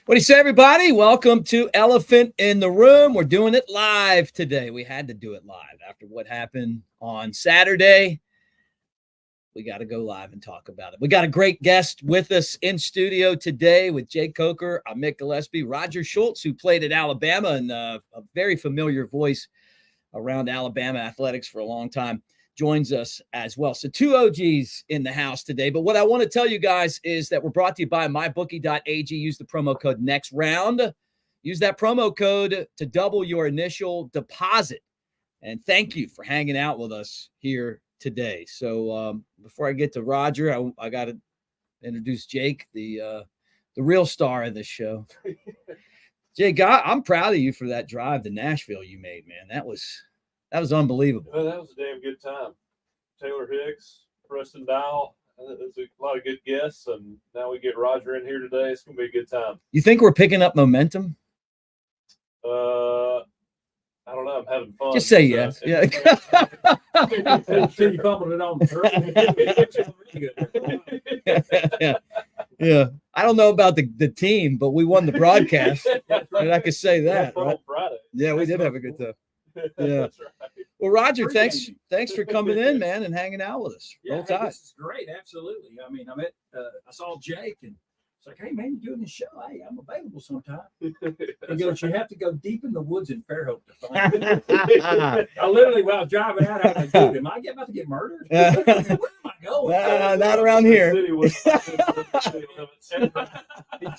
What do you say, everybody? Welcome to Elephant in the Room. We're doing it live today. We had to do it live after what happened on Saturday. We got to go live and talk about it. We got a great guest with us in studio today with Jake Coker, Mick Gillispie, Roger Shultz, who played at Alabama and a very familiar voice around Alabama athletics for a long time, joins us as well. So 2 OGs in the house today. But what I want to tell you guys is that we're brought to you by mybookie.ag. Use the promo code NEXTROUND. Use that promo code to double your initial deposit. And thank you for hanging out with us here today. So before I get to Roger, I got to introduce Jake, the real star of this show. Jake, I'm proud of you for that drive to Nashville you made, man. That was unbelievable. Well, that was a damn good time. Taylor Hicks, Preston Dial. There's a lot of good guests, and now we get Roger in here today. It's going to be a good time. You think we're picking up momentum? I don't know. I'm having fun. Just say yes. Yeah. You fumbled it on the Yeah. I don't know about the team, but we won the broadcast. And I could say that. Right? Friday. Yeah, we did have a good time. Yeah. That's right. Well, Roger, thanks for coming in, man, and hanging out with us. Yeah, hey, this is great. Absolutely. I mean, I saw Jake and it's like, hey, man, you're doing this show. Hey, I'm available sometime. He goes, you have to go deep in the woods in Fairhope to find it. I literally, while I was driving out, I was like, dude, am I about to get murdered? Where am I going? Not around here.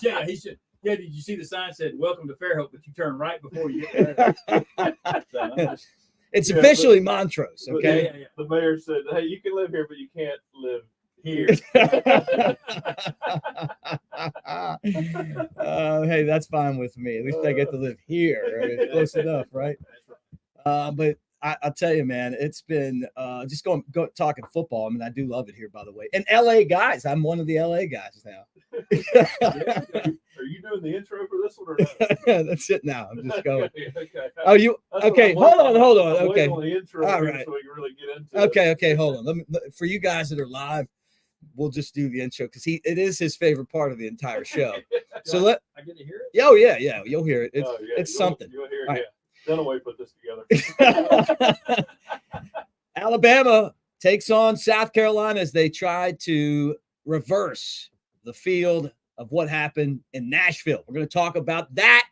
Yeah, he said, yeah, did you see the sign said, welcome to Fairhope, but you turn right before you get there. It's officially Montrose, okay? Yeah. The mayor said, hey, you can live here, but you can't live here. Hey, that's fine with me. At least I get to live here. I mean, close enough, right? But I'll tell you, man, it's been just going talking football. I mean, I do love it here, by the way. And LA guys, I'm one of the LA guys now. Are you doing the intro for this one or not? That's it now. I'm just going. Okay. Oh, you okay? Hold on. I'm Okay. on the intro All here right. so we can really get into it. Okay. Hold on. For you guys that are live, we'll just do the intro because it is his favorite part of the entire show. So I get to hear it? Oh yeah, you'll hear it. It's You'll something. You'll hear it. Right. Yeah. Dunaway put this together. Alabama takes on South Carolina as they try to reverse the field of what happened in Nashville. We're going to talk about that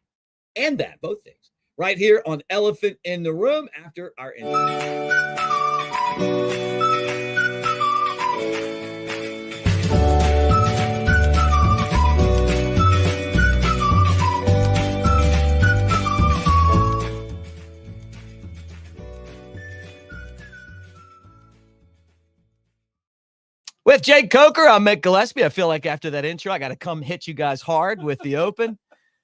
and that, both things, right here on Elephant in the Room after our intro. With Jake Coker, I'm Mick Gillispie. I feel like after that intro, I got to come hit you guys hard with the open.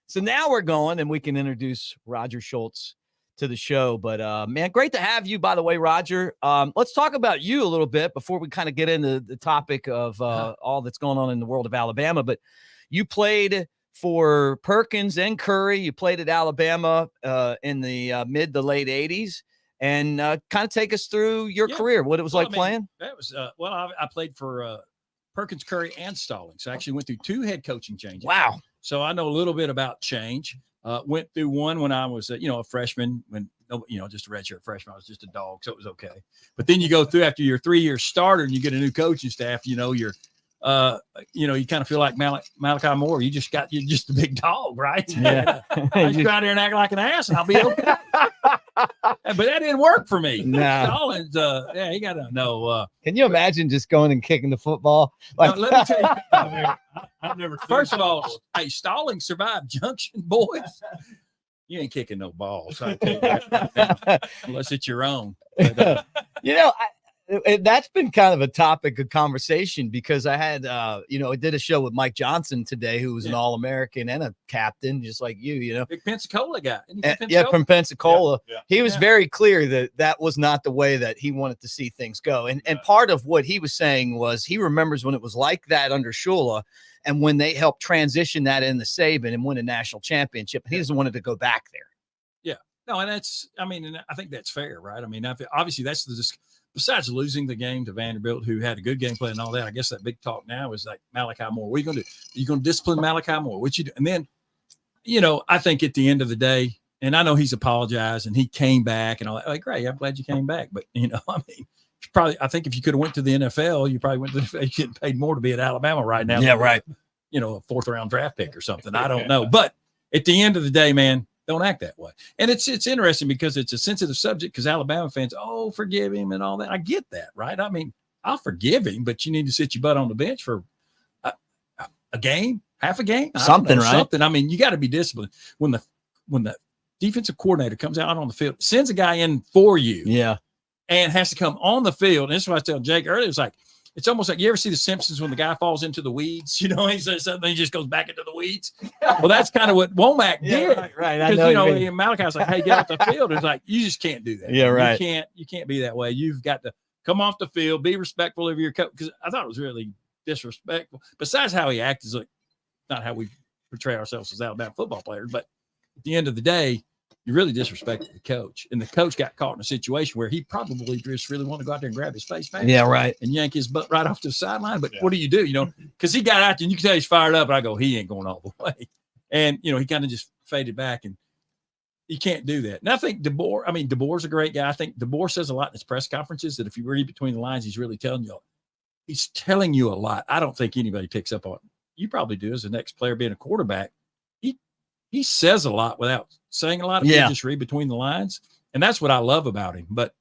So now we're going, and we can introduce Roger Shultz to the show. But, man, great to have you, by the way, Roger. Let's talk about you a little bit before we kind of get into the topic of all that's going on in the world of Alabama. But you played for Perkins and Curry. You played at Alabama in the mid to late 80s. And kind of take us through your career, what it was like playing. That was I played for Perkins, Curry, and Stallings. I actually went through 2 head coaching changes. Wow! So I know a little bit about change. Went through one when I was a freshman, when just a redshirt freshman. I was just a dog, so it was okay. But then you go through after your 3-year starter and you get a new coaching staff. You're you kind of feel like Malachi Moore. You're just a big dog, right? Yeah. I just go out there and act like an ass, and I'll be okay. But that didn't work for me. No. Stallings, you got to know. Can you imagine just going and kicking the football? Let me tell you, I've never. First of all, hey, Stallings survived Junction, boys. You ain't kicking no balls, I tell you that, unless it's your own. But, that's been kind of a topic of conversation because I had, I did a show with Mike Johnson today, who was an All-American and a captain, just like you, Big Pensacola guy. From Pensacola. Yeah. He was very clear that was not the way that he wanted to see things go. And part of what he was saying was he remembers when it was like that under Shula and when they helped transition that in the Saban and win a national championship. He doesn't want it to go back there. Yeah. No, and I think that's fair, right? I mean, obviously that's besides losing the game to Vanderbilt, who had a good game plan and all that, I guess that big talk now is like Malachi Moore. What are you going to do? Are you going to discipline Malachi Moore? What you do? And then I think at the end of the day, and I know he's apologized and he came back and all that. Like, great, I'm glad you came back. But I think if you could have went to the NFL, you probably went to the NFL. You getting paid more to be at Alabama right now. Yeah, right. A fourth-round draft pick or something. I don't know. But at the end of the day, man, don't act that way. And it's interesting because it's a sensitive subject because Alabama fans, forgive him and all that. I get that, right? I mean, I'll forgive him, but you need to sit your butt on the bench for a game, half a game, something, right? Something. I mean, you got to be disciplined. When the defensive coordinator comes out on the field, sends a guy in for you, and has to come on the field. And this is what I was telling Jake earlier. It's almost like you ever see The Simpsons when the guy falls into the weeds, he says something, he just goes back into the weeds. Well, that's kind of what Womack did. Right. Because, Malachi's like, hey, get off the field. It's like, you just can't do that. Yeah, right. You can't be that way. You've got to come off the field, be respectful of your coach. Because I thought it was really disrespectful. Besides how he acted, like not how we portray ourselves as Alabama football players, but at the end of the day, you really disrespected the coach. And the coach got caught in a situation where he probably just really wanted to go out there and grab his face mask. Yeah, right. And yank his butt right off to the sideline. But what do? Because he got out there and you can tell he's fired up. And I go, he ain't going all the way. And, he kind of just faded back. And you can't do that. And I think DeBoer's a great guy. I think DeBoer says a lot in his press conferences that if you read between the lines, he's really telling you a lot. I don't think anybody picks up on it. You probably do as the next player being a quarterback. He says a lot without saying a lot. If you just read between the lines. And that's what I love about him. But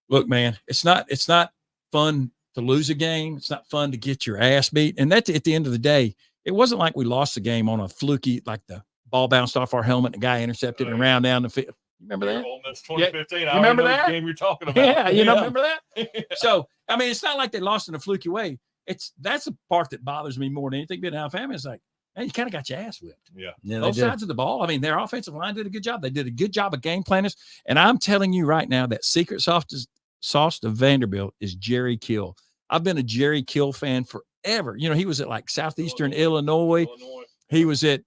look, man, it's not fun to lose a game. It's not fun to get your ass beat. And that's at the end of the day, it wasn't like we lost the game on a fluky, like the ball bounced off our helmet and the guy intercepted and ran down the field. Remember that? Ole Miss 2015. You remember that game you're talking about? Yeah, remember that? So, it's not like they lost in a fluky way. That's the part that bothers me more than anything being Alabama. It's like, man, you kind of got your ass whipped. Yeah. Both sides of the ball. Their offensive line did a good job. They did a good job of game planners. And I'm telling you right now, that secret sauce to Vanderbilt is Jerry Kill. I've been a Jerry Kill fan forever. He was at like Southeastern Illinois. He was at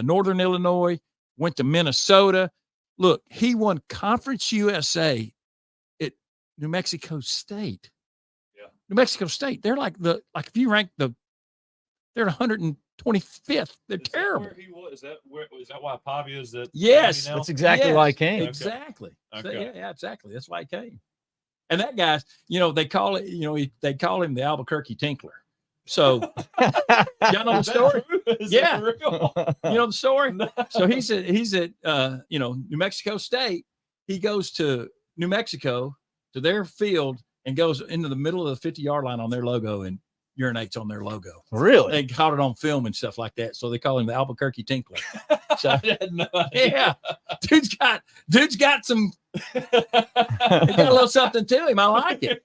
Northern Illinois, went to Minnesota. Look, he won Conference USA at New Mexico State. Yeah. New Mexico State. They're if you rank they're 125th. They're terrible. Is that why Pavia is that? Yes, that's exactly why he came. Exactly. Okay. So, yeah, exactly. That's why he came. And that guy's, they call it, they call him the Albuquerque Tinkler. So, y'all know the story? Yeah. You know the story? No. So he's at New Mexico State. He goes to New Mexico to their field and goes into the middle of the 50-yard line on their logo and urinates on their logo. Really? They caught it on film and stuff like that. So they call him the Albuquerque Tinkler. So, I had no idea. Yeah. Dude's got some, he got a little something to him. I like it.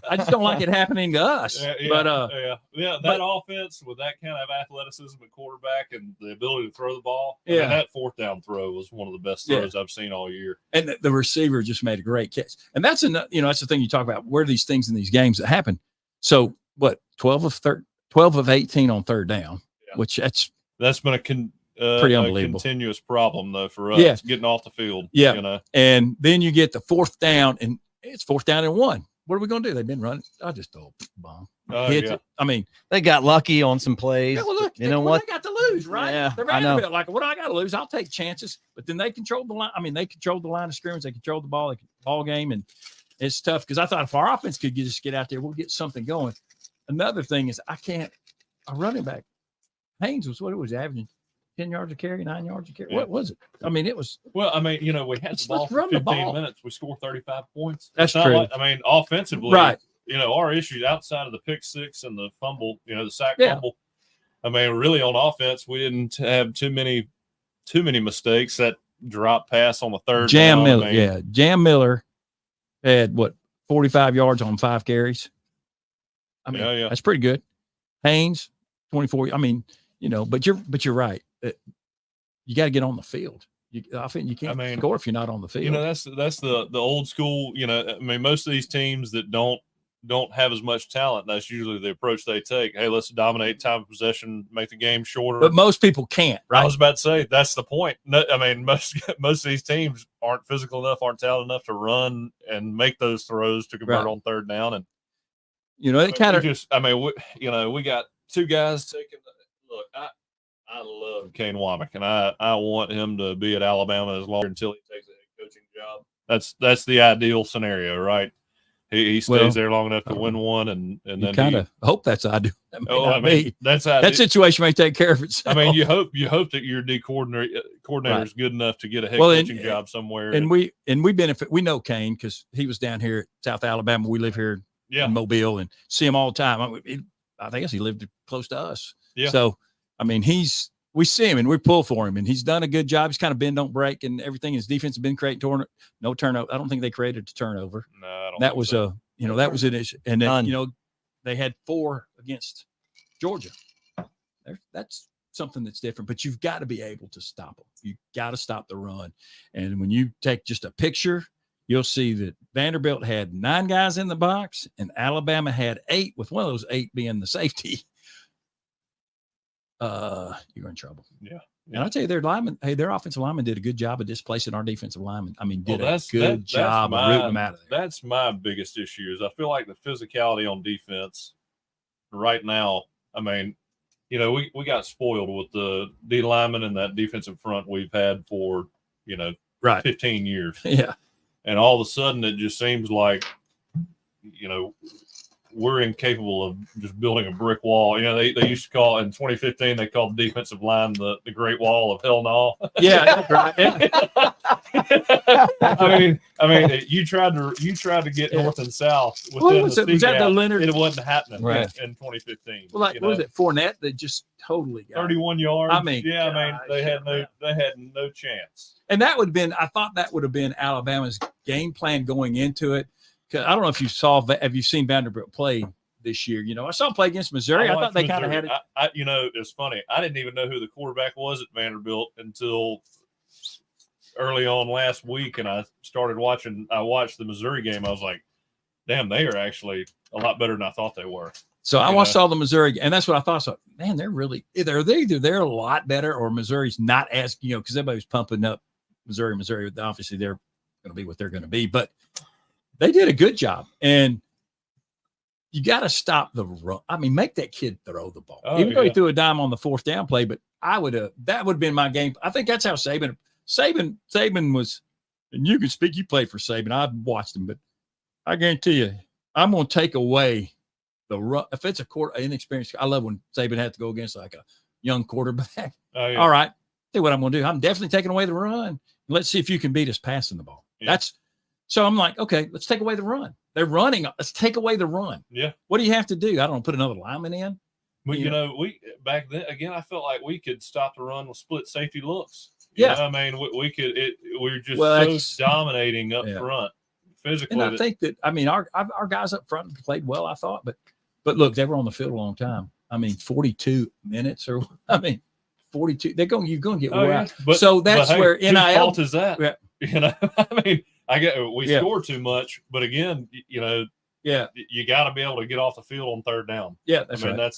I just don't like it happening to us. That offense with that kind of athleticism at quarterback and the ability to throw the ball. That fourth down throw was one of the best throws I've seen all year. And the receiver just made a great catch. And that's that's the thing you talk about. Where are these things in these games that happen? So what? 12 of 18 on third down, which that's been pretty unbelievable. Continuous problem though for us getting off the field. Yeah. And then you get the fourth down and it's fourth down and 1. What are we going to do? They've been running. I just throw a bomb. They got lucky on some plays. Yeah, well, look, you know what? They got to lose, right? Yeah, They're Vanderbilt. Like, what do I got to lose? I'll take chances. But then they controlled the line. They controlled the line of scrimmage. They controlled the ball game. And it's tough because I thought if our offense could just get out there, we'll get something going. Another thing is a running back. Haynes was what it was averaging 10 yards a carry, 9 yards a carry. Yeah. What was it? It was. Well, we had the ball for 15 minutes. We scored 35 points. That's true. Offensively, right. Our issues outside of the pick six and the fumble, the sack fumble. Really on offense, we didn't have too many mistakes. That drop pass on the third. Jam Miller. Jam Miller had 45 yards on 5 carries. That's pretty good. Haynes, 24. But you're right. You got to get on the field. You can't score if you're not on the field. That's the old school. Most of these teams that don't have as much talent, that's usually the approach they take. Hey, let's dominate time of possession, make the game shorter. But most people can't, right? I was about to say that's the point. Most of these teams aren't physical enough, aren't talented enough to run and make those throws to convert on third down. And it kind of we got 2 guys taking. Look, I love Kane Womack, and I want him to be at Alabama as long until he takes a head coaching job. That's the ideal scenario, right? He stays there long enough to win one, and then kind of hope that's ideal. That's that situation may take care of itself. I mean, you hope that your D coordinator is good enough to get a head coaching job somewhere. And we benefit. We know Kane because he was down here at South Alabama. We live here in Mobile and see him all the time. I guess he lived close to us. Yeah. So I mean, we see him and we pull for him, and he's done a good job. He's kind of bend, don't break, and everything. His defense has been creating no turnover. I don't think they created a turnover. No, I don't. That was that was an issue. And then they had 4 against Georgia. That's something that's different. But you've got to be able to stop them. You got to stop the run. And when you take just a picture, you'll see that Vanderbilt had 9 guys in the box, and Alabama had 8, with one of those 8 being the safety. You're in trouble. Yeah. And I'll tell you, their offensive lineman did a good job of displacing our defensive lineman. I mean, did a good job of rooting them out of there. That's my biggest issue is I feel like the physicality on defense right now. I mean, we got spoiled with the D lineman and that defensive front we've had for, 15 years. Yeah. And all of a sudden it just seems like, we're incapable of just building a brick wall. They used to call in 2015, they called the defensive line the Great Wall of Hell No. Yeah, that's right. I mean, you tried to get north and south within was that the Leonard? It wasn't happening in 2015. Well, what was it, Fournette? They just totally got 31 yards. They had no chance. And that would have been, I thought that would have been Alabama's game plan going into it. I don't know if have you seen Vanderbilt play this year? I saw them play against Missouri. I thought they kind of had it. It's funny. I didn't even know who the quarterback was at Vanderbilt until early on last week. And I watched the Missouri game. I was like, damn, they are actually a lot better than I thought they were. So I watched all the Missouri, and that's what I thought. So, man, they're really either they're a lot better or Missouri's not as, because everybody's pumping up Missouri. Obviously they're going to be what they're going to be, but they did a good job, and you got to stop the run. I mean, make that kid throw the ball, even though he threw a dime on the 4th down play. But that would have been my game. I think that's how Saban was. And you can speak. You played for Saban. I've watched him, but I guarantee you, I'm going to take away the run. If it's inexperienced, I love when Saban had to go against like a young quarterback. All right, see what I'm going to do. I'm definitely taking away the run. Let's see if you can beat us passing the ball. Yeah. So I'm like, okay, let's take away the run. They're running. Let's take away the run. Yeah. What do you have to do? I don't know, put another lineman in. But we back then again, I felt like we could stop the run with split safety looks. Yeah. We could. We were just so dominating up front physically. And I think that our guys up front played well. I thought, but look, they were on the field a long time. 42 minutes 42. You're going to get wore out. So that's where NIL. Whose fault is that? Yeah. We score too much, but again, you got to be able to get off the field on 3rd down. Yeah, that's right.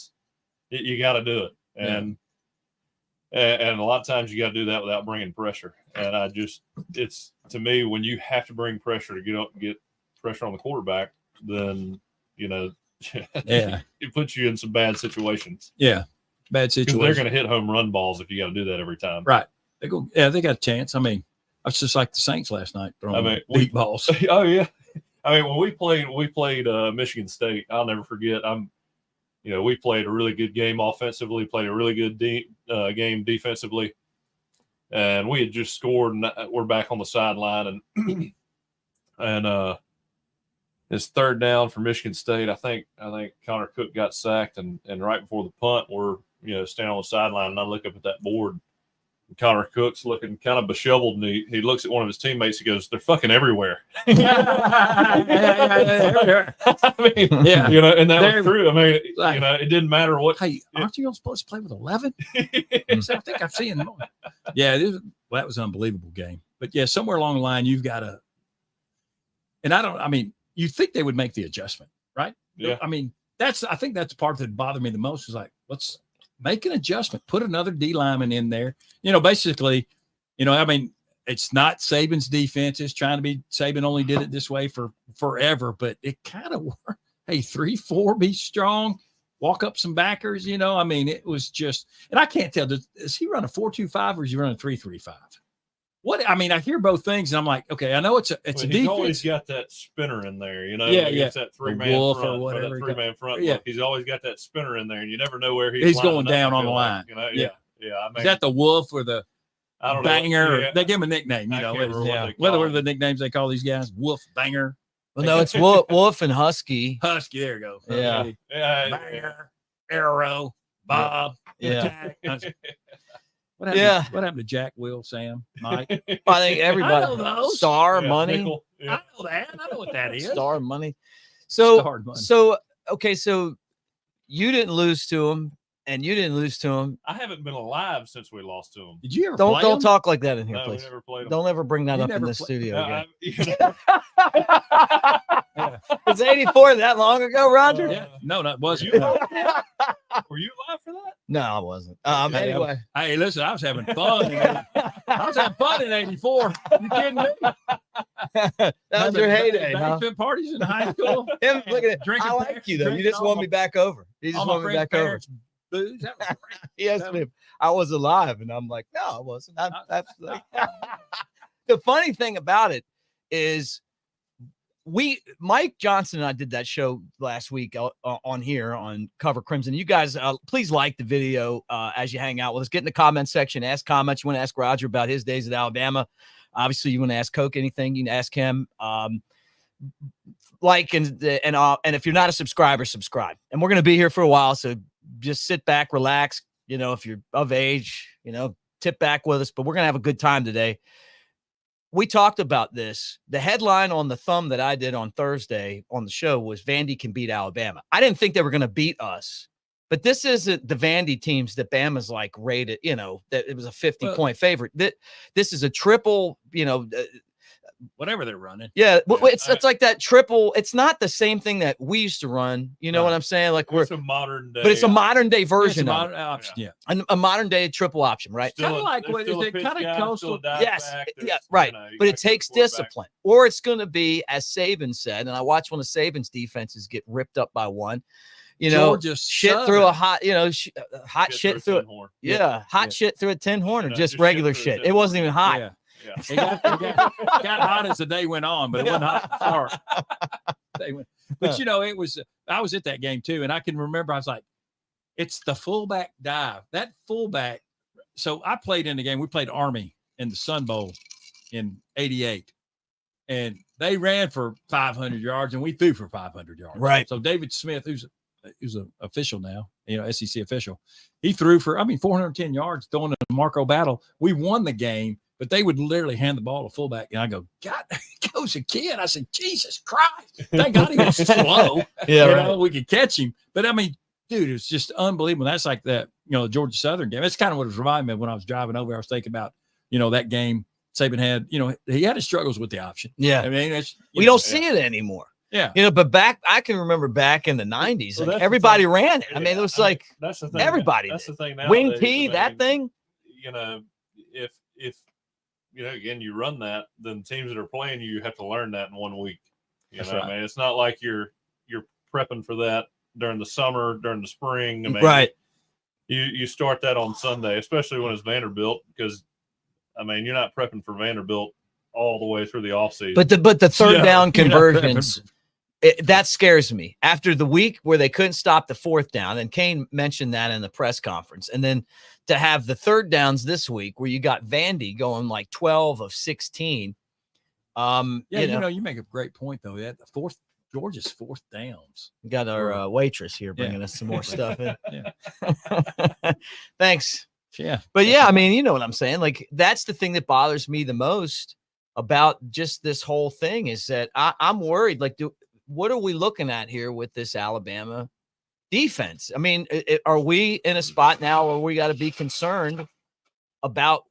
You got to do it, and a lot of times you got to do that without bringing pressure. And it's to me, when you have to bring pressure to get pressure on the quarterback, then it puts you in some bad situations. Yeah, bad situations. They're going to hit home run balls if you got to do that every time. Right? They got a chance. It's just like the Saints last night throwing deep balls. Oh yeah. When we played Michigan State, I'll never forget. We played a really good game offensively, played a really good game defensively, and we had just scored. And we're back on the sideline, and it's 3rd down for Michigan State. I think Connor Cook got sacked, and right before the punt, we're standing on the sideline, and I look up at that board. Connor Cook's looking kind of disheveled, and he looks at one of his teammates. He goes, "They're fucking everywhere." And that was true. It didn't matter what. Hey, aren't you supposed to play with 11? So I think I've seen them. Yeah, that was an unbelievable game. But yeah, somewhere along the line, you've got to. And you think they would make the adjustment, right? Yeah. I think that's the part that bothered me the most. Is like, let's make an adjustment, put another D lineman in there. Basically, it's not Saban's defense. It's trying to be Saban only did it this way for forever, but it kind of worked. Hey, 3-4, be strong. walk up some backers. I mean, it was just, and I can't tell. Does he run a 4.25 or is he running a 3.35? What I mean, I hear both things, and I'm like, okay, I know it's a he's defense. always got that spinner in there, Yeah, It's that three-man wolf front, or whatever. that three-man front. Yeah. Look, he's always got that spinner in there, and you never know where he's going lining up, down I on the feel line. like, Yeah. I mean, Is that the wolf or the I don't know. banger? Yeah. They give him a nickname, I can't remember what what are the nicknames they call these guys? Wolf, banger, Well, no, it's Wolf and Husky. husky. There you go. Yeah. Husky, Yeah. banger, arrow, Bob. Yeah. What happened, Yeah. what happened to Jack, Will, Sam, Mike? I think everybody. I know those. Star Yeah, money. nickel. I Yeah. know that. I know what that is. Star money. So Starred money. okay, so you didn't lose to him, and you didn't lose to him. I haven't been alive since we lost to him. Did you ever Don't play him? talk like that in here, No, we please. never played him. Don't ever bring that You up in never the studio again. Yeah. Is 84 that long ago, Roger? Yeah. No, that wasn't. Were you alive for that? No, I wasn't. Hey, Anyway, Hey, listen, I was having fun. I was having fun in '84. You kidding me? that was your heyday, huh? Basement parties in high school. Him looking at Drinking I like you though. You drinking just all want my- me back over. You just All my want me friends' back over. parents' booze. That was great. He asked me if I was alive, and I'm like, no, I wasn't. That's the funny thing about it is Mike Johnson and I did that show last week on here on Cover Crimson. You guys, please like the video as you hang out with us. Get in the comment section, ask comments. You want to ask Roger about his days at Alabama. Obviously, you want to ask Coke anything, you can ask him. Like and if you're not a subscriber, subscribe. And we're going to be here for a while, so just sit back, relax. If you're of age, tip back with us. But we're going to have a good time today. We talked about this. The headline on the thumb that I did on Thursday on the show was Vandy can beat Alabama. I didn't think they were going to beat us, but this isn't the Vandy teams that Bama's like rated, that it was a 50-point favorite. This is a triple, Whatever they're running. yeah, it's like that triple. It's not the same thing that we used to run. You know what I'm saying? Like It's a modern day. but it's a modern day version of modern option. Yeah. a modern day triple option, right? Kinda like what is it? Kinda coastal. Yes, yeah, right. But it takes discipline, or it's going to be, as Saban said, and I watched one of Saban's defenses get ripped up by one. Georgia shit Southern. through a hot, hot shit through it. it. Hot shit through a tin horn, or Yeah, just just regular shit through a shit. tin It wasn't even hot. Yeah. Yeah. It got hot as the day went on, but it wasn't hot. But it was. I was at that game too, and I can remember. I was like, "It's the fullback dive." That fullback. So I played in the game. We played Army in the Sun Bowl in '88, and they ran for 500 yards, and we threw for 500 yards. Right. So David Smith, who's an official now, SEC official, he threw for 410 yards, throwing a Marco Battle. We won the game. But they would literally hand the ball to fullback, and I go, God, there goes a kid. I said, Jesus Christ! Thank God he was slow. Yeah, we could catch him. But dude, it's just unbelievable. That's like that, the Georgia Southern game. That's kind of what it was reminding me of when I was driving over. I was thinking about, that game Saban had. He had his struggles with the option. Yeah. I mean, We don't see it anymore. Yeah. But I can remember back in the 90s, Well, like that's the everybody thing. ran it. I mean, it was like that's the thing. everybody That's did. the thing. Wing Nowadays, T, that thing. If again, you run that, then teams that are playing you have to learn that in 1 week. That's What I mean? It's not like you're prepping for that during the summer, during the spring. I mean, Right. You start that on Sunday, especially when it's Vanderbilt, because you're not prepping for Vanderbilt all the way through the offseason. But the third down you're not conversions, that scares me. After the week where they couldn't stop the fourth down, and Kane mentioned that in the press conference, and then to have the third downs this week where you got Vandy going like 12 of 16. You make a great point though. That Georgia's fourth downs. We got our waitress here bringing us some more stuff in. Yeah. Thanks. Yeah. But yeah, you know what I'm saying? Like, that's the thing that bothers me the most about just this whole thing is that I'm worried. Like, what are we looking at here with this Alabama defense? Are we in a spot now where we got to be concerned about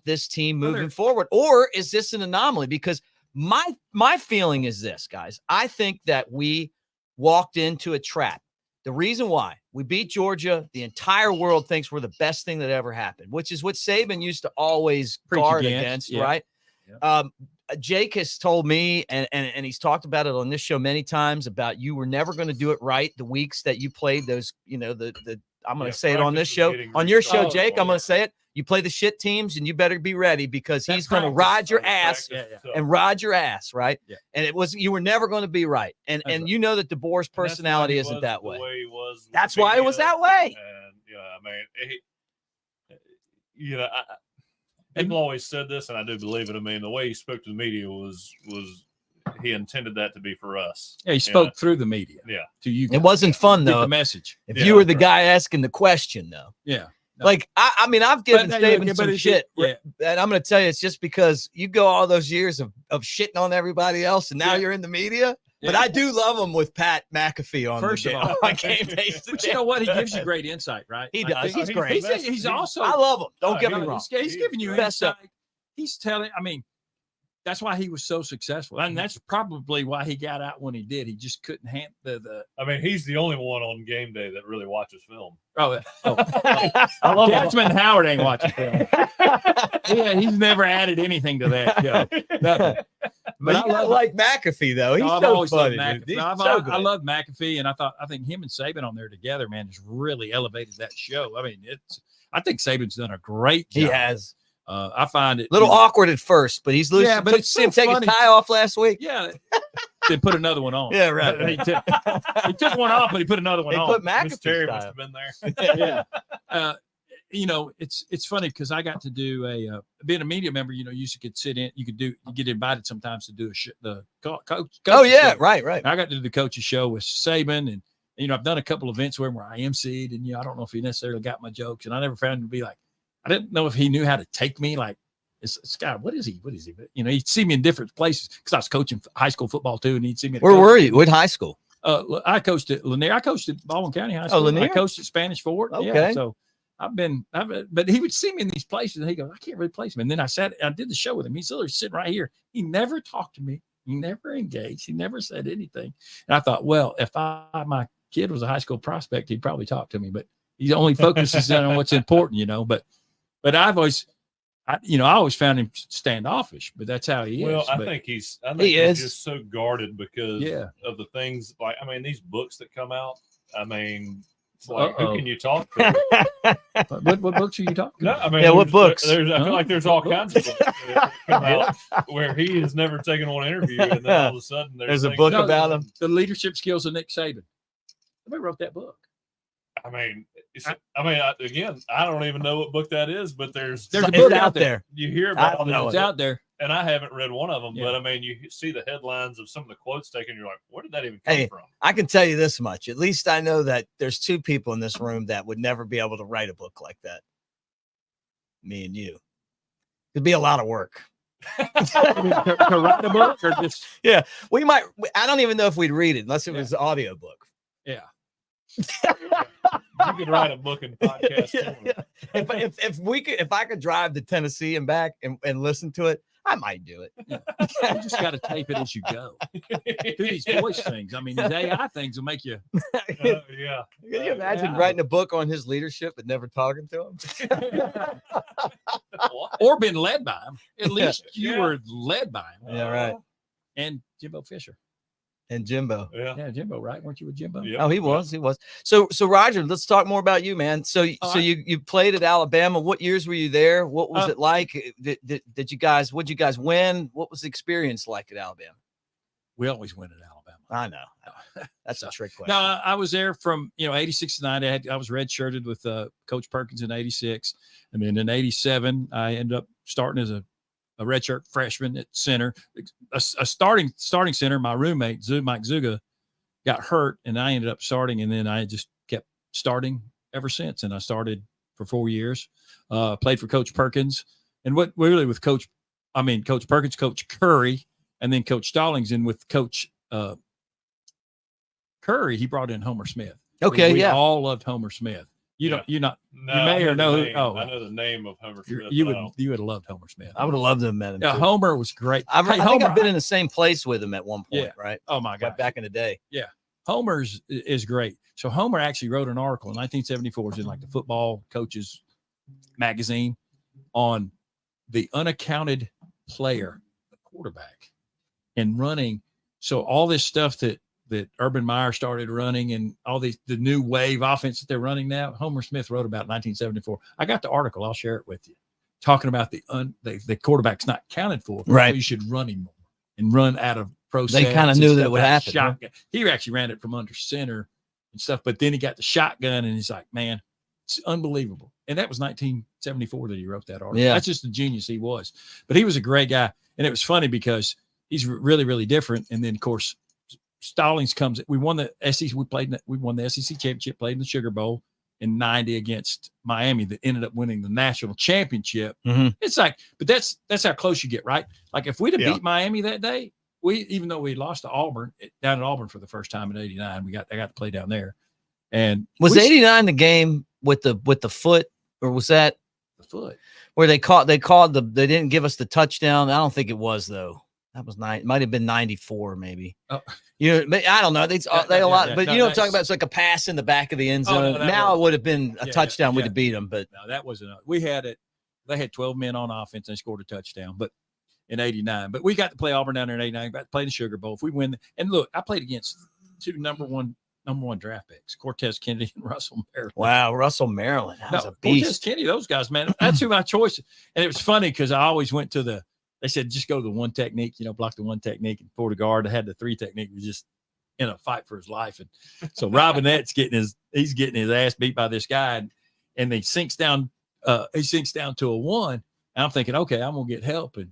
this team moving forward, or is this an anomaly? Because my feeling is this, guys. I think that we walked into a trap. The reason why we beat Georgia, the entire world thinks we're the best thing that ever happened, which is what Saban used to always guard against, yeah. right? Yeah. Jake has told me, and he's talked about it on this show many times, about you were never going to do it right the weeks that you played those, I'm going to say it on this show. On your show, Jake, I'm going to say it. You play the shit teams, and you better be ready because he's going to ride your ass and ride your ass, right? Yeah. And you were never going to be right. And you know that DeBoer's personality isn't that way. That's why it was that way. And, people always said this, and I do believe it. I mean, the way he spoke to the media was he intended that to be for us. Yeah, he spoke through the media. Yeah. To you guys. It wasn't fun, though. The message. If you were the guy asking the question, though. Yeah. No. Like, I mean, I've given Saban some shit. And I'm going to tell you, it's just because you go all those years of shitting on everybody else, and now you're in the media. Yeah. But I do love him with Pat McAfee on First of all, game day. But you know what? He gives you great insight, right? He does. He's great. He's also. I love him. Don't get me wrong. He's giving you insight. He's telling. I mean, that's why he was so successful, and that's probably why he got out when he did. He just couldn't handle the. I mean, he's the only one on game day that really watches film. I love Councilman Howard ain't watching film. Yeah, he's never added anything to that. Nothing. But I like McAfee though. He's so funny. I love McAfee, and I think him and Saban on there together, man, has really elevated that show. I mean, I think Saban's done a great job. He has. I find it a little awkward at first, but he's losing. Yeah, but it's so take his tie off last week. Yeah, then put another one on. Yeah, right. He took one off, but he put another one on. Put McAfee's Terry must have been there. Yeah. It's funny because I got to do being a media member. You used to could sit in. You get invited sometimes to do the coach. Oh yeah, show. Right. I got to do the coach's show with Saban, and I've done a couple of events where I emceed, and I don't know if he necessarily got my jokes, and I never found him to be like. I didn't know if he knew how to take me. Like, Scott, what is he? But he'd see me in different places because I was coaching high school football too, and he'd see me. Where were you? What high school? I coached at Lanier. I coached at Baldwin County High School. Oh, Lanier? I coached at Spanish Fort. Okay. Yeah, so but he would see me in these places, and he goes, I can't really place him. And then I did the show with him. He's literally sitting right here. He never talked to me. He never engaged. He never said anything. And I thought, well, if my kid was a high school prospect, he'd probably talk to me. But he only focuses on what's important, But I've always, I always found him standoffish. But that's how he is. Well, I think he's just so guarded because of the things these books that come out. It's like who can you talk to? What books are you talking about? What books? I feel like there's all kinds of books that come out where he has never taken one interview, and then all of a sudden there's a book about him. The leadership skills of Nick Saban. Somebody wrote that book. Again, I don't even know what book that is, but there's a book out there. You hear about it. It's out there. And I haven't read one of them, but you see the headlines of some of the quotes taken. You're like, where did that even come from? I can tell you this much. At least I know that there's two people in this room that would never be able to write a book like that. Me and you. It'd be a lot of work. to write a book or just we might. I don't even know if we'd read it unless it was an audio book. Yeah. You could write a book and podcast. If I could drive to Tennessee and back and listen to it, I might do it. Yeah. You just got to tape it as you go. Do these voice things. These AI things will make you. Can you imagine writing a book on his leadership and never talking to him? Or been led by him. At least you were led by him. Yeah, right. And Jimbo Fisher. And Jimbo. Yeah, Jimbo, right? Weren't you with Jimbo? Yep. Oh, he was. So Roger, let's talk more about you, man. So you played at Alabama. What years were you there? What was it like? What'd you guys win? What was the experience like at Alabama? We always win at Alabama. I know. That's a trick question. No, I was there from 86 to 90. I was redshirted with Coach Perkins in 86. And then in 87, I ended up starting as a redshirt freshman at center, a starting center. My roommate, Mike Zuga, got hurt, and I ended up starting, and then I just kept starting ever since. And I started for 4 years, played for Coach Perkins, and with Coach Perkins, Coach Curry, and then Coach Stallings. And with Coach Curry, he brought in Homer Smith. Okay, we all loved Homer Smith. You may or know. I know the name of Homer Smith. You would have loved Homer Smith. I would have loved to have met him. Yeah, Homer was great. I think I've been in the same place with him at one point, right? Oh my God, back in the day. Yeah, Homer's is great. So Homer actually wrote an article in 1974, it's in like the Football Coaches magazine, on the unaccounted player quarterback and running. So all this stuff that Urban Meyer started running and all the new wave offense that they're running now, Homer Smith wrote about 1974. I got the article. I'll share it with you. Talking about the quarterback's not counted for. Right. So you should run him more and run out of pro They kind of knew that would happen. Shotgun. He actually ran it from under center and stuff, but then he got the shotgun and he's like, man, it's unbelievable. And that was 1974 that he wrote that article. Yeah. That's just the genius he was. But he was a great guy. And it was funny because he's really, really different. And then, of course, Stallings comes. We won the SEC. We won the SEC championship, played in the Sugar Bowl in 90 against Miami that ended up winning the national championship. Mm-hmm. It's like, but that's how close you get, right? Like if we'd have beat Miami that day, even though we lost to Auburn, down at Auburn for the first time in '89, I got to play down there. And was '89 the game with the foot, or was that the foot where they didn't give us the touchdown? I don't think it was though. That was it might have been 94, maybe. Oh. I don't know. They a lot, but you know what I'm talking about? It's like a pass in the back of the end zone. Now it would have been a touchdown. We'd have beat them, but no, that wasn't. We had it. They had 12 men on offense and they scored a touchdown, but in '89. But we got to play Auburn down there in '89. Got to play the Sugar Bowl. If we win, and look, I played against two number one draft picks, Cortez Kennedy and Russell Maryland. Wow, Russell Maryland. That was a beast. Cortez Kennedy, those guys, man. That's who my choice. And it was funny because I always went to they said, just go to the one technique, block the one technique. And for the guard, I had the three technique. Was just in a fight for his life. And so Robinette's getting his ass beat by this guy. And he sinks down to a one. And I'm thinking, okay, I'm going to get help. And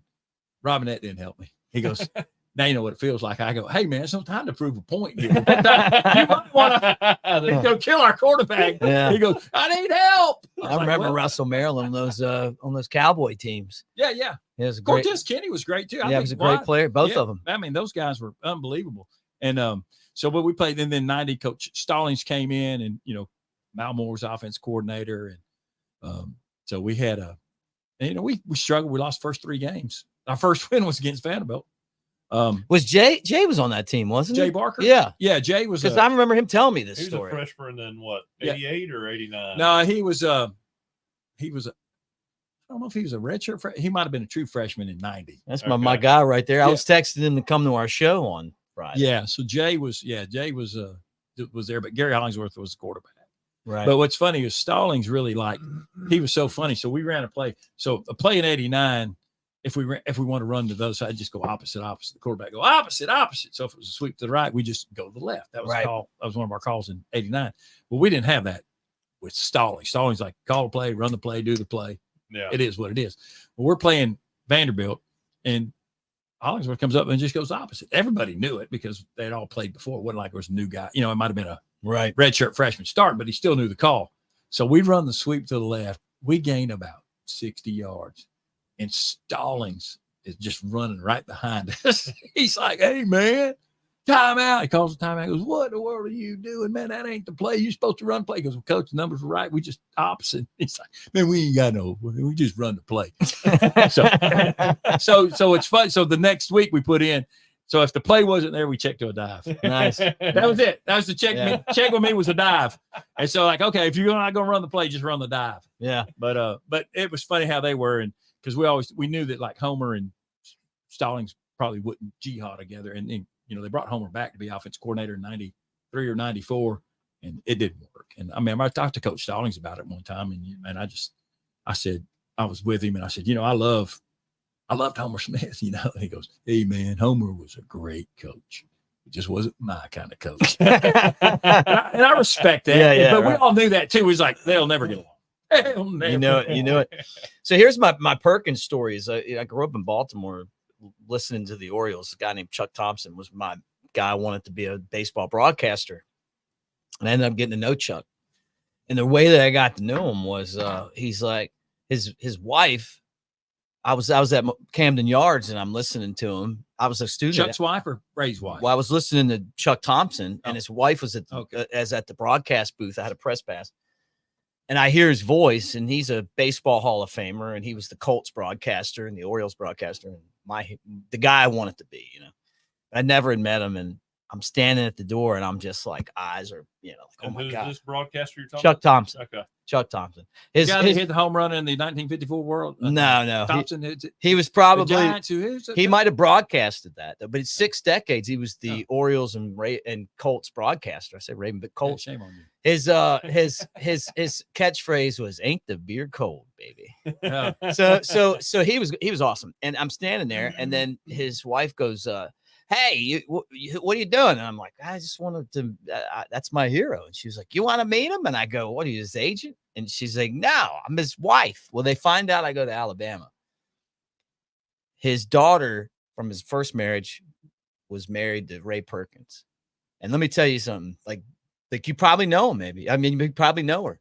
Robinette didn't help me. He goes, now you know what it feels like. I go, hey, man, it's no time to prove a point here. You might want to go kill our quarterback. Yeah. He goes, I need help. I remember Russell Maryland on those Cowboy teams. Yeah. It was great. Cortez Kennedy was great too. He was a great player, both of them. I mean, those guys were unbelievable. And but we played, and then '90 Coach Stallings came in, and Mal Moore's offense coordinator, and so we had we struggled. We lost the first 3 games. Our first win was against Vanderbilt. Was Jay was on that team, wasn't he? Jay Barker? Yeah. Jay was, because I remember him telling me this he was story. a freshman in what, 88 or 89? No, he was I don't know if he was a redshirt. He might have been a true freshman in '90. That's my guy right there. I was texting him to come to our show on Friday. Yeah. So Jay was there, but Gary Hollingsworth was the quarterback. Right. But what's funny is Stallings really he was so funny. So we ran a play. So a play in '89. If we want to run to the other side, just go opposite. The quarterback go opposite. So if it was a sweep to the right, we just go to the left. That was a call. That was one of our calls in '89. Well, we didn't have that with Stallings. Stallings like call the play, run the play, do the play. Yeah, it is what it is. Well, we're playing Vanderbilt, and Hollingsworth comes up and just goes opposite. Everybody knew it because they had all played before. It wasn't like it was a new guy. It might have been a redshirt freshman start, but he still knew the call. So we run the sweep to the left. We gain about 60 yards. And Stallings is just running right behind us. He's like, hey, man, timeout. He calls the timeout. He goes, what in the world are you doing, man? That ain't the play. You're supposed to run play. He goes, well, coach, the numbers were right. We just opposite. He's like, man, we ain't got we just run the play. So it's fun. So the next week we put in, so if the play wasn't there, we checked to a dive. Nice. That was it. That was the check. Yeah. Check with me was a dive. And so like, okay, if you're not going to run the play, just run the dive. Yeah. But it was funny how they were. And because we knew that like Homer and Stallings probably wouldn't jihad together. And they brought Homer back to be offense coordinator in 93 or 94, and it didn't work. And I mean, I talked to Coach Stallings about it one time, and I said, I was with him and I said, I loved Homer Smith, and he goes, hey man, Homer was a great coach. He just wasn't my kind of coach. and I respect that. Yeah, but we all knew that too. It was like, they'll never get along. You know it. So here's my Perkins story. Is I grew up in Baltimore listening to the Orioles. A guy named Chuck Thompson was my guy. I wanted to be a baseball broadcaster, and I ended up getting to know Chuck. And the way that I got to know him was he's like his wife. I was at Camden Yards and I'm listening to him. I was a student. Chuck's wife or Ray's wife? Well, I was listening to Chuck Thompson, and his wife was at the broadcast booth. I had a press pass. And I hear his voice, and he's a baseball Hall of Famer, and he was the Colts broadcaster and the Orioles broadcaster, and the guy I wanted to be. I never had met him, and I'm standing at the door and I'm just like, eyes are, like, oh And my who's God. this broadcaster you're talking Chuck about? Thompson. Okay. Chuck Thompson. The guy that hit the home run in the 1954 World. No. Thompson. He was The probably, Giants. he might have broadcasted that, though, but it's 6 decades. He was the Orioles and Colts broadcaster. I said Raven, but Colts. Yeah, shame on you. His catchphrase was "Ain't the beer cold, baby." Yeah. So he was awesome. And I'm standing there, and then his wife goes, "Hey, what are you doing?" And I'm like, "I just wanted to. That's my hero." And she was like, "You want to meet him?" And I go, "What are you, his agent?" And she's like, "No, I'm his wife." Well, they find out I go to Alabama. His daughter from his first marriage was married to Ray Perkins. And let me tell you something, like you probably know him, maybe. I mean, you probably know her.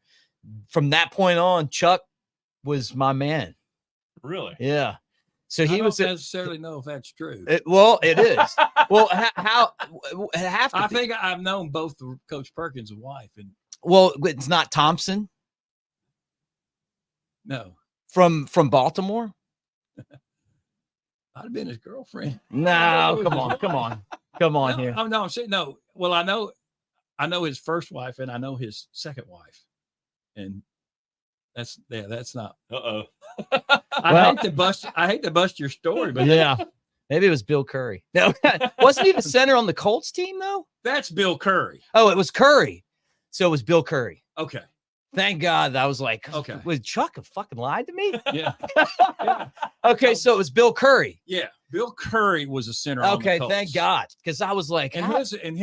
From that point on, Chuck was my man. Really? Yeah. So he was necessarily know if that's true. It is. Well, how it have to I be. think I've known both Coach Perkins' wife and It's not Thompson. No. From Baltimore? I'd have been his girlfriend. No, come on here. I'm saying no. Well, I know his first wife and I know his second wife. And that's not. Uh-oh. I hate to bust your story, but yeah. Maybe it was Bill Curry. No, wasn't he the center on the Colts team though? That's Bill Curry. Oh, it was Curry. So it was Bill Curry. Okay. Thank God. I was like, okay. Was Chuck fucking lied to me? Yeah. Okay, so it was Bill Curry. Yeah. Bill Curry was a center. Okay, on the Colts. Thank God. Because I was like, his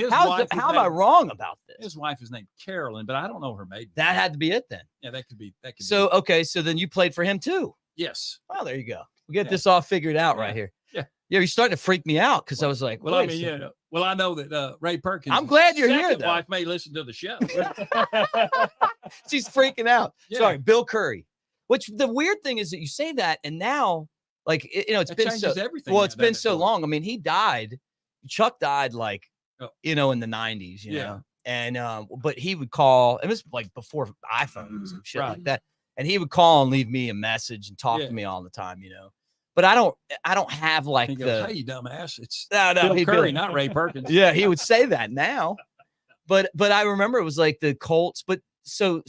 how wife. How am I wrong about this? His wife is named Carolyn, but I don't know her maiden. That had to be it then. Yeah, that could be. So okay, so then you played for him too. Yes. Well, there you go. We get this all figured out right here. Yeah. Yeah, you're starting to freak me out because I was like, well, I mean, well, I know that Ray Perkins. I'm glad you're here. His wife may listen to the show. She's freaking out. Yeah. Sorry, Bill Curry. Which the weird thing is that you say that, and now, like, it's been so everything. Well, it's been so long. I mean, he died. Chuck died like, in the 90s. You know, and but he would call. It was like before iPhones and shit like that. And he would call and leave me a message and talk to me all the time. You know. But I don't have like hey, you dumbass. It's no, Bill Curry, not Ray Perkins. Yeah, he would say that now. But I remember it was like the Colts. But so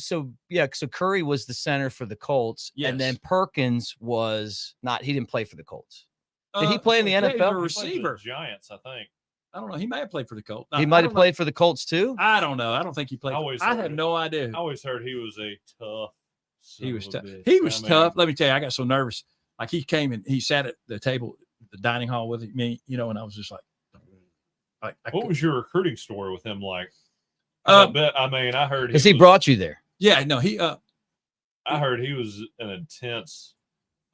Curry was the center for the Colts, and then Perkins was not. He didn't play for the Colts. Did he play in the NFL? A receiver, Giants, I think. I don't know. He may have played for the Colts. He might have played for the Colts too. I don't know. I don't think he played. I have no idea. I always heard he was a tough. He was tough. He was tough. Let me tell you, I got so nervous. Like he came and he sat at the table, the dining hall with me, and I was just like, what was your recruiting story with him like? I heard because he brought you there. Yeah, no, I heard he was an intense.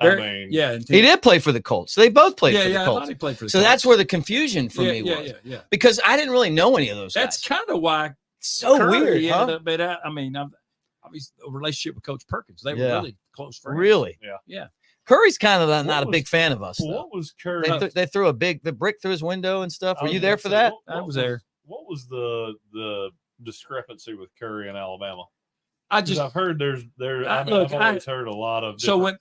He did play for the Colts. They both played for the Colts. I thought he played for the so Colts. That's where the confusion for me was. Yeah. Because I didn't really know any of those. That's kind of why. So weird, huh? But obviously a relationship with Coach Perkins. They were really close friends. Really? Yeah. Curry's kind of not a big fan of us. What was Curry? They threw the brick through his window and stuff. Were you there for that? I was there. What was the discrepancy with Curry in Alabama? I've heard I've always heard a lot of. So when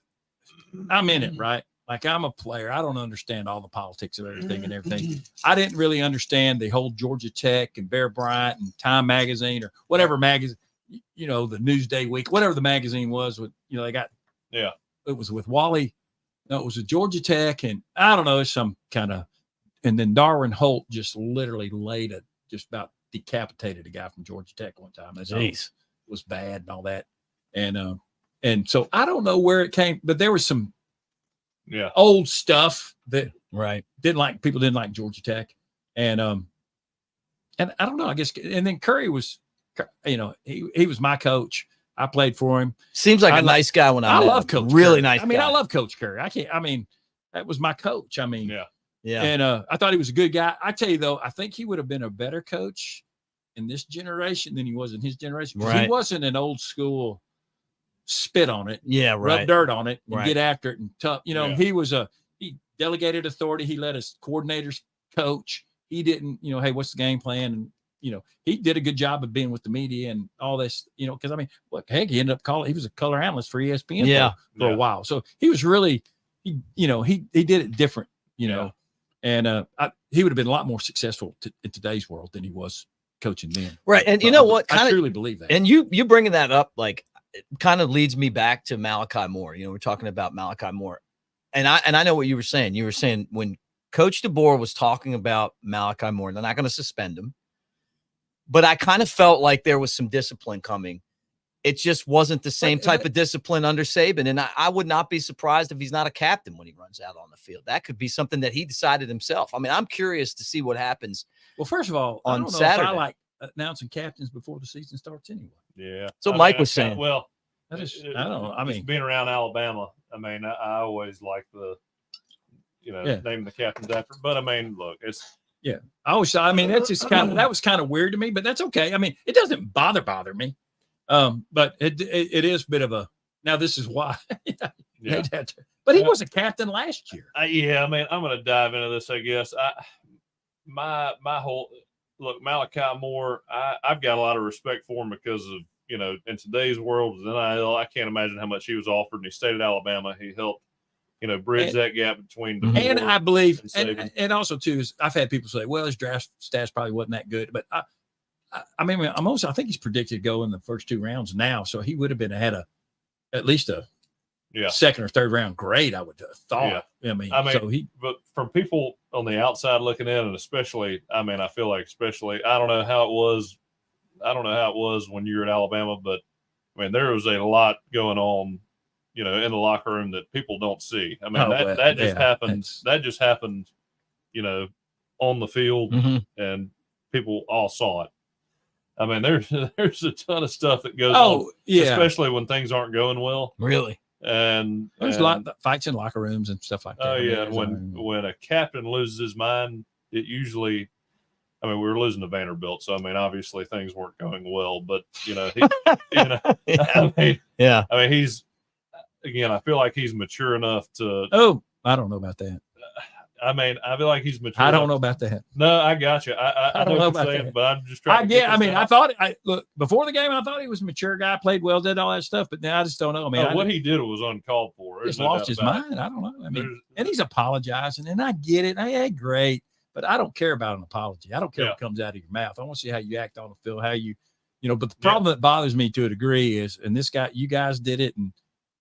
I'm in it, right? Like I'm a player. I don't understand all the politics of everything. I didn't really understand the whole Georgia Tech and Bear Bryant and Time Magazine or whatever magazine, the Newsday Week, whatever the magazine was with, they got, it was with Wally. No, it was with Georgia Tech. And I don't know, it's some kind of, and then Darwin Holt just literally just about decapitated a guy from Georgia Tech one time. That was bad and all that. And so I don't know where it came, but there was some old stuff that people didn't like Georgia Tech. And I don't know, I guess, and then Curry was, he was my coach. I played for him. Seems like a nice guy when I love Coach really Curry. Nice guy. I love Coach Curry. That was my coach. Yeah. And I thought he was a good guy. I tell you though, I think he would have been a better coach in this generation than he was in his generation. Because he wasn't an old school spit on it. Yeah, right. Rub dirt on it and get after it and tough. He delegated authority. He let his coordinators coach. He didn't, hey, what's the game plan? And, he did a good job of being with the media and all this, because he ended up he was a color analyst for ESPN for a while. So he was really, he did it different, And he would have been a lot more successful in today's world than he was coaching then. Right. And you know what? I truly believe that. And you bringing that up, like, it kind of leads me back to Malachi Moore. We're talking about Malachi Moore. And I know what you were saying. You were saying when Coach DeBoer was talking about Malachi Moore, they're not going to suspend him. But I kind of felt like there was some discipline coming. It just wasn't the same type of discipline under Saban. And I would not be surprised if he's not a captain when he runs out on the field. That could be something that he decided himself. I mean, I'm curious to see what happens. Well, first of all, on I don't know Saturday. if I like announcing captains before the season starts anyway. Yeah. So Mike was saying. Well, I don't know. I mean, being around Alabama, I mean, I always like the, naming the captains after. But I mean, look, it's. Yeah. I mean, that's just that was kind of weird to me, but that's okay. I mean, it doesn't bother me. But it is a bit of a, now this is why. Yeah. But he was a captain last year. Yeah. I mean, I'm going to dive into this, I guess. My whole, look, Malachi Moore, I've got a lot of respect for him because of, in today's world, NIL, I can't imagine how much he was offered, and he stayed at Alabama. He helped, bridge that gap between the and I believe, and also too, is I've had people say, well, his draft stats probably wasn't that good, but I mean, I think he's predicted to go in the first 2 rounds now, so he would have had at least a second or third round grade, I would have thought. Yeah. I mean, so but from people on the outside looking in, and especially, I mean, I feel like I don't know how it was. I don't know how it was when you were at Alabama, but I mean, there was a lot going on, in the locker room that people don't see. I mean, that just happened. That just happened, on the field, and people all saw it. I mean, there's a ton of stuff that goes on, especially when things aren't going well. Really? And there's a lot of fights in locker rooms and stuff like that. Oh yeah, when a captain loses his mind, it usually. I mean, we were losing to Vanderbilt, so I mean, obviously things weren't going well. But I mean, he's again. I feel like he's mature enough to. Oh, I don't know about that. I mean, I feel like he's mature. I don't know about that. No, I got you. I know what you're saying, but I'm just trying. I thought. Look, before the game, I thought he was a mature guy, played well, did all that stuff. But now I just don't know. I mean, what he did was uncalled for. He just lost his mind. I don't know. I mean, and he's apologizing, and I get it. Hey, great. But I don't care about an apology. I don't care what comes out of your mouth. I want to see how you act on the field, how you, but the problem that bothers me to a degree is, and you guys did it, and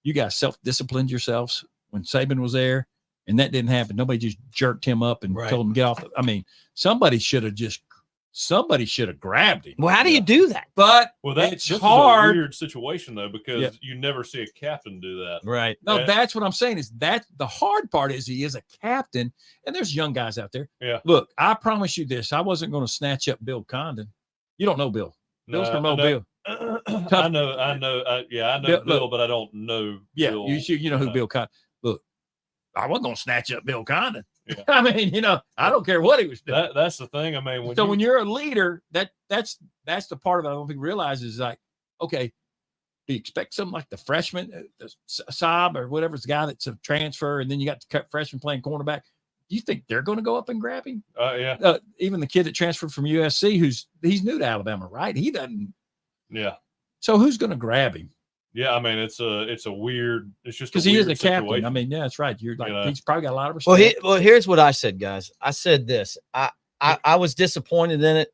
you guys self-disciplined yourselves when Saban was there, and that didn't happen. Nobody just jerked him up and told him to get off. I mean, somebody should have grabbed him. Well, how do you do that? But it's hard. A weird situation though, because you never see a captain do that. Right. No, that's what I'm saying is that the hard part is he is a captain, and there's young guys out there. Yeah. Look, I promise you this. I wasn't going to snatch up Bill Condon. You don't know Bill. Bill's from Bill. I know. I know Bill, but I don't know Bill. You know who Bill Condon. Look, I wasn't going to snatch up Bill Condon. Yeah. I mean, I don't care what he was doing. That's the thing. I mean, when you're a leader, that's the part of it I don't think realizes, like, okay, do you expect something like the freshman, the Saab or whatever's the guy that's a transfer, and then you got the freshman playing cornerback? Do you think they're going to go up and grab him? Yeah. Even the kid that transferred from USC, he's new to Alabama, right? He doesn't. Yeah. So who's going to grab him? Yeah, I mean, it's a weird. It's just because he is the captain. I mean, yeah, that's right. You're like, he's probably got a lot of respect. Well, here's what I said, guys. I said this. I was disappointed in it,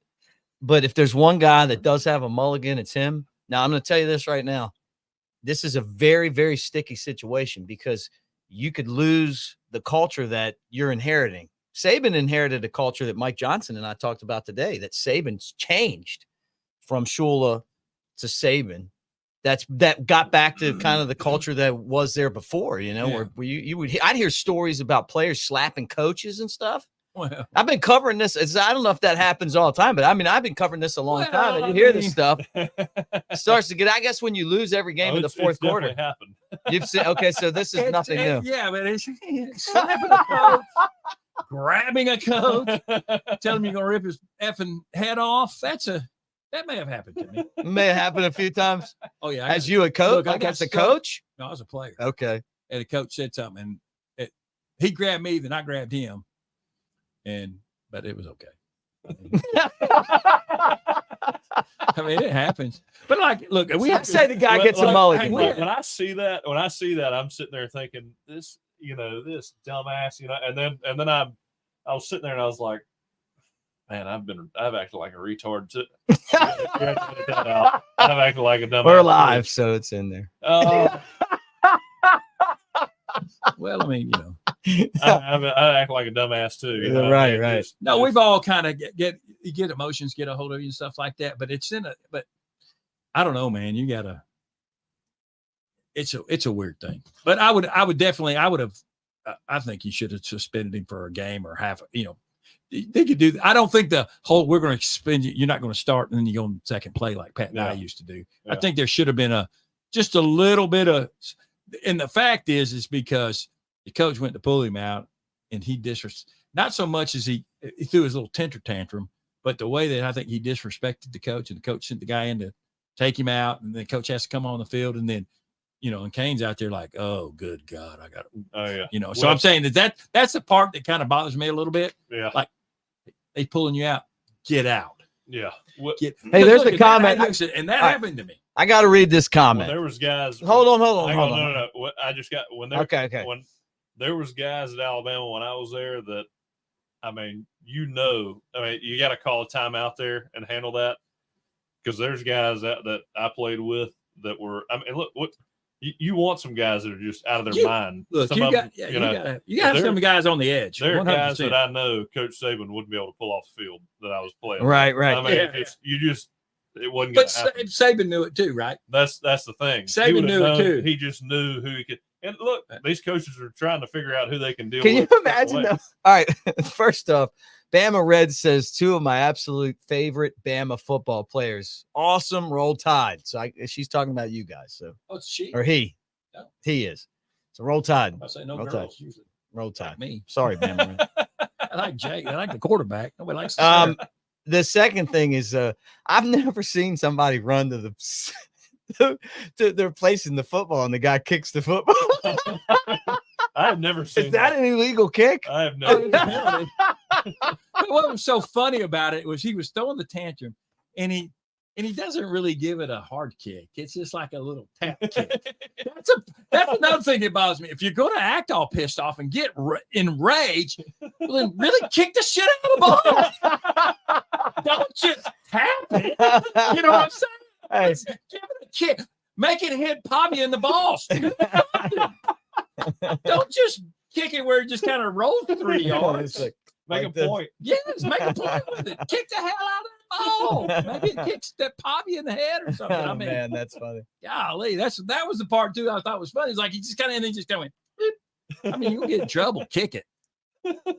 but if there's one guy that does have a mulligan, it's him. Now, I'm going to tell you this right now. This is a very, very sticky situation because you could lose the culture that you're inheriting. Saban inherited a culture that Mike Johnson and I talked about today, that Saban's changed from Shula to Saban. That got back to kind of the culture that was there before, where I'd hear stories about players slapping coaches and stuff. Well, I've been covering this. I don't know if that happens all the time, but I mean, I've been covering this a long time. And you hear this stuff. It starts to get, I guess, when you lose every game in the fourth quarter. Happened. You've seen, okay, so this is nothing new. Yeah, but it's slapping a coach, grabbing a coach, telling him you're going to rip his effing head off. That may have happened to me. It may have happened a few times. Oh, yeah. As you a coach? Like as a coach? No, I was a player. Okay. And the coach said something, and he grabbed me, then I grabbed him. But it was okay. I mean, it happens. But look, I'd say the guy gets a mulligan. When I see that, I'm sitting there thinking this dumbass, and then I was sitting there and I was like, man, I've acted like a retard too. I've acted like a dumbass. We're live, so it's in there. Well, I mean, you know, I act like a dumbass too. You know? Right, right. No, we've all kind of get emotions get a hold of you and stuff like that. But but I don't know, man. You gotta. It's a weird thing. But I would have. I think you should have suspended him for a game or half. You know, they could do. I don't think the whole we're going to suspend you. You're not going to start and then you go on second play like Pat and I used to do. Yeah. I think there should have been just a little bit of. And the fact is because the coach went to pull him out and he not so much as he threw his little temper tantrum, but the way that I think he disrespected the coach, and the coach sent the guy in to take him out, and the coach has to come on the field, and then, you know, and Kane's out there like, oh, good God, I got to, you know. So I'm saying that's the part that kind of bothers me a little bit. Yeah. Like, they pulling you out, get out. Yeah. Hey, there's a comment. And that happened to me. I got to read this comment. When there was guys. Hold on. No. I just got okay. When there was guys at Alabama when I was there that, I mean, you got to call a timeout there and handle that, because there's guys that I played with that were. I mean, look, what you want some guys that are just out of their mind. Look, you got some guys on the edge. There are guys that I know Coach Saban wouldn't be able to pull off the field that I was playing. Right. I mean, it wasn't. But Saban knew it too, right? That's the thing. Saban knew it too. He just knew who he could. And look, these coaches are trying to figure out who they can deal with. Can you imagine that? All right. First off, Bama Red says two of my absolute favorite Bama football players. Awesome. Roll Tide. So she's talking about you guys. So it's she or he. No. He is. So Roll Tide. I say no Roll girls. Tide. Roll Tide. Like me. Sorry, Bama Red. I like Jake. I like the quarterback. Nobody likes the The second thing is I've never seen somebody run to they're placing the football and the guy kicks the football. I have never seen Is that an illegal kick? I have never seen that. But what was so funny about it was he was throwing the tantrum and he doesn't really give it a hard kick. It's just like a little tap kick. That's another thing that bothers me. If you're going to act all pissed off and get enraged, well, then really kick the shit out of the ball. Don't just tap it. You know what I'm saying? Hey. Give it a kick. Make it hit Bobby in the balls. Don't just kick it where it just kind of rolls 3 yards. Make a point. Yes, make a point with it. Kick the hell out of the ball. Maybe it kicks that Bobby in the head or something. I mean, man, that's funny. Golly, that was the part too I thought was funny. It's like he just kind of went. I mean, you'll get in trouble. Kick it.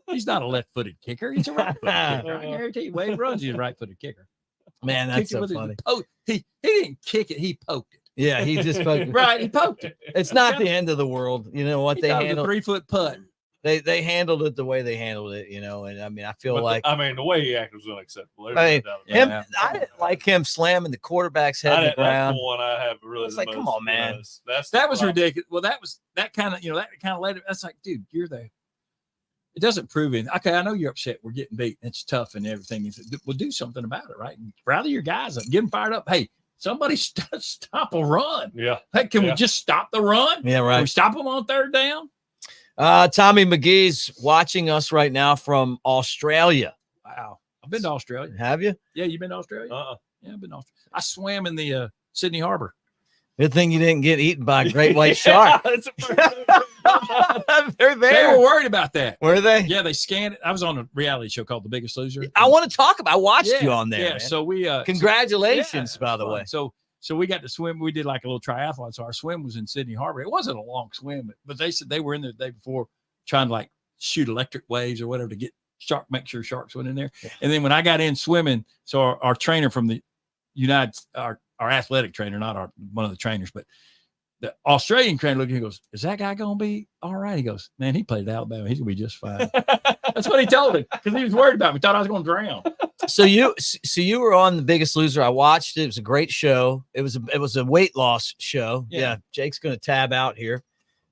He's not a left-footed kicker. He's a right-footed kicker. I guarantee you, Wade runs, he's a right-footed kicker. Man, that's so funny. He didn't kick it. He poked it. Yeah, he just poked it. Right, he poked it. It's not the end of the world. You know what they handled? A 3-foot putt. They handled it the way they handled it, you know, and I mean, I feel the way he acted was unacceptable. I didn't like him slamming the quarterback's head on the ground. That's the one I have really. It's like, come on, man. That was ridiculous. Well, that kind of led it. That's like, dude, you're there. It doesn't prove anything. Okay, I know you're upset. We're getting beat. It's tough and everything. We'll do something about it, right? Rally your guys up. Get them fired up. Hey, somebody stop a run. Yeah. Hey, can we just stop the run? Yeah, right. Can we stop them on third down? Tommy McGee's watching us right now from Australia. Wow. I've been to Australia. Have you? Yeah, you been to Australia? Yeah, I've been to Australia. I swam in the Sydney Harbor. Good thing you didn't get eaten by a great white shark. They're there. They were worried about that. Were they? Yeah, they scanned it. I was on a reality show called The Biggest Loser. I want to talk about. I watched you on there. Yeah, man. so we congratulations, by the way. So we got to swim. We did like a little triathlon. So our swim was in Sydney Harbor. It wasn't a long swim, but they said they were in there the day before trying to like shoot electric waves or whatever to get make sure sharks went in there. Yeah. And then when I got in swimming, so our trainer from the our athletic trainer, not one of the trainers, but the Australian trainer looked at him and goes, "Is that guy going to be all right?" He goes, "Man, he played at Alabama. He's going to be just fine." That's what he told him because he was worried about me. Thought I was going to drown. So you were on The Biggest Loser. I watched it. It was a great show. It was a weight loss show. Yeah. Jake's going to tab out here,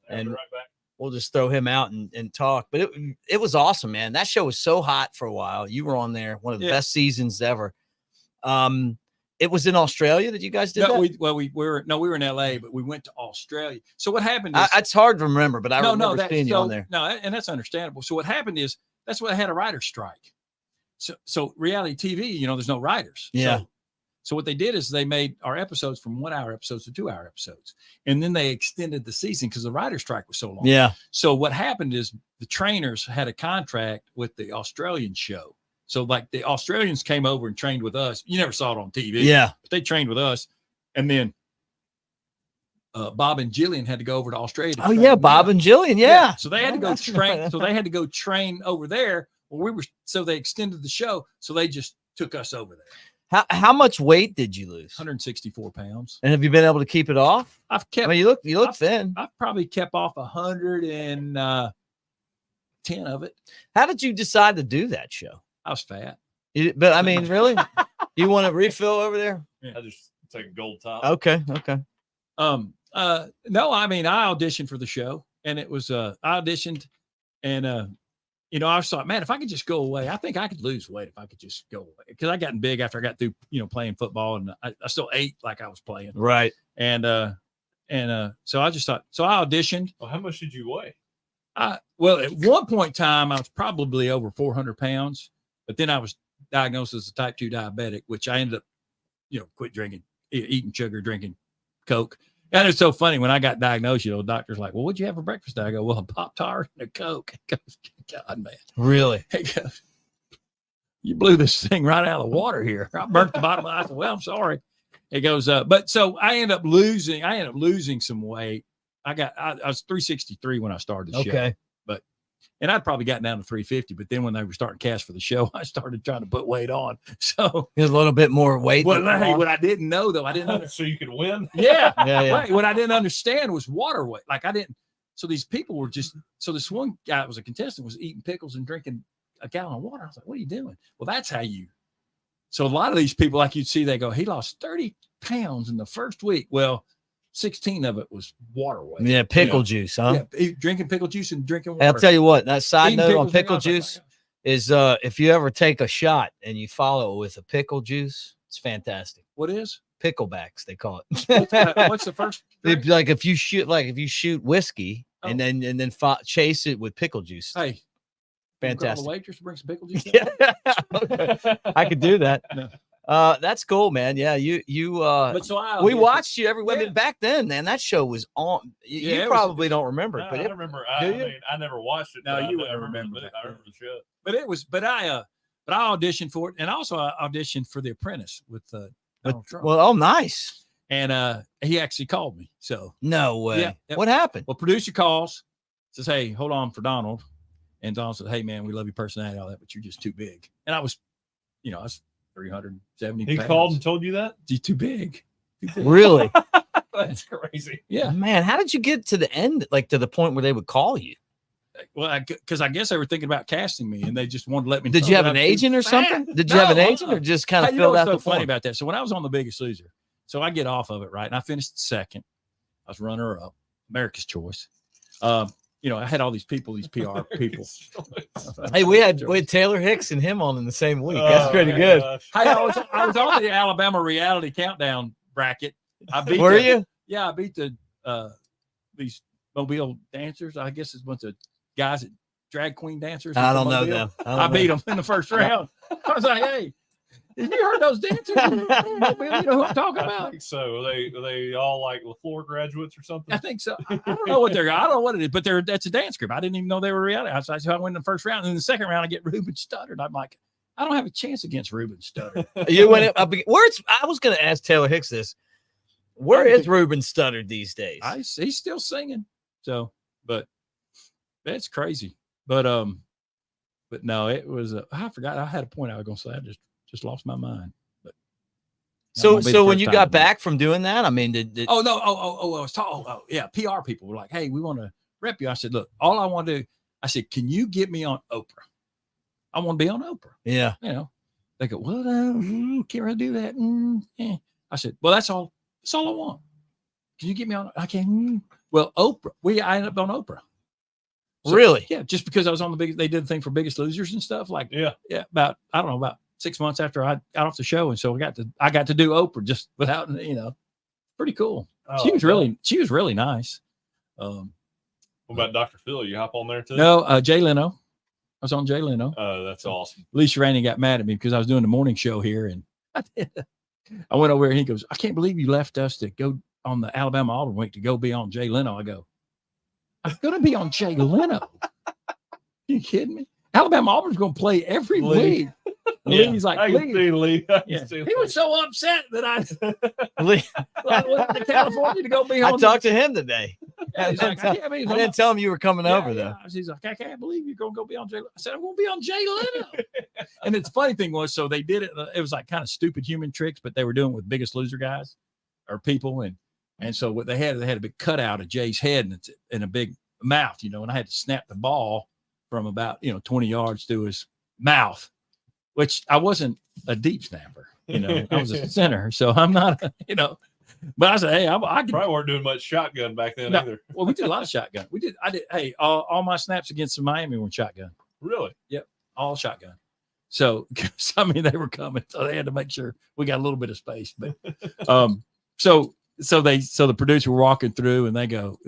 and right back. We'll just throw him out and talk. But it was awesome, man. That show was so hot for a while. You were on there, one of the best seasons ever. It was in Australia that you guys did that? We were in LA, but we went to Australia. So what happened is it's hard to remember, but I remember seeing you on there. No, and that's understandable. So what happened is that's why they had a writer's strike. So reality TV, there's no writers. Yeah. So what they did is they made our episodes from 1 hour episodes to 2 hour episodes. And then they extended the season because the writer's strike was so long. Yeah. So what happened is the trainers had a contract with the Australian show. So like the Australians came over and trained with us. You never saw it on TV. Yeah. But they trained with us. And then Bob and Jillian had to go over to Australia. Oh yeah, Bob and Jillian. Yeah. So they had to go train. So they had to go train over there. Well, so they extended the show. So they just took us over there. How much weight did you lose? 164 pounds. And have you been able to keep it off? I've kept. I mean, you look thin. I've probably kept off 110 of it. How did you decide to do that show? I was fat. But I mean, really, you want to refill over there? Yeah. I just take a gold top. Okay. No, I mean, I auditioned for the show, and it was I auditioned, and I was thought, man, if I could just go away, I think I could lose weight if I could just go away, because I gotten big after I got through playing football, and I still ate like I was playing, Right. And so I just thought, so I auditioned. Well, how much did you weigh? Well, at one point in time, I was probably over 400 pounds, but then I was diagnosed as a type 2 diabetic, which I ended up quit drinking, eating sugar, drinking Coke. And it's so funny when I got diagnosed, the doctor's like, well, what'd you have for breakfast? I go, well, a Pop-Tart and a Coke. He goes, God, man. Really? He goes, you blew this thing right out of the water here. I burnt the bottom. I said, well, I'm sorry. He goes, but so I ended up losing some weight. I was 363 when I started the show. Okay. And I'd probably gotten down to 350, but then when they were starting cast for the show, I started trying to put weight on. So a little bit more weight. Well, hey, what I didn't know though, I didn't understand. So you could win. Yeah. Yeah. Right. What I didn't understand was water weight. Like I didn't. So these people were so this one guy that was a contestant was eating pickles and drinking a gallon of water. I was like, what are you doing? Well, that's how you. So a lot of these people, like you'd see, they go, he lost 30 pounds in the first week. Well, 16 of it was water weight. Yeah, pickle juice, huh? Yeah, drinking pickle juice and drinking water. I'll tell you what, that side Eating note on pickles, pickle juice is if you ever take a shot and you follow it with a pickle juice, it's fantastic. What is? Picklebacks, they call it. What's the first? Like if you shoot whiskey and then chase it with pickle juice. Hey, fantastic. The waitress to bring some pickle juice. Yeah. Okay. I could do that. No. That's cool, man. Yeah, But so we watched you every Women back then, man. That show was on. You probably don't remember it, but I remember. I never watched it. No, you wouldn't remember that. I remember the show. But it was. But I auditioned for it, and also I auditioned for The Apprentice with Donald Trump. Well, oh, nice. And he actually called me. So no way. Yeah. What happened? Well, producer calls, says, "Hey, hold on for Donald," and Donald said, "Hey, man, we love your personality, all that, but you're just too big." And I was 370 He pounds. called and told you that? You're too big. Really? That's crazy. Yeah. Man, how did you get to the end, like to the point where they would call you? Well, because I guess they were thinking about casting me, and they just wanted to let me. Did you have an agent or something? Did you have an agent, or just kind of filled out the form? Funny about that. So when I was on The Biggest Loser, so I get off of it, right, and I finished second. I was runner up, America's Choice. I had all these people, these PR people. Hey, we had Taylor Hicks and him on in the same week. That's pretty good. Hey, I was on the Alabama reality countdown bracket. Were you? Yeah, I beat these Mobile dancers. I guess it's a bunch of guys that drag queen dancers. I don't know them. I beat them in the first round. I was like, hey, have you heard those dancers? Mobile, you know who I'm talking about? I think so. Are they all like LaFleur graduates or something? I think so. I don't know what I don't know what it is, but that's a dance group. I didn't even know they were reality. So I went in the first round, and in the second round, I get Ruben Studdard. I'm like, I don't have a chance against Ruben Studdard. You went up. I was going to ask Taylor Hicks this. Where is Ruben Studdard these days? He's still singing. So, but that's crazy. But no, it was. I forgot. I had a point I was going to say. I just lost my mind. But so when you got back from doing that, I mean, did oh no, I was talking. Oh yeah, PR people were like, hey, we want to rep you. I said, look, all I want to do. I said, can you get me on Oprah? I want to be on Oprah. Yeah. They go, well, can't really do that. Yeah. I said, well, that's all I want. Can you get me on? I can. Well, Oprah. I ended up on Oprah. So, really? Yeah. Just because I was on they did the thing for Biggest Losers and stuff. Like, yeah. About 6 months after I got off the show. And so I got to do Oprah just without, pretty cool. Oh, she was really nice. What about Dr. Phil? You hop on there too? No, Jay Leno. I was on Jay Leno. Oh, that's awesome. Lisa Rainey got mad at me because I was doing the morning show here, and I went over there and he goes, "I can't believe you left us to go on the Alabama Auburn week to go be on Jay Leno." I go, "I'm going to be on Jay Leno." You kidding me? Alabama Auburn's going to play every week. Yeah. Lee's like, I can see Lee. He was so upset that I went to California to go be I on. talked to him today. Yeah, he's like, I can't believe I didn't tell him you were coming over though. He's like, I can't believe you're going to go be on Jay Leno. I said, I'm going to be on Jay Leno. And the funny thing was, so they did it. It was like kind of stupid human tricks, but they were doing it with Biggest Loser guys or people. And so what they had a big cutout of Jay's head and a big mouth, and I had to snap the ball from about, 20 yards to his mouth, which I wasn't a deep snapper, I was a center. So I'm not, but I said, hey, I could probably weren't doing much shotgun back then either. Well, we did a lot of shotgun. Hey, all my snaps against Miami were shotgun. Really? Yep. All shotgun. So, they were coming, so they had to make sure we got a little bit of space, but, so the producer were walking through and they go,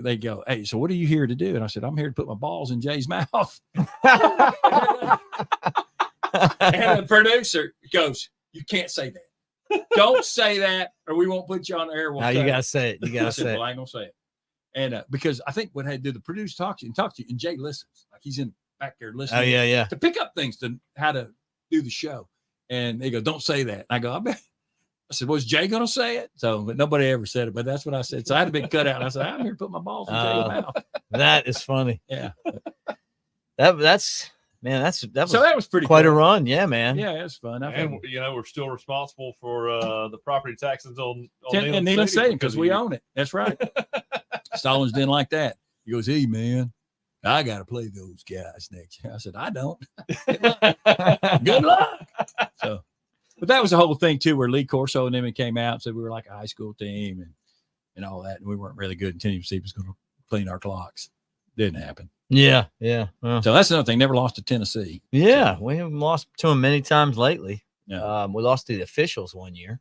"Hey, so what are you here to do?" And I said, "I'm here to put my balls in Jay's mouth." And the producer goes, "You can't say that. Don't say that, or we won't put you on the air." Now you gotta say it. You gotta say it. Well, I ain't gonna say it. And because I think what I had to do, the producer talk to you, and Jay listens, like he's in back there listening. Oh yeah. To pick up things to how to do the show. And they go, "Don't say that." And I go, I said, "Was Jay gonna say it?" So, but nobody ever said it. But that's what I said. So I had a big cutout. And I said, "I'm here to put my balls in Jay's mouth." That is funny. Yeah. That was So that was pretty quite cool. a run. Yeah, man. Yeah, it was fun. And we're still responsible for the property taxes on Neyland Stadium because we own it. That's right. Stallings didn't like that. He goes, "Hey, man, I got to play those guys next year." I said, "I don't." Good luck. So, but that was the whole thing too, where Lee Corso and them came out and said we were like a high school team and all that, and we weren't really good. And Tennessee was going to clean our clocks. Didn't happen. Yeah. So that's another thing. Never lost to Tennessee. Yeah, So, we haven't lost to them many times lately. Yeah. We lost to the officials one year,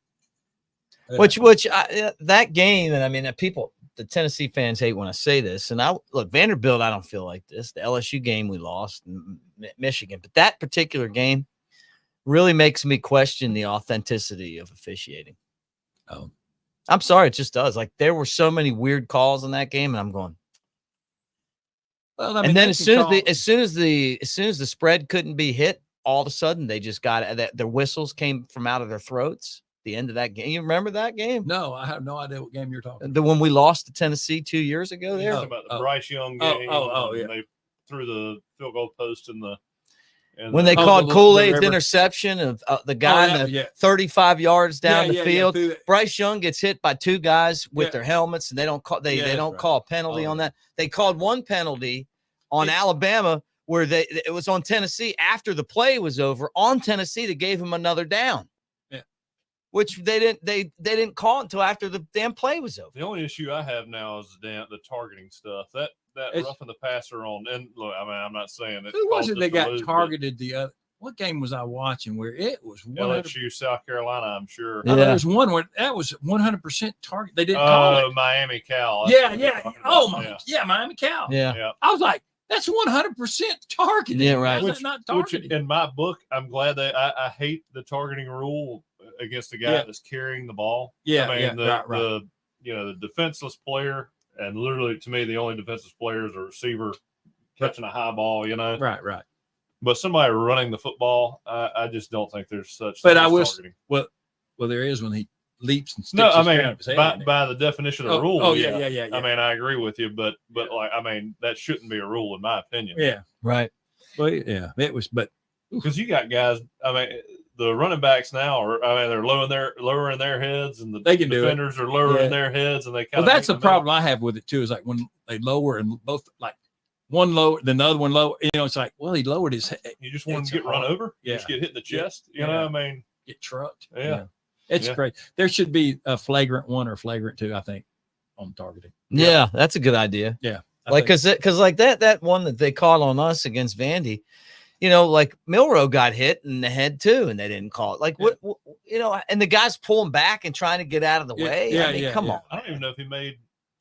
which that game, and I mean, the Tennessee fans hate when I say this. And look, Vanderbilt, I don't feel like this. The LSU game we lost, Michigan, but that particular game really makes me question the authenticity of officiating. Oh, I'm sorry, it just does. Like there were so many weird calls in that game, and I'm going. well, I mean, And then as soon as the spread couldn't be hit, all of a sudden they just got their whistles came from out of their throats. The end of that game. You remember that game? No, I have no idea what game you're talking about. The one we lost to Tennessee 2 years ago. There. Talking about the Bryce Young game. Yeah. They threw the field goal post When they called Kool-Aid's interception of the guy 35 yards down the field. Bryce Young gets hit by two guys with their helmets, and they don't call call a penalty on that. They called one penalty on Alabama where it was on Tennessee after the play was over on Tennessee. They gave him another down. Yeah. Which they didn't call until after the damn play was over. The only issue I have now is the targeting stuff. That roughing the passer on, and look, I mean, I'm not saying it. Who was it that got targeted the other? What game was I watching where it was LSU, South Carolina? I'm sure. No, there was one where that was 100% target. They didn't call it. Miami Cal. Miami Cal. Yeah. I was like, that's 100% targeting. Yeah, right. Which, not targeting. Which in my book, I'm glad that I hate the targeting rule against the guy that's carrying the ball. Yeah, I mean, right. the defenseless player, and literally to me, the only defenseless player is a receiver catching a high ball. Right. But somebody running the football, I just don't think there's such. But targeting. Well, there is when he leaps and sticks. No, I mean, his head by the definition of the rule. Oh, yeah. I mean, I agree with you, but like, I mean, that shouldn't be a rule in my opinion. Yeah. Right. Well, yeah, it was, but because you got guys. I mean, the running backs now they're lowering their heads, and the defenders are lowering their heads, and they kind of. Well, that's the problem I have with it too. Is like when they lower and both like one lower, then the other one lower. It's like, well, he lowered his head. You just want him to get run over. Yeah. Just get hit in the chest. You know, I mean, get trucked. Yeah. It's great. There should be a flagrant 1 or flagrant 2, I think, on targeting. Yeah, that's a good idea. Yeah. Because like that one that they called on us against Vandy, like Milroe got hit in the head too, and they didn't call it. Like what and the guy's pulling back and trying to get out of the way. I mean, come on. I don't even know if he made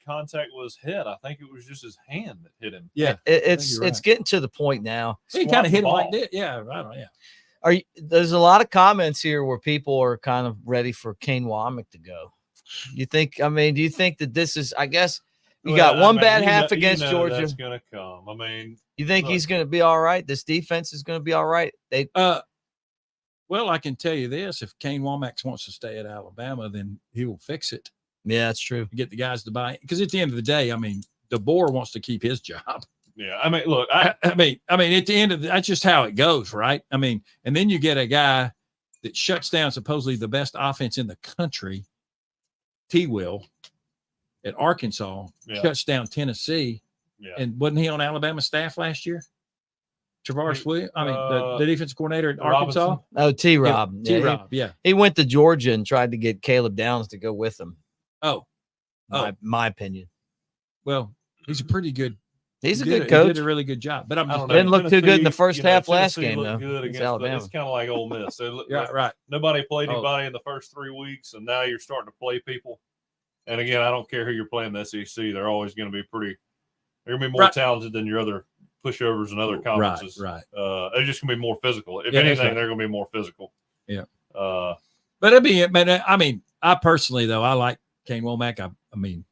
contact with his head. I think it was just his hand that hit him. Yeah, It's getting to the point now. he kind of hit him ball. like that. Yeah, right on. Yeah. There's a lot of comments here where people are kind of ready for Kane Womack to go. Do you think that this is, I guess you got one bad half against Georgia. That's going to come. I mean, you think he's going to be all right? This defense is going to be all right? Well, I can tell you this: if Kane Womack wants to stay at Alabama, then he will fix it. Yeah, that's true. Get the guys to buy it, because at the end of the day, I mean, DeBoer wants to keep his job. yeah. I mean, look, I mean, at the end of that's just how it goes, right? I mean, and then you get a guy that shuts down supposedly the best offense in the country, T-Will, at Arkansas, shuts down Tennessee, and wasn't he on Alabama's staff last year? Travaris Williams, the defensive coordinator at Arkansas. Robinson. Oh, T-Rob. T-Rob, He went to Georgia and tried to get Caleb Downs to go with him. My opinion. Well, he's a pretty good. He's a good coach. He did a really good job, but didn't look too good in the first half last Tennessee game though. Good against Alabama. It's kind of like Ole Miss. Right. Nobody played anybody in the first 3 weeks, and now you're starting to play people. And again, I don't care who you're playing the SEC. They're always going to be they're going to be more talented than your other pushovers and other conferences. Right. They're just going to be more physical. If anything, they're going to be more physical. Yeah. But it'd be, I mean, I personally, though, I like Kane Womack. I mean,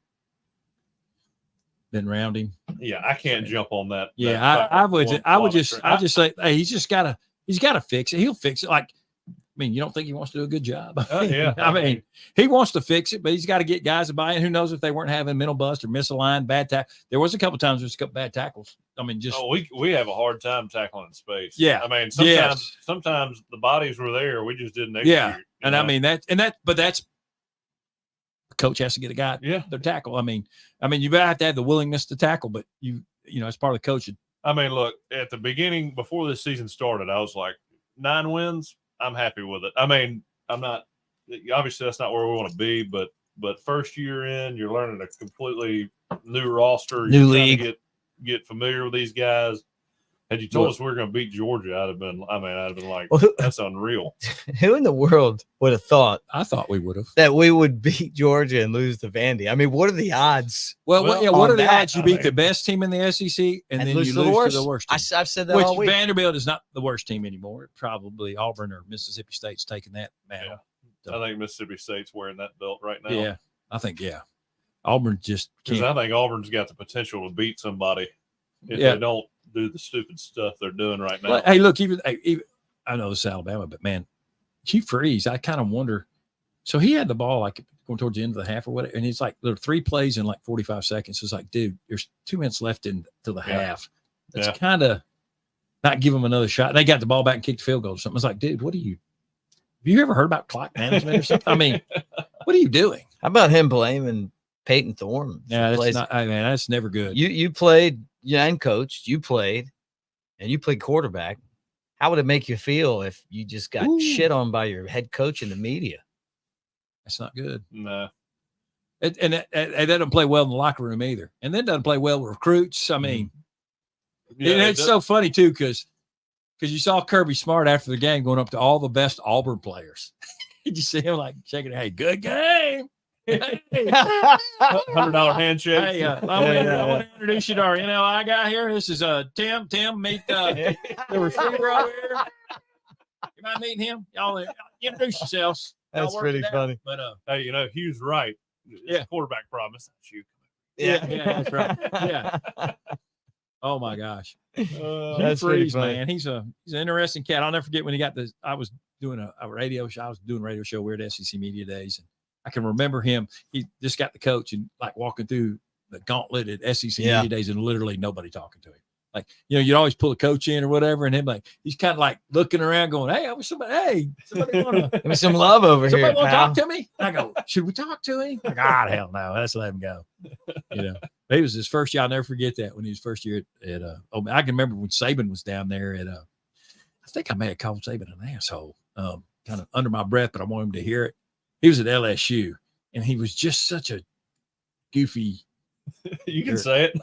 been around him. Yeah, I can't jump on that. Yeah, I would just say, hey, he's got to fix it. He'll fix it. Like, I mean, you don't think he wants to do a good job? Yeah. I mean, he wants to fix it, but he's got to get guys to buy in. Who knows if they weren't having mental bust or misaligned, bad tackle. There was a couple times there's a couple bad tackles. I mean, just we have a hard time tackling in space. Yeah. I mean, sometimes the bodies were there, we just didn't execute. Yeah, and I mean but that's the coach has to get a guy their tackle. I mean, you have to have the willingness to tackle, but you know, as part of the coaching. I mean, look, at the beginning, before this season started, I was like, 9 wins. I'm happy with it. I mean, I'm not obviously that's not where we want to be, but first year in, you're learning a completely new roster, new league. Get familiar with these guys. Had you told us we were going to beat Georgia, I'd have been like, that's unreal. Who in the world would have thought? I thought we would have that we would beat Georgia and lose to Vandy. I mean, what are the odds? Well, what are the odds you beat the best team in the SEC and then lose you to lose to the worst team? I've said that all week. Vanderbilt is not the worst team anymore. Probably Auburn or Mississippi State's taking that battle. Yeah. So, I think Mississippi State's wearing that belt right now. Yeah, I think Auburn just can't. Because I think Auburn's got the potential to beat somebody if they don't do the stupid stuff they're doing right now. Well, hey, look, even I know this is Alabama, but man, Hugh Freeze, I kind of wonder. So he had the ball like going towards the end of the half or whatever, and it's like there are 3 plays in like 45 seconds. It's like, dude, there's 2 minutes left into the half. That's kind of not give them another shot. They got the ball back and kicked the field goal or something. It's like, dude, have you ever heard about clock management or something? I mean, what are you doing? How about him blaming Peyton Thorne? Yeah, that's never good. You played and coached. You played quarterback. How would it make you feel if you just got shit on by your head coach in the media? That's not good. No. And that doesn't play well in the locker room either. And that doesn't play well with recruits. I mean, it's so funny too, because you saw Kirby Smart after the game going up to all the best Auburn players. Did you see him like shaking? Hey, good game. Hey. $100 handshake. Hey, I want to introduce you to our NLI guy here. This is Tim. Tim, meet the receiver over here. You mind meeting him? Y'all introduce yourselves. That's pretty funny. But hey, Hugh's right. It's a quarterback promise. That's you. Yeah, that's right. Yeah. Oh my gosh. That's Freeze, man. He's an interesting cat. I'll never forget when he got this. I was doing a radio show. We're at SEC Media Days, and I can remember him. He just got the coach and like walking through the gauntlet at SEC Media Days, and literally nobody talking to him. Like, you'd always pull a coach in or whatever, and him like he's kind of like looking around, going, "Hey, I wish somebody want to give me some love over here. Somebody want to talk to me?" And I go, "Should we talk to him?" Like, God, hell no, let's let him go. He was his first year. I'll never forget that when he was first year at I can remember when Saban was down there at I think I may have called Saban an asshole, kind of under my breath, but I wanted him to hear it. He was at LSU, and he was just such a goofy. You can say it.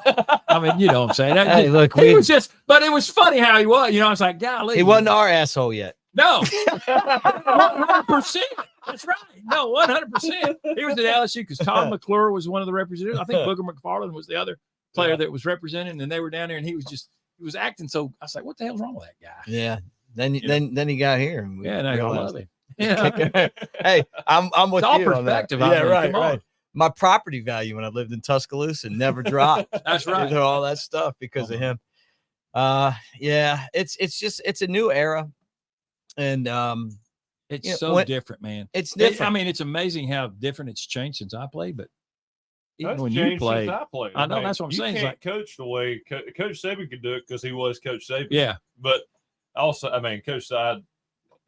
I mean, you know what I'm saying. Hey, look, he was just, but it was funny how he was. I was like, golly. He wasn't our asshole yet. No, 100%. That's right. No, 100%. He was at LSU because Tom McClure was one of the representatives. I think Booger McFarland was the other player that was representing, and they were down there, and he was acting so. I was like, what the hell's wrong with that guy? Yeah. Then he got here. And Yeah, and I love him. Yeah. Hey, I'm with It's all you on that. perspective. Yeah, I mean, right, come on. right. My property value when I lived in Tuscaloosa never dropped. That's right. You know, all that stuff because of him. Yeah, it's a new era, and it's so different, man. It's different. I mean, it's amazing how different it's changed since I played, but even That's when you changed played, since I played. I know, that's what I'm you saying. It's Can't like, coach the way Coach Saban could do it because he was Coach Saban. yeah, But also, I mean, Coach Saban,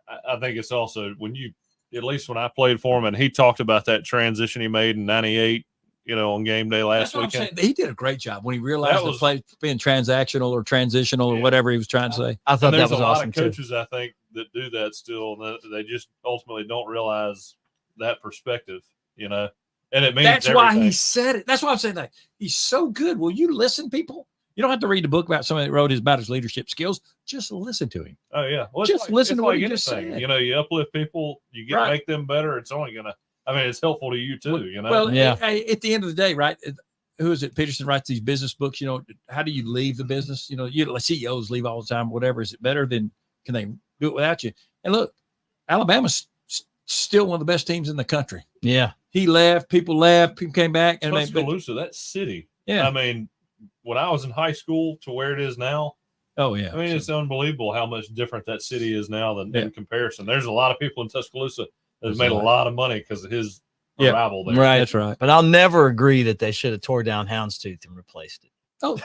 I think it's also when you, at least when I played for him, and he talked about that transition he made in '98. You know, on game day last weekend. He did a great job when he realized That the play being transactional or transitional or whatever he was trying to say. I thought that was a awesome lot of coaches, I think, that do that still, and they just ultimately don't realize that perspective, you know. And it means that's everything. why he said it. That's why I'm saying that he's so good. Will you listen, people? You don't have to read the book about somebody that wrote about his leadership skills. Just listen to him. Oh yeah, well, just listen to what he just said. You know, you uplift people, you make them better. It's only gonna. I mean, it's helpful to you too. You know. Well, yeah. At the end of the day, right? Who is it? Peterson writes these business books. You know, how do you leave the business? You know, CEOs leave all the time. Whatever. Is it better than can they do it without you? And look, Alabama's still one of the best teams in the country. Yeah. He left. People left. People came back. And Tuscaloosa, that city. Yeah. I mean, when I was in high school to where it is now. Oh yeah. I mean, it's unbelievable how much different that city is now than in comparison. There's a lot of people in Tuscaloosa that have made a lot of money because of his arrival there. Right. That's right. But I'll never agree that they should have tore down Houndstooth and replaced it. Oh.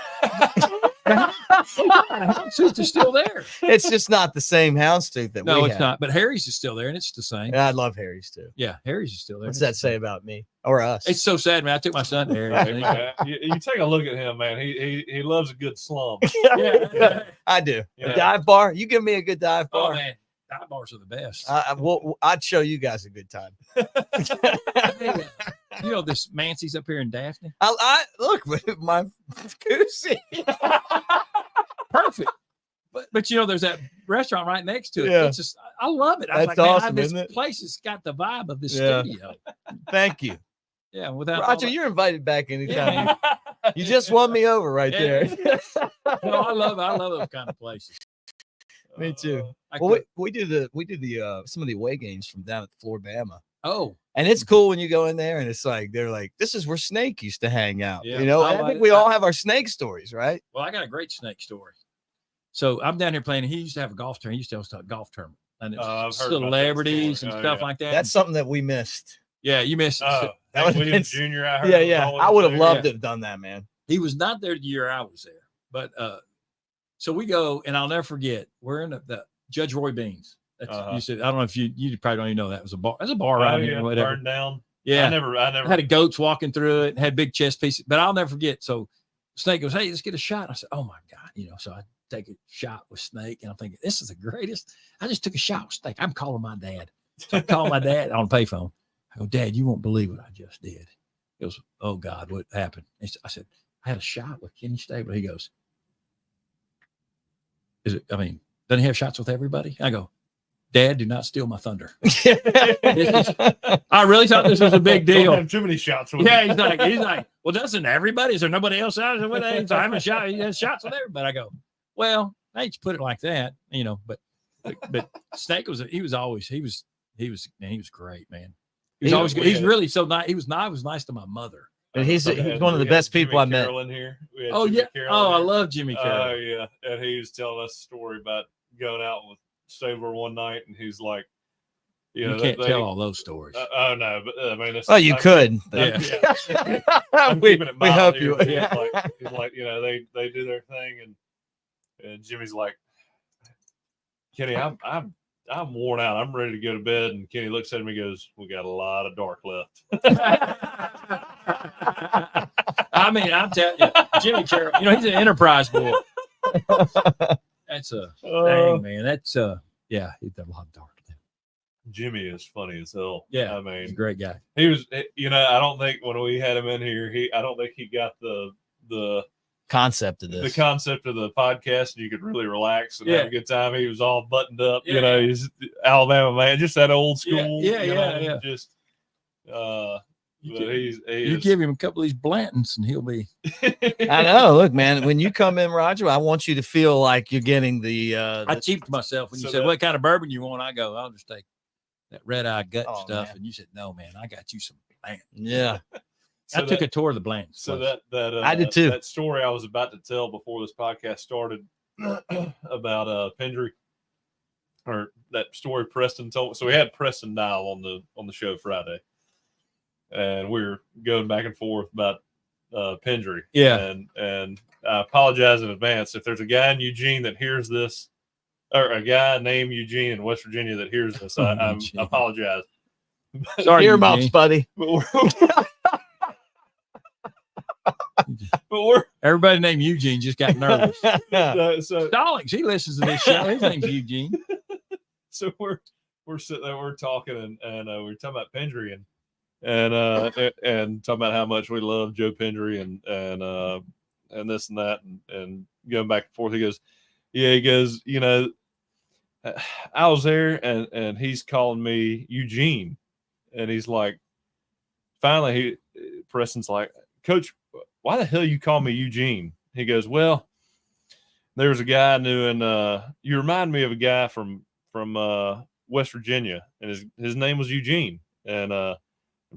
Houndstooth is still there. It's just not the same Houndstooth that we No, it's had. not. But Harry's is still there, and it's the same. Yeah, I love Harry's too. Yeah, Harry's is still there. What's that say about me or us? It's so sad, man. I took my son to Harry's. You take a look at him, man. He loves a good slum. Yeah. I do. Yeah. A dive bar. You give me a good dive bar. Oh man, dive bars are the best. I'd show you guys a good time. You know this Mancy's up here in Daphne. I look with my goosey. Perfect. But you know, there's that restaurant right next to it. Yeah. It's just I love it. I was That's like, man, awesome, this isn't it? place has got the vibe of this Yeah. studio. Thank you. Yeah, without Roger, you're invited back anytime. Yeah. You just won me over right there. No, I love those kind of places. Me too. We do the some of the away games from down at Flor-Bama. Oh, and it's cool when you go in there and it's like they're like, this is where Snake used to hang out. Yeah, you know, I I like think it. we all have our Snake stories, right? Well, I got a great Snake story. So I'm down here playing. He used to have a golf tournament. He used to host a golf tournament, and it's celebrities and stuff like that. That's something that we missed. Yeah, you missed. That would've Williams been- Jr. I heard. Yeah. I would have loved to have done that, man. He was not there the year I was there, but so we go, and I'll never forget. We're in the Judge Roy Beans. That's, you said I don't know if you probably don't even know that was a bar. There's a bar around here, or whatever. Burned down. Yeah, I never had a goats walking through it, had big chest pieces, but I'll never forget. So Snake goes, "Hey, let's get a shot." I said, "Oh my God," you know. So I take a shot with Snake, and I'm thinking, "This is the greatest." I just took a shot with Snake. I'm calling my dad. So I call my dad on the payphone. I go, "Dad, you won't believe what I just did." He goes, "Oh God, what happened?" I said, "I had a shot with Kenny Stabler." He goes, "Is it? I mean, doesn't he have shots with everybody?" I go, "Dad, do not steal my thunder." I really thought this was a big deal. Don't have too many shots with Yeah, him. he's like, "Well, doesn't everybody? Is there nobody else out there with him? So I haven't shot. He has shots with everybody." I go, "Well, I hate to put it like that, you know, but Snake was great, man. He was always good. He's really so nice. He was nice to my mother. And he's one of the best people I met. In here. Oh yeah. Oh, I love Jimmy Carroll. Oh yeah. And he was telling us a story about going out with Stabler one night, and he's like, you can't tell all those stories. Oh no, but I mean, well, you could. Yeah. we hope you would. He's like, you know, they do their thing, and Jimmy's like, Kenny, I'm worn out. I'm ready to go to bed. And Kenny looks at him and goes, "We got a lot of dark left." I mean, I'm telling you, Jimmy Carroll, you know, he's an enterprise boy. That's a dang, man. That's yeah, he's got a lot of dark left. Jimmy is funny as hell. Yeah, I mean, he's a great guy. He was, you know, I don't think when we had him in here, I don't think he got the concept of the this. concept of the podcast, and you could really relax and Yeah. have a good time. He was all buttoned up, Yeah, you know, yeah. he's Alabama man, just that old school. Yeah, you yeah, know, yeah. Just, You but can- he You is, give him a couple of these Blantons, and he'll be. I know. Look, man, when you come in, Roger, I want you to feel like you're getting the. I cheaped myself when you So said, that- "What kind of bourbon you want?" I go, "I'll just take that red eye gut Oh, stuff." man. And you said, "No, man, I got you some Blanton." yeah. I took a tour of the Blantons. So place. that I did too. That story I was about to tell before this podcast started about Pendry, or that story Preston told. So we had Preston Dial on the show Friday, and we were going back and forth about Pendry. Yeah. And I apologize in advance if there's a guy in Eugene that hears this, or a guy named Eugene in West Virginia that hears this. I apologize. Sorry, Earmuffs, Eugene. buddy. But we're Everybody named Eugene just got nervous. so Stallings, he listens to this show. His name's Eugene. so we're sitting there, we're talking, and we're talking about Pendry and talking about how much we love Joe Pendry and this and that and going back and forth. He goes, yeah, he goes, you know, I was there and he's calling me Eugene, and he's like, finally Preston's like, Coach, why the hell you call me Eugene? He goes, well, there's a guy I knew, and you remind me of a guy from West Virginia, and his name was Eugene. And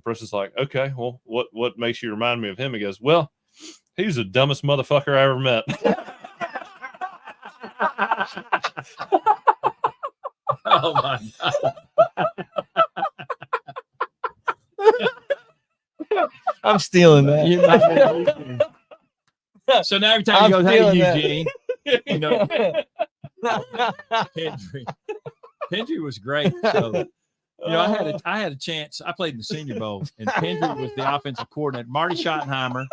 Preston's like, okay, well, what makes you remind me of him? He goes, well, he was the dumbest motherfucker I ever met. Oh my God. I'm stealing that. You might be- So now every time I'm you go, hey, feeling that. Eugene, you know, Pendry was great. So, you know, I had a chance. I played in the Senior Bowl, and Pendry was the offensive coordinator. Marty Schottenheimer.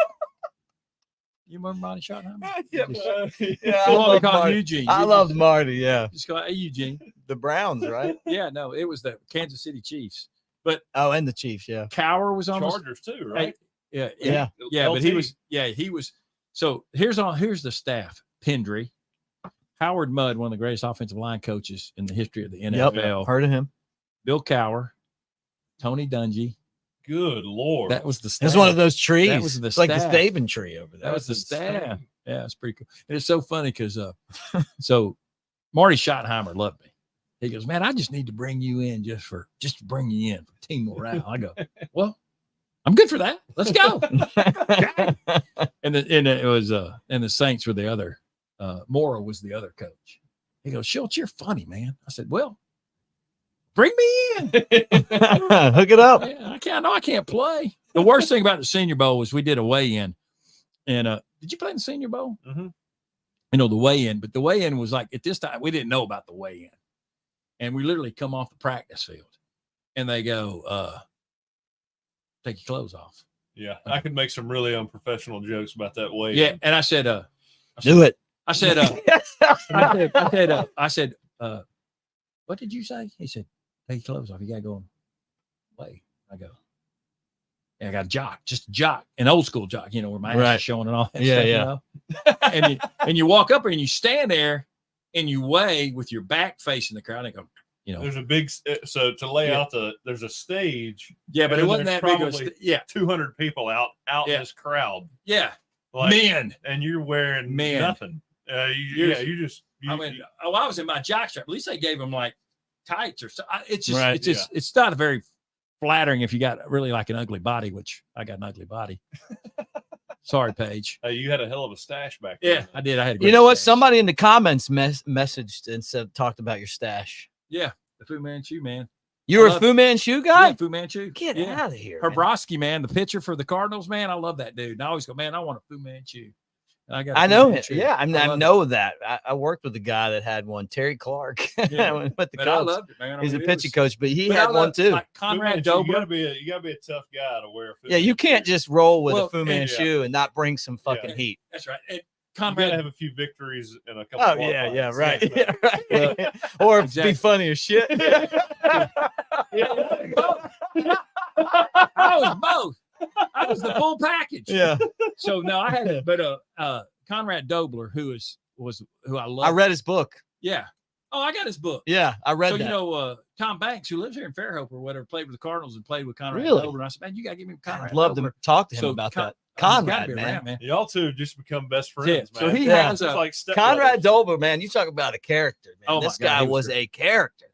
You remember Marty Schottenheimer? Yeah, I I want to love call him Marty. Eugene. I You loved Marty. Yeah, just go, hey, Eugene. the Browns, right? Yeah, no, it was the Kansas City Chiefs. Oh, and the Chiefs. Yeah. Cower was on Chargers too, right? Yeah, Yeah. yeah, but he LT. was. So here's the staff: Pendry, Howard Mudd, one of the greatest offensive line coaches in the history of the NFL. Heard of him. Bill Cower, Tony Dungy. Good Lord. That was the staff. It's one of those trees. That was the it's like the staff. Saban tree over there. That was the That's staff. insane. Yeah, it's pretty cool. And it's so funny because so Marty Schottenheimer loved me. He goes, man, I just need to bring you in just to bring you in for team morale. I go, well, I'm good for that. Let's go. And it was and the Saints were the other. Mora was the other coach. He goes, Shultz, you're funny, man. I said, well, bring me in. Hook it up. Man, I can't play. The worst thing about the Senior Bowl was we did a weigh-in, and did you play in the Senior Bowl? Mm-hmm. You know, the weigh-in, but the weigh-in was like at this time we didn't know about the weigh-in, and we literally come off the practice field, and they go, take your clothes off. Yeah, I could make some really unprofessional jokes about that way. Yeah, and I said, Do it. I said, what did you say? He said, take your clothes off. You gotta go and play. I go, yeah, I got a jock, just a jock, an old school jock, you know, where my ass Right. is showing and all that Yeah, stuff, yeah. you know? and you walk up there and you stand there and you weigh with your back facing the crowd and go, you know, There's a big, so to lay Yeah. out there's a stage, yeah, but and it then wasn't that there's big of a probably yeah, 200 people out Yeah. in this crowd. yeah, Like, man. and you're wearing Man. nothing. I mean, I was in my jock strap. At least they gave them like tights or so. It's just, Right, it's not a very flattering if you got really like an ugly body, which I got an ugly body. Sorry, Paige. You had a hell of a stash back Yeah, then. I did. I had a You great know what? stash. Somebody in the comments messaged and talked about your stash. Yeah, the Fu Manchu, man. You were I a love- Fu Manchu guy? Yeah, Fu Manchu. Get yeah. out of here. man. Herbrowski, man, the pitcher for the Cardinals, man. I love that dude. And I always go, man, I want a Fu Manchu. And I got. I Fu know him. Manchu. Yeah, I love know that. I worked with a guy that had one, Terry Clark. Yeah. with the But I Cubs. loved it, man. I He's a mean, it pitching was- coach, but he but I had one loved, too. Like Conrad Fu Manchu, you Dober. gotta be a tough guy to wear. Yeah, you can't just roll with Well, a Fu and- Manchu and not bring some fucking Yeah. heat. That's right. And You gotta Conrad. have a few victories and a couple. Oh of yeah, walk-ons. yeah, right. Yeah, Yeah, right. Or Exactly. be funny as shit. I was both. I was the full package. Yeah. So no, I had, but Conrad Dobler, who I love. I read his book. Yeah. Oh, I got his book. Yeah, I read So that. you know, Tom Banks, who lives here in Fairhope or whatever, played with the Cardinals and played with Conrad Really? Dobler. And I said, man, you got to give me Conrad. I'd love Dobler. to talk to him So about that. He's gotta Conrad, be man. around, Y'all two just become best friends, Yeah. man. So he Yeah. has It's a like stepbrothers. Conrad Dobler, man, you talk about a character, man. Oh, my This God, guy he was was a character.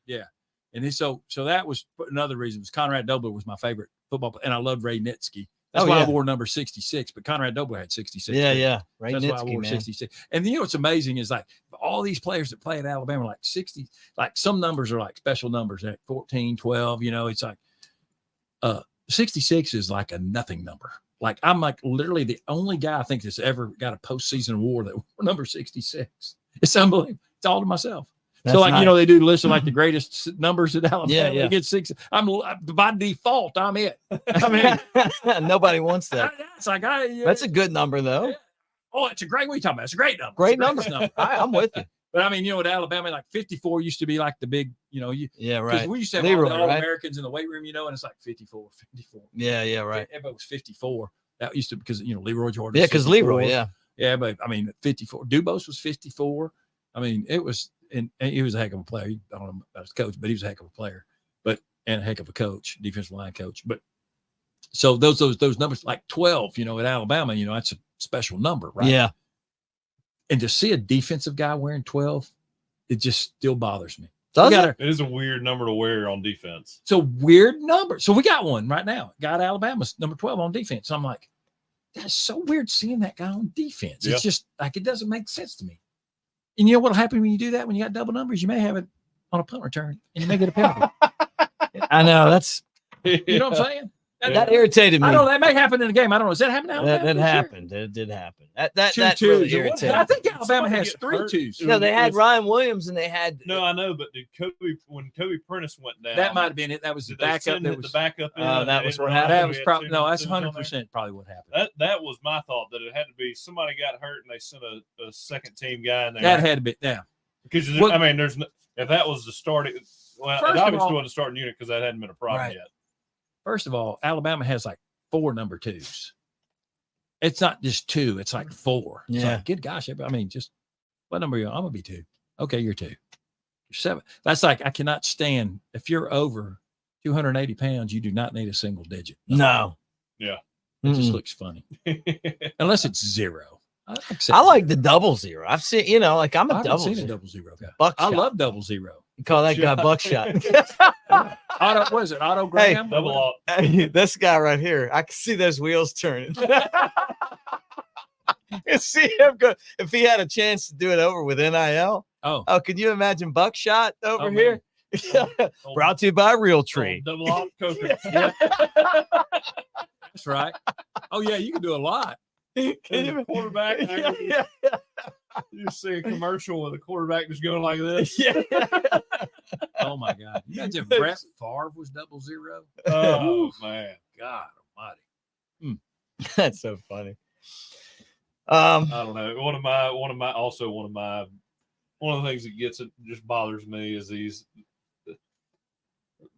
and so that was another reason was Conrad Dobler was my favorite football player, and I loved Ray Nitsky. That's why I wore number 66, but Conrad Dobler had 66. Yeah, too. yeah. Ray That's why I Nitsky, wore man. 66. And you know what's amazing is like all these players that play at Alabama are like 60, like some numbers are like special numbers, like 14, 12, you know, it's like 66 is like a nothing number. Like I'm like literally the only guy I think that's ever got a postseason award that wore number 66. It's unbelievable. It's all to myself. So like, nice. you know, they do list of like the greatest numbers at Alabama. Yeah. They get 6. I'm by default, I'm it. I mean, Nobody wants that. it's like That's a good number, though. oh, it's a great. What are you talking about? It's a great number. Great It's a number. number. I'm with you. But I mean, you know, at Alabama, like 54 used to be like the big, you know, Yeah, because right. we used to have Leroy, all the right? Americans in the weight room, you know, and it's like 54. Yeah, right. Everybody was 54. That used to, because, you know, Leroy Jordan. Yeah, because Leroy, yeah. Yeah, but I mean, 54. Dubose was 54. I mean, it was, and he was a heck of a player. I don't know about his coach, but he was a heck of a player, and a heck of a coach, defensive line coach. But so those numbers, like 12, you know, at Alabama, you know, that's a special number, right? Yeah. And to see a defensive guy wearing 12, it just still bothers me. Does it? It is a weird number to wear on defense. It's a weird number. So we got one right now. Guy at Alabama's number 12 on defense. I'm like, that's so weird seeing that guy on defense. Yeah. It's just like, it doesn't make sense to me. And you know what'll happen when you do that? When you got double numbers, you may have it on a punt return and you may get a penalty. I know. That's You know what I'm saying? that irritated me. I don't know. That may happen in the game. I don't know. Does that happen now? That happened. It did happen. That Two really twos. irritated I me. think Alabama Somebody has get 3 hurt. twos. No, they had Ryan Williams and they had No, I know, but did when Kobe Prentice went down, That might have been it. That was the did they backup. send That the was backup in? that They was didn't what run happened. it. that We was had probably two no. That's twos on there? 100% probably what happened. That was my thought, that it had to be somebody got hurt and they sent a second team guy in there. That had to be. Yeah. Because Well- I mean, there's no, if that was the starting, well, First it of obviously all- wasn't the starting unit because that hadn't been a problem Right. yet. First of all, Alabama has like 4 number 2s. It's not just 2. It's like 4. It's Yeah. like, good gosh. I mean, just what number are you? I'm gonna be 2. Okay, you're 2. You're 7. That's like, I cannot stand if you're over 280 pounds. You do not need a single digit. no. Yeah. It just Mm-mm. looks funny unless it's 0. I like the double zero. I've seen, you know, like I'm I a haven't double seen a zero. double zero guy. Buckshot. I love double zero. You call that guy Buckshot. Otto, what is it? Otto Graham? Double up. Hey, this guy right here, I can see those wheels turning. You see him go. If he had a chance to do it over with NIL, Oh, can you imagine Buckshot over Oh, here? Brought to you by Real Tree. Double up, Coker. that's right. Oh yeah, you can do a lot. Can And you- the quarterback. Yeah. You see a commercial with a quarterback just going like this. Yeah. Oh my God! Imagine if Brett Favre was double zero. Oh man. God Almighty! That's so funny. I don't know. One of the things that gets it just bothers me is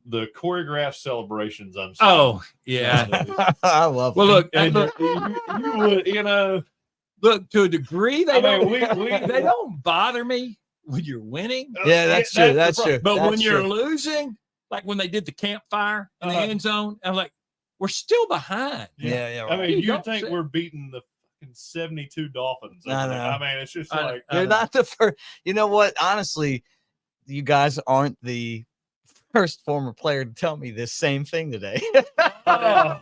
the choreographed celebrations I'm seeing. Oh yeah. I love Well, it. look, And look, you would, you know, look. To a degree, they I don't. mean, they don't bother me when you're winning, Yeah, that's true. the That's problem. true. but That's when you're true. losing, like when they did the campfire in the Uh-huh. end zone, I'm like, we're still behind. Yeah, I right. mean, You you'd don't think say- we're beating the fucking 72 Dolphins. I know. I mean, it's just like I You're know. not the first. You know what? Honestly, you guys aren't the first former player to tell me this same thing today. oh,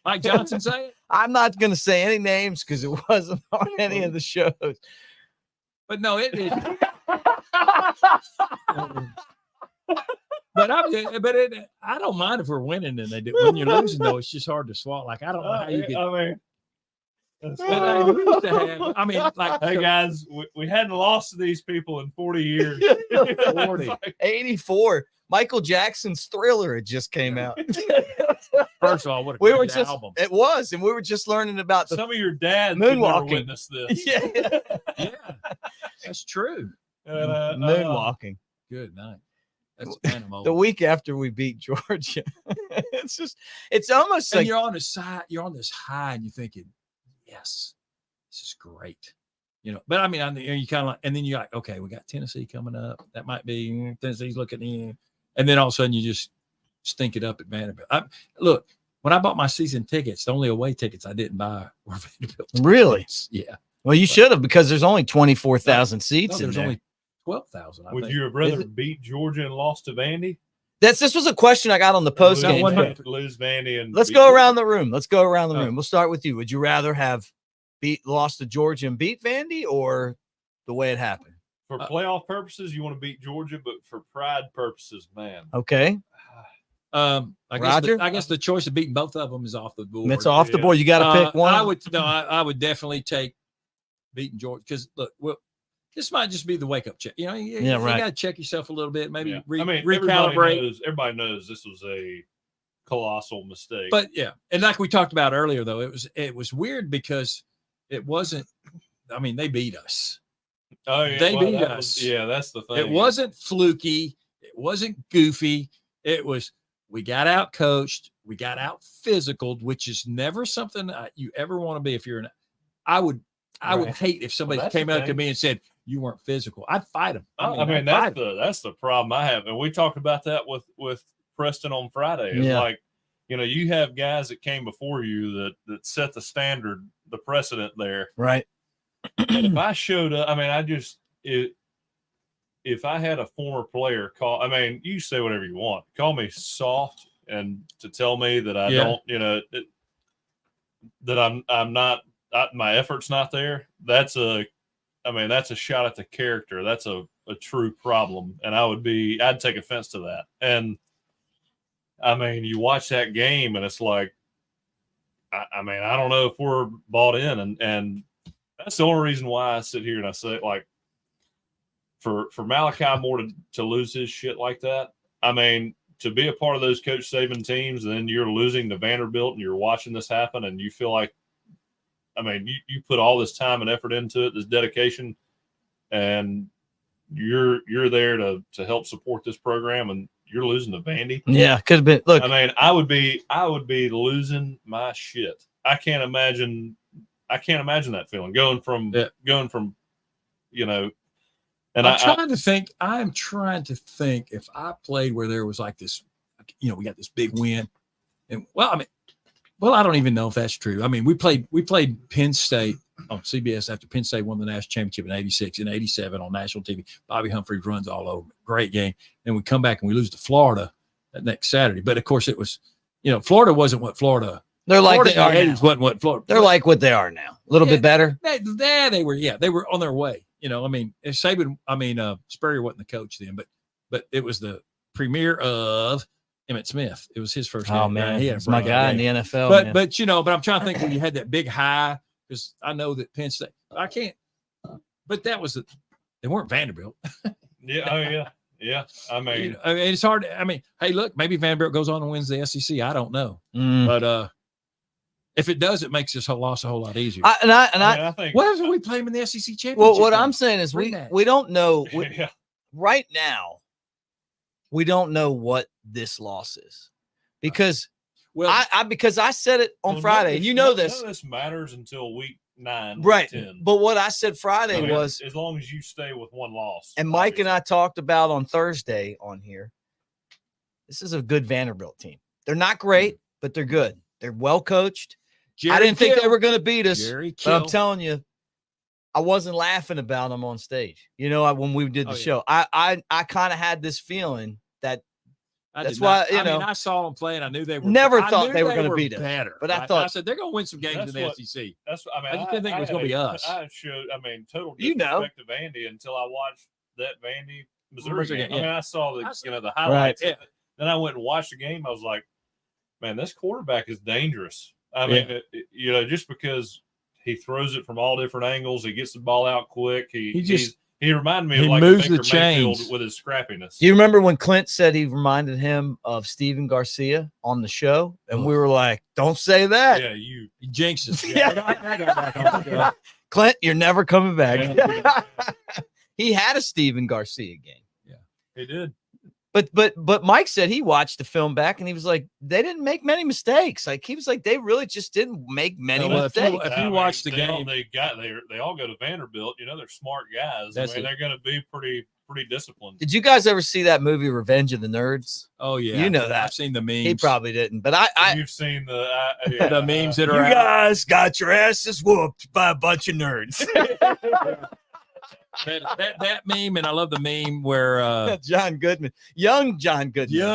Mike Johnson say it, I'm not going to say any names because it wasn't on any of the shows. but no, it is. But I don't mind if we're winning and they do. When you're losing, though, it's just hard to swallow. Like I don't know how you get. I mean, that's But fine. we used to have. I mean, like Hey guys, we hadn't lost to these people in 40 years. 40. 84. Michael Jackson's Thriller had just came out. First of all, what a We great were just album. it was, and we were just learning about the Some of your dads could never Moonwalking. witness this. yeah, Yeah, that's true. And, moonwalking. Good night. That's animal. The week after we beat Georgia, it's almost and like you're on the side, you're on this high, and you're thinking, yes, this is great. But I mean, you kind of like, and then you're like, okay, we got Tennessee coming up. That might be Tennessee's looking in, and then all of a sudden you just stink it up at Vanderbilt. Look, when I bought my season tickets, the only away tickets I didn't buy were Vanderbilt. Really? Yeah. Well, you should have, because there's only 24,000 seats in there's there. only 12,000. Would you have rather beat Georgia and lost to Vandy? This was a question I got on the post game. Lose Vandy and Let's go around the room. We'll start with you. Would you rather have lost to Georgia and beat Vandy, or the way it happened? For playoff purposes, you want to beat Georgia, but for pride purposes, man. Okay. I guess the choice of beating both of them is off the board. It's off the board. You got to pick one. I would definitely take beating Georgia, because look, this might just be the wake up check. You got to check yourself a little bit, maybe recalibrate. Everybody knows this was a colossal mistake. But yeah, and like we talked about earlier, though, it was weird because it wasn't. I mean, they beat us. Oh yeah, they beat us. That's the thing. It wasn't fluky. It wasn't goofy. It was. We got out coached. We got out physical, which is never something you ever want to be. If you're I would hate if somebody came out to me and said you weren't physical. I'd fight them. That's the problem I have, and we talked about that with Preston on Friday. It's like, you have guys that came before you that set the standard, the precedent there. Right. And if I showed up, if I had a former player you say whatever you want, call me soft, and to tell me that I don't, that I'm not, my effort's not there. That's a shot at the character. That's a true problem. And I'd take offense to that. And you watch that game and it's like, I don't know if we're bought in, and that's the only reason why I sit here and I say, like, for Malachi Moore to lose his shit like that, to be a part of those Coach Saban teams, and then you're losing to Vanderbilt and you're watching this happen, and you feel like, you put all this time and effort into it, this dedication, and you're there to help support this program, and you're losing to Vandy. Yeah, could have been. Look, I would be losing my shit. I can't imagine that feeling going from. And I'm trying to think if I played where there was like this, we got this big win, and I don't even know if that's true. We played Penn State on CBS after Penn State won the national championship in '86 and '87 on national TV. Bobby Humphreys runs all over. Great game. And we come back and we lose to Florida that next Saturday. But of course it was, Florida wasn't what Florida. They're like Florida they are now. Wasn't what Florida. They're like what they are now. A little bit better. They were on their way. Saban, Spurrier wasn't the coach then, but it was the premier of Emmitt Smith. It was his first game. Oh man, he's my guy in the NFL. But I'm trying to think when you had that big high, because I know that Penn State. I can't. But they weren't Vanderbilt. Yeah. It's hard. Hey, look, maybe Vanderbilt goes on and wins the SEC. I don't know, but if it does, it makes this loss a whole lot easier. I think. What if we play them in the SEC championship? Well, what I'm saying is we don't know right now. We don't know what this loss is, because because I said it on Friday, and none of this. This matters until week 9, right? 10. But what I said Friday was, as long as you stay with one loss. And Mike and I talked about on Thursday on here. This is a good Vanderbilt team. They're not great, but they're good. They're well coached. I didn't think they were going to beat us, but I'm telling you, I wasn't laughing about them on stage. When we did the show, I kind of had this feeling that that's why, I saw them play and I knew they were. Never thought they were going to beat us. Better, but I thought I said they're going to win some games in the SEC. That's I just didn't think it was going to be us. I showed, total disrespect to Vandy until I watched that Vandy Missouri game. I saw the highlights. Right. Then I went and watched the game. I was like, man, this quarterback is dangerous. Just because he throws it from all different angles, he gets the ball out quick. He reminded me of like moves Baker the chains Mayfield with his scrappiness. Do you remember when Clint said he reminded him of Steven Garcia on the show? And we were like, don't say that. Yeah, you jinxed us. Yeah. Clint, you're never coming back. He had a Steven Garcia game. Yeah, he did. But Mike said he watched the film back and he was like, they didn't make many mistakes. Like he was like, they really just didn't make many mistakes. If you watch the they game, they all go to Vanderbilt. You know, they're smart guys. I mean, they're going to be pretty disciplined. Did you guys ever see that movie Revenge of the Nerds? Oh yeah, you know that. I've seen the memes. He probably didn't, but you've seen the the memes that are you out. guys got your asses whooped by a bunch of nerds. that meme, and I love the meme where John Goodman, young John Goodman.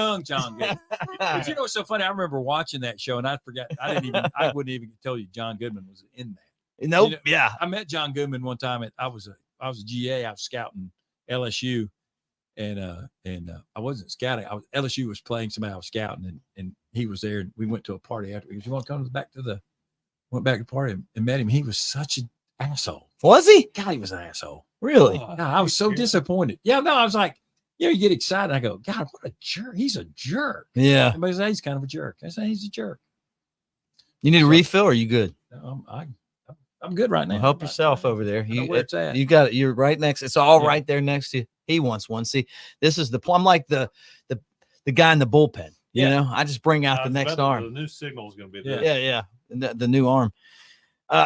But you know what's so funny? I remember watching that show, and I forgot. I wouldn't even tell you John Goodman was in that. Nope. You know, yeah, I met John Goodman one time. I was a GA. I was scouting LSU, and I wasn't scouting. LSU was playing somebody I was scouting, and he was there. And we went to a party after. You want to come back to the? Went back to the party and met him. He was such an asshole. Was he? God, he was an asshole. Really? No, I was so disappointed. Yeah, no, I was like, you get excited. I go, God, what a jerk. He's a jerk. Yeah. Everybody says he's kind of a jerk. I say he's a jerk. You need a refill, or are you good? No, I'm good right now. Well, help yourself over there. Where it's at. You got it. You're right next. It's all right there next to you. He wants one. See, this is I'm like the guy in the bullpen. You know, I just bring out the next arm. The new signal is going to be there. Yeah. The new arm.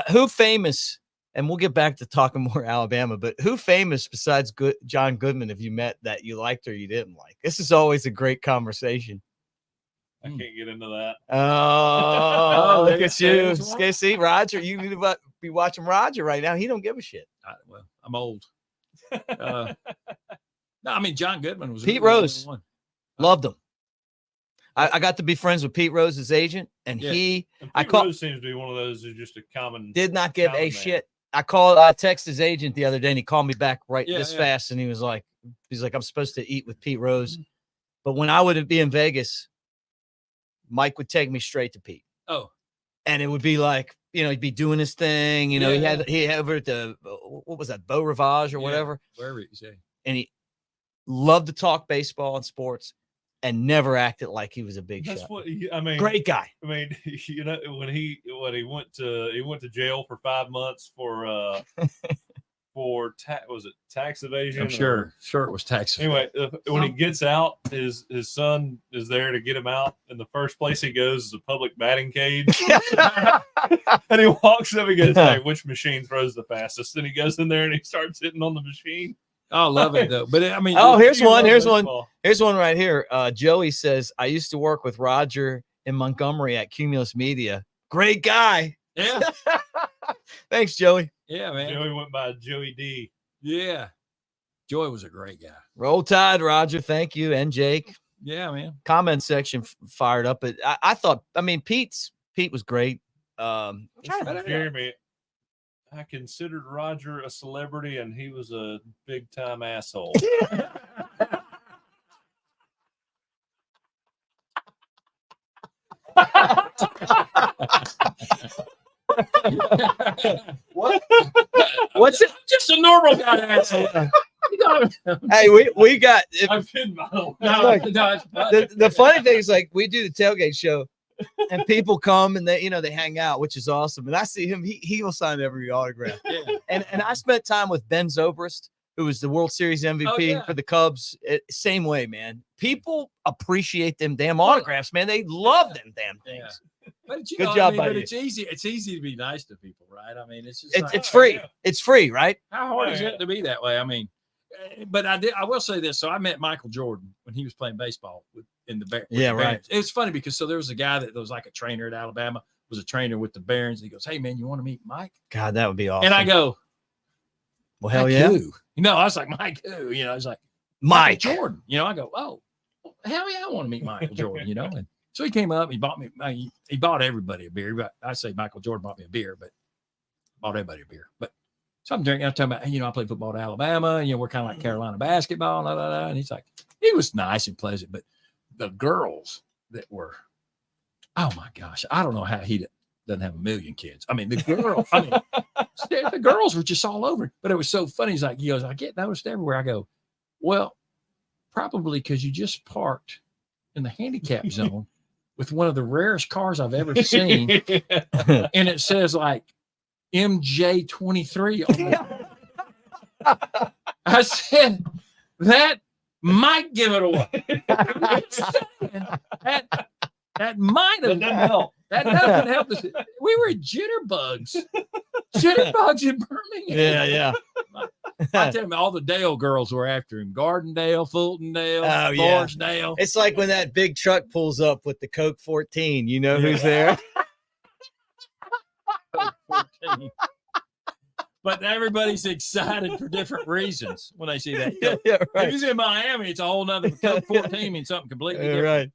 Who famous? And we'll get back to talking more Alabama, but who famous besides John Goodman have you met that you liked or you didn't like? This is always a great conversation. I can't get into that. Oh, look at you. See, Roger, you need to be watching Roger right now. He don't give a shit. Well, I'm old. No, I mean, John Goodman was Pete Rose. Loved him. I got to be friends with Pete Rose's agent, and Pete Rose seems to be one of those who's just a common. Did not give a man. shit. I texted his agent the other day, and he called me back fast, and he was like, I'm supposed to eat with Pete Rose, but when I would be in Vegas, Mike would take me straight to Pete. Oh, and it would be like, he'd be doing his thing. He had over at the what was that, Beau Rivage or whatever, wherever you say, and he loved to talk baseball and sports. And never acted like he was a big shot. Great guy. I mean, when he went to jail for 5 months for tax evasion? I'm sure it was tax. Anyway, when he gets out, his son is there to get him out, and the first place he goes is a public batting cage. And he walks up and goes, "Hey, which machine throws the fastest?" And he goes in there and he starts hitting on the machine. I love it though. But I mean, here's one right here. Joey says, I used to work with Roger in Montgomery at Cumulus Media. Great guy. Yeah. Thanks, Joey. Yeah, man. Joey went by Joey D. Yeah. Joey was a great guy. Roll Tide, Roger. Thank you. And Jake. Yeah, man. Comment section fired up. But I thought, Pete was great. Jeremy, I considered Roger a celebrity, and he was a big-time asshole. What? What's it? Just a normal guy asshole. Hey, we got. I've been The funny thing is, like, we do the tailgate show, and people come and they hang out, which is awesome. And I see him; he will sign every autograph. Yeah. And I spent time with Ben Zobrist, who was the World Series MVP for the Cubs. Same way, man. People appreciate them damn autographs, man. They love them damn things. Yeah. But good job, buddy. But it's easy. It's easy to be nice to people, right? I mean, it's just it's free. Yeah. It's free, right? How hard is it to be that way? I mean, but I will say this. So I met Michael Jordan when he was playing baseball in the Barons. Yeah, right. It's funny because there was a guy that was like a trainer at Alabama, was a trainer with the Barons. He goes, "Hey man, you want to meet Mike?" God, that would be awesome. And I go, "Well, hell yeah!" Who? I was like, "Mike who?" I was like, Mike Jordan. I go, "Oh, hell yeah, I want to meet Michael Jordan." And so he came up. He bought me. He bought everybody a beer. I say Michael Jordan bought me a beer, but bought everybody a beer. But so I'm drinking. I'm talking about, I played football at Alabama. We're kind of like Carolina basketball. Blah, blah, blah. And he's like, he was nice and pleasant, but the girls that were, oh my gosh, I don't know how he doesn't have a million kids. I mean, the girls were just all over. But it was so funny. He goes, I get noticed everywhere. I go, well, probably because you just parked in the handicap zone with one of the rarest cars I've ever seen, and it says like MJ23 on it. I said, that might give it away. that might have. That doesn't help. That doesn't help us. We were jitterbugs in Birmingham. Yeah. I tell you, all the Dale girls were after him. Gardendale, Fultondale, Oh, yeah. Forestdale. It's like when that big truck pulls up with the Coke 14. You know who's there? But everybody's excited for different reasons when they see that. Yeah, If right. he's in Miami, it's a whole nother Coke 14 means something completely Yeah, different. right.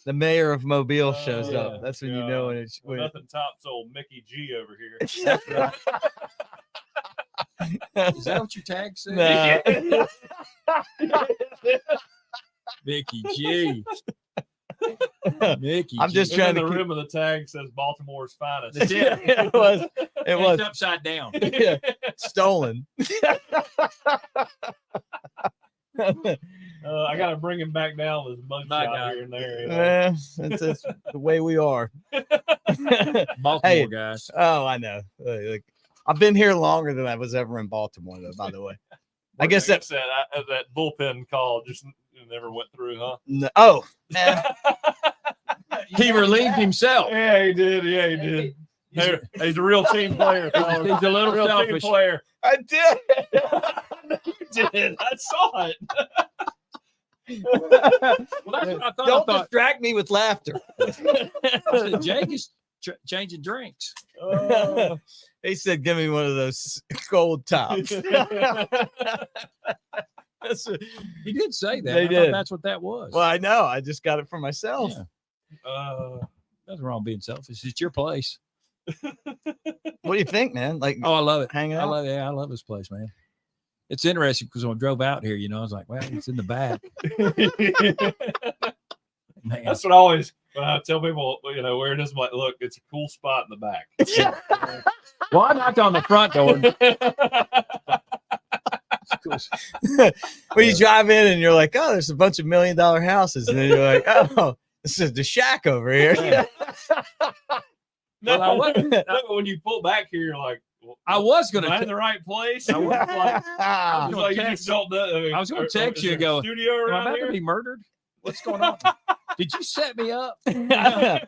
The mayor of Mobile shows Oh, up. That's when you know when it's Well, when nothing tops old Mickey G over here. That's right. Is that what your tag said? Nah. Mickey G. Mickey I'm G. just And trying then to the keep- rim of the tag says Baltimore's finest. Yeah, it was. It It's was upside down. yeah, stolen. I got to bring him back down with his mug My shot God. here and there. You know? Yeah, that's the way we are. Baltimore Hey. guys. Oh, I know. Like, I've been here longer than I was ever in Baltimore, though. By the way, I guess that. that bullpen call just never went through, huh? No, oh, man. He relieved himself. Yeah, he did. Yeah, he did. He's a real team player. fellas. He's a little real selfish. team player. I did. You did. I saw it. Well, that's what I thought. Don't I thought distract me with laughter. I said, Jake is changing drinks. Oh. He said, "Give me one of those gold tops." That's what- He did say that. They I thought did. that's what that was. well, I know. I just got it for myself. Yeah. Nothing wrong being selfish. It's your place. What do you think, man? Like, Oh, I love it. hanging I out. love it. Yeah, I love this place, man. It's interesting because when I drove out here, I was like, well, it's in the back. Man. That's what I always when I tell people, where it is. I'm like, look, it's a cool spot in the back. Well, I knocked on the front door. When you drive in and you're like, oh, there's a bunch of $1 million houses, and then you're like, oh, this is the shack over here. Yeah. No, Well, I wasn't- no, when you pull back here, you're like, well, I was am I going in to. the right place? I was Like, I was it's gonna like you text- just don't know. I was gonna Or- text is you there and go, a studio Am I around about to here? be murdered? What's going on? Did you set me up? Yeah,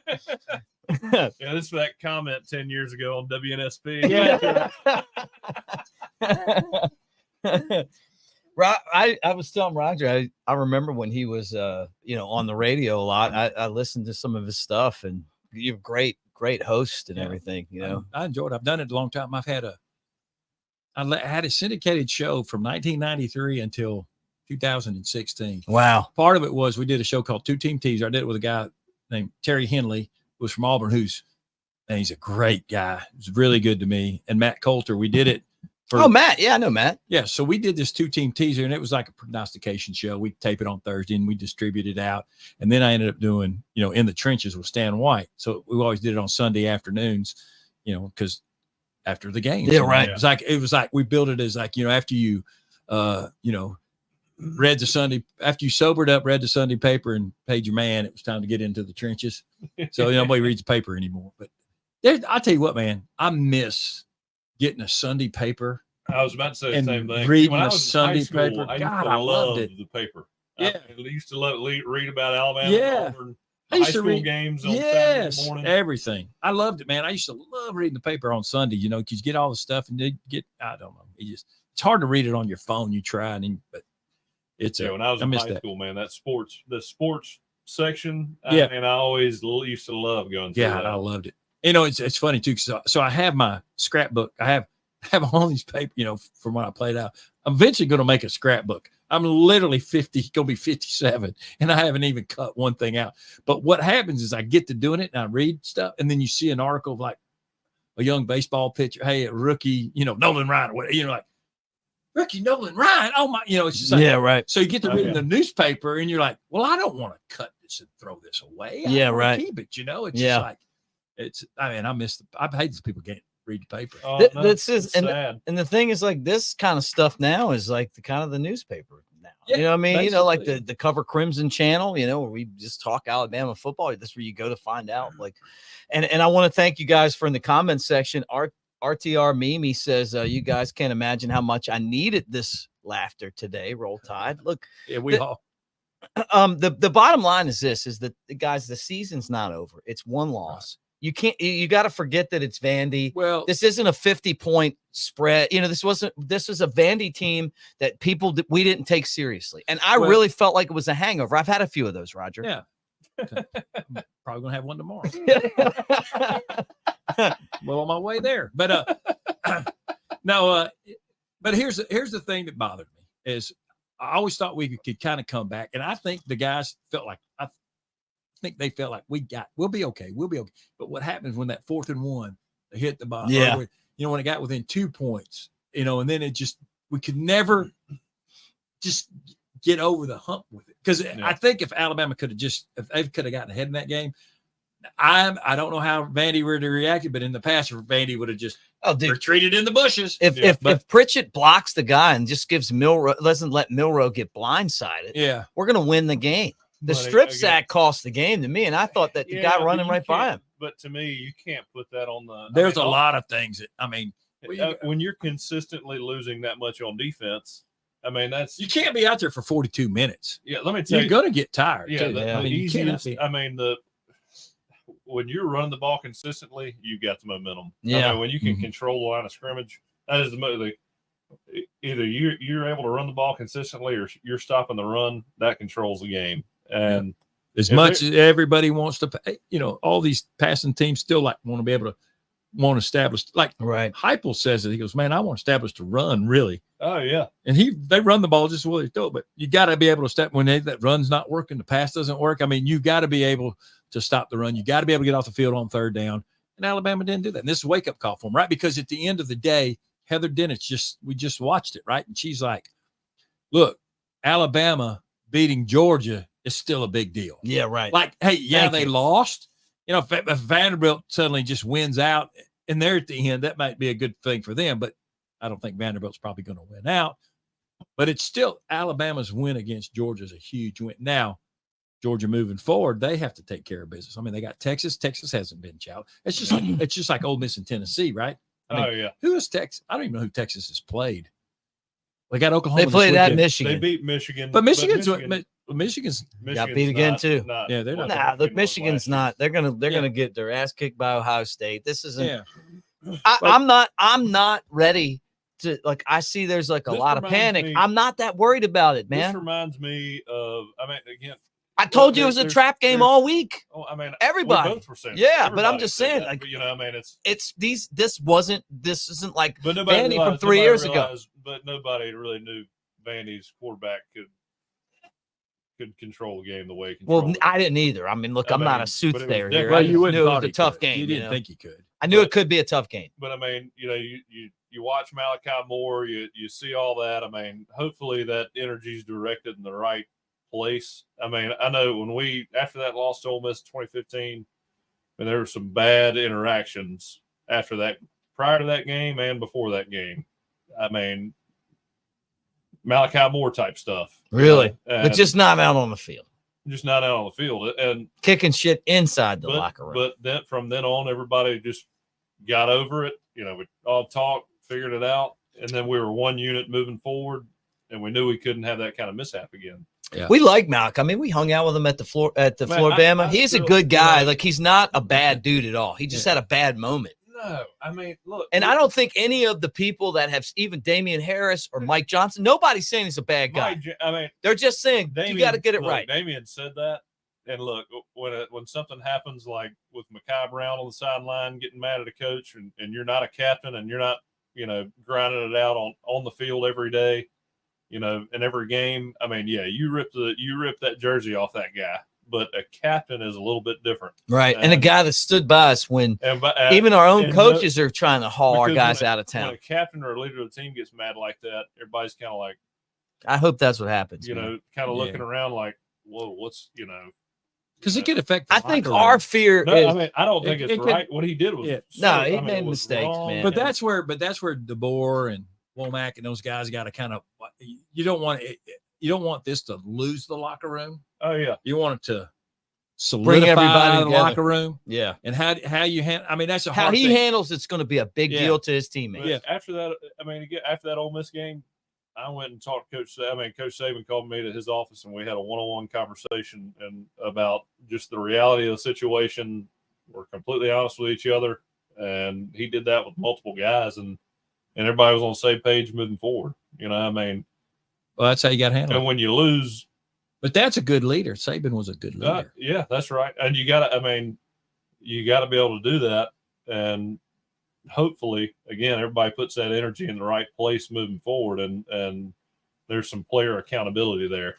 this is that comment 10 years ago on WNSP. Yeah. I was telling Roger, I remember when he was on the radio a lot. I listened to some of his stuff, and you're great host and Yeah. everything, I enjoyed it. I've done it a long time. I had a syndicated show from 1993 until 2016. Wow. Part of it was we did a show called Two Team Teaser. I did it with a guy named Terry Henley, who was from Auburn, and he's a great guy. He's really good to me. And Matt Coulter, we did it for Matt. Yeah, I know Matt. Yeah, so we did this 2-team teaser, and it was like a prognostication show. We tape it on Thursday, and we distribute it out. And then I ended up doing, In the Trenches with Stan White. So we always did it on Sunday afternoons, because after the game. Yeah, right. It was like we built it as like, after you, read the Sunday, after you sobered up, read the Sunday paper, and paid your man, it was time to get into the trenches. So nobody reads the paper anymore. But I'll tell you what, man, I miss getting a Sunday paper. I was about to say the And same thing. reading When I the was in high Sunday school, paper, I used God, to I love loved it. the paper. Yeah. I used to read about Alabama, Yeah. Auburn, I high used to school read games on Saturday yes, morning. everything. I loved it, man. I used to love reading the paper on Sunday, because you get all the stuff and they get, I don't know. It's hard to read it on your phone. You try, but it's When I was in miss high that. school, man, the sports section, Yeah. and I always used to love going through Yeah, that. I loved it. It's funny too. So I have my scrapbook. I have all these paper, from when I played out. I'm eventually going to make a scrapbook. I'm literally 50, going to be 57, and I haven't even cut one thing out. But what happens is I get to doing it and I read stuff, and then you see an article of like a young baseball pitcher, hey, a rookie, Nolan Ryan, or whatever, like rookie Nolan Ryan. Oh my, it's just like, Yeah, right. So you get to read Okay. in the newspaper, and you're like, well, I don't want to cut this and throw this away. I Yeah, wanna right. Keep it. I hate these people can't read the paper. Oh, Th- no, this is- it's and- sad. And the thing is, like, this kind of stuff now is like the kind of the newspaper now. Yeah, You know what I mean? Like basically. the Cover Crimson channel, where we just talk Alabama football. That's where you go to find out. Like, and I want to thank you guys for in the comments section. RTR Mimi says, you guys can't imagine how much I needed this laughter today. Roll Tide. Look, Yeah, we all. The bottom line is this: is that guys, the season's not over. It's one loss. You can't. You got to forget that it's Vandy. Well, This isn't a 50-point spread. This was a Vandy team that we didn't take seriously, and I really felt like it was a hangover. I've had a few of those, Roger. Yeah. Probably gonna have one tomorrow. Well, on my way there, but no. But here's the thing that bothered me is I always thought we could kind of come back, and I think the guys felt like I think they felt like we'll be okay. But what happens when that 4th and 1 they hit the bottom? Yeah. When it got within 2 points, and then we could never just get over the hump with it. Because I think if Alabama if they could have gotten ahead in that game, I don't know how Vandy would have reacted, but in the past, Vandy would have just retreated in the bushes. If Pritchett blocks the guy and just gives doesn't let Milroe get blindsided, we're gonna win the game. The strip sack cost the game to me, and I thought that the guy running right by him. But to me, you can't put that on the. There's a lot of things when you're consistently losing that much on defense. You can't be out there for 42 minutes. Yeah, let me tell you, you're going to get tired. Yeah, the easiest. When you're running the ball consistently, you got the momentum. Yeah, when you can control the line of scrimmage, that is either you're able to run the ball consistently or you're stopping the run. That controls the game. And as much as everybody wants to, all these passing teams still want to be able to establish. Like Heupel says it. He goes, "Man, I want to establish the run really." Oh yeah, and they run the ball just as well as they throw it, but you got to be able to step when that run's not working, the pass doesn't work. You got to be able to stop the run. You got to be able to get off the field on 3rd down. And Alabama didn't do that. And this is a wake up call for them, right? Because at the end of the day, Heather Dennis we just watched it, right? And she's like, "Look, Alabama beating Georgia is still a big deal." Yeah, right. Like, hey, they lost. If Vanderbilt suddenly just wins out and they're at the end, that might be a good thing for them. But I don't think Vanderbilt's probably going to win out. But it's still Alabama's win against Georgia is a huge win. Now, Georgia moving forward, they have to take care of business. They got Texas. Texas hasn't been challenged. It's just like Ole Miss and Tennessee, right? Who is Texas? I don't even know who Texas has played. They got Oklahoma. They played at Michigan. They beat Michigan, but Michigan's got beat again too. They're not. Look, Michigan's not. They're gonna get their ass kicked by Ohio State. This isn't. Yeah. I'm not ready to I see there's a lot of panic. I'm not that worried about it, man. This reminds me of. Again. I told you it was a trap game all week. Everybody. We both were saying but I'm just saying, this isn't like Vandy from 3 years ago. But nobody really knew Vandy's quarterback could control the game the way he controlled it. I didn't either. I'm not a soothsayer here. Well, you knew it was a tough game. You didn't think you could. I knew it could be a tough game. But you watch Malachi Moore, you see all that. Hopefully that energy is directed in the right place. I know when after that loss to Ole Miss in 2015, and there were some bad interactions after that, prior to that game and before that game. Malachi Moore type stuff. Really? But just not out on the field. Just not out on the field. And kicking shit inside the locker room. But then from then on, everybody just got over it. We all talked, figured it out, and then we were one unit moving forward, and we knew we couldn't have that kind of mishap again. Yeah. We like Malcolm. We hung out with him at the Flor-Bama. He's a good guy. He's not a bad dude at all. He just had a bad moment. No, look. And I don't think any of the people that have, even Damian Harris or Mike Johnson, nobody's saying he's a bad guy. They're just saying you got to get it right. Damian said that. And look, when something happens like with Mekhi Brown on the sideline getting mad at a coach and you're not a captain and you're not, grinding it out on the field every day, in every game. You rip that jersey off that guy. But a captain is a little bit different. Right. And a guy that stood by us when even our own coaches are trying to haul our guys out of town. When a captain or a leader of the team gets mad like that, everybody's kind of like, I hope that's what happens. Kind of looking around like, whoa, what's, because it could affect. I think our fear is. I don't think it's right. What he did was. Yeah. He made mistakes, wrong, man. But that's where DeBoer and Womack and those guys got to kind of. You don't want this to lose the locker room. Oh yeah, you want it to solidify bring everybody the locker room. Yeah, and how you handle. That's how he handles. It's going to be a big deal to his teammates. Yeah. After that, after that Ole Miss game, I went and talked to Coach Saban called me to his office, and we had a one-on-one conversation and about just the reality of the situation. We're completely honest with each other, and he did that with multiple guys, and everybody was on the same page moving forward. Well, that's how you got to handle it. And when you lose, but that's a good leader. Saban was a good leader. Yeah, that's right. And you got to be able to do that, and hopefully, again, everybody puts that energy in the right place moving forward, and there's some player accountability there.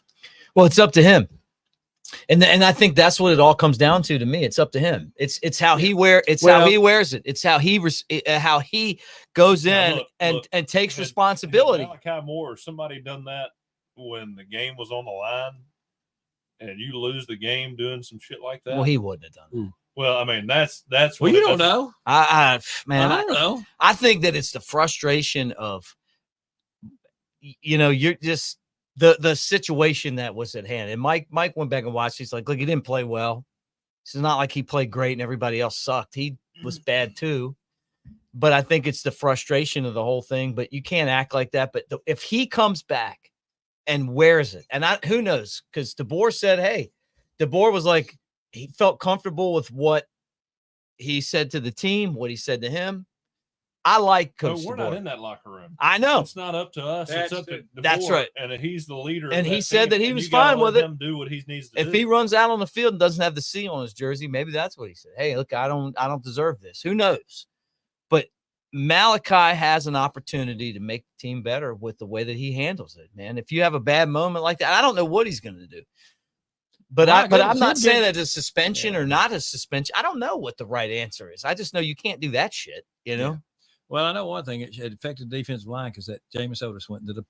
Well, it's up to him, and I think that's what it all comes down to me. It's up to him. It's how he how he wears it. It's how he goes in and takes responsibility. Malachi Moore or somebody done that when the game was on the line, and you lose the game doing some shit like that. Well, he wouldn't have done it. Well, that's well, you don't know. I don't know. I think that it's the frustration of, you're just the situation that was at hand. And Mike went back and watched. He's like, look, he didn't play well. It's not like he played great and everybody else sucked. He was bad too. But I think it's the frustration of the whole thing. But you can't act like that. But if he comes back and wears it, and who knows? Because DeBoer said, hey, DeBoer was like, he felt comfortable with what he said to the team, what he said to him. I like Coach we're DeBoer. Not in that locker room. I know. It's not up to us. It's up to DeBoer. That's right. And he's the leader. And he said that he was fine with it. Do what he needs to do. If he runs out on the field and doesn't have the C on his jersey, maybe that's what he said. Hey, look, I don't deserve this. Who knows? But Malachi has an opportunity to make the team better with the way that he handles it, man. If you have a bad moment like that, I don't know what he's going to do. But I'm not saying that a suspension or not a suspension. I don't know what the right answer is. I just know you can't do that shit, Yeah. Well, I know one thing. It affected the defensive line because that Jameis Otis went into the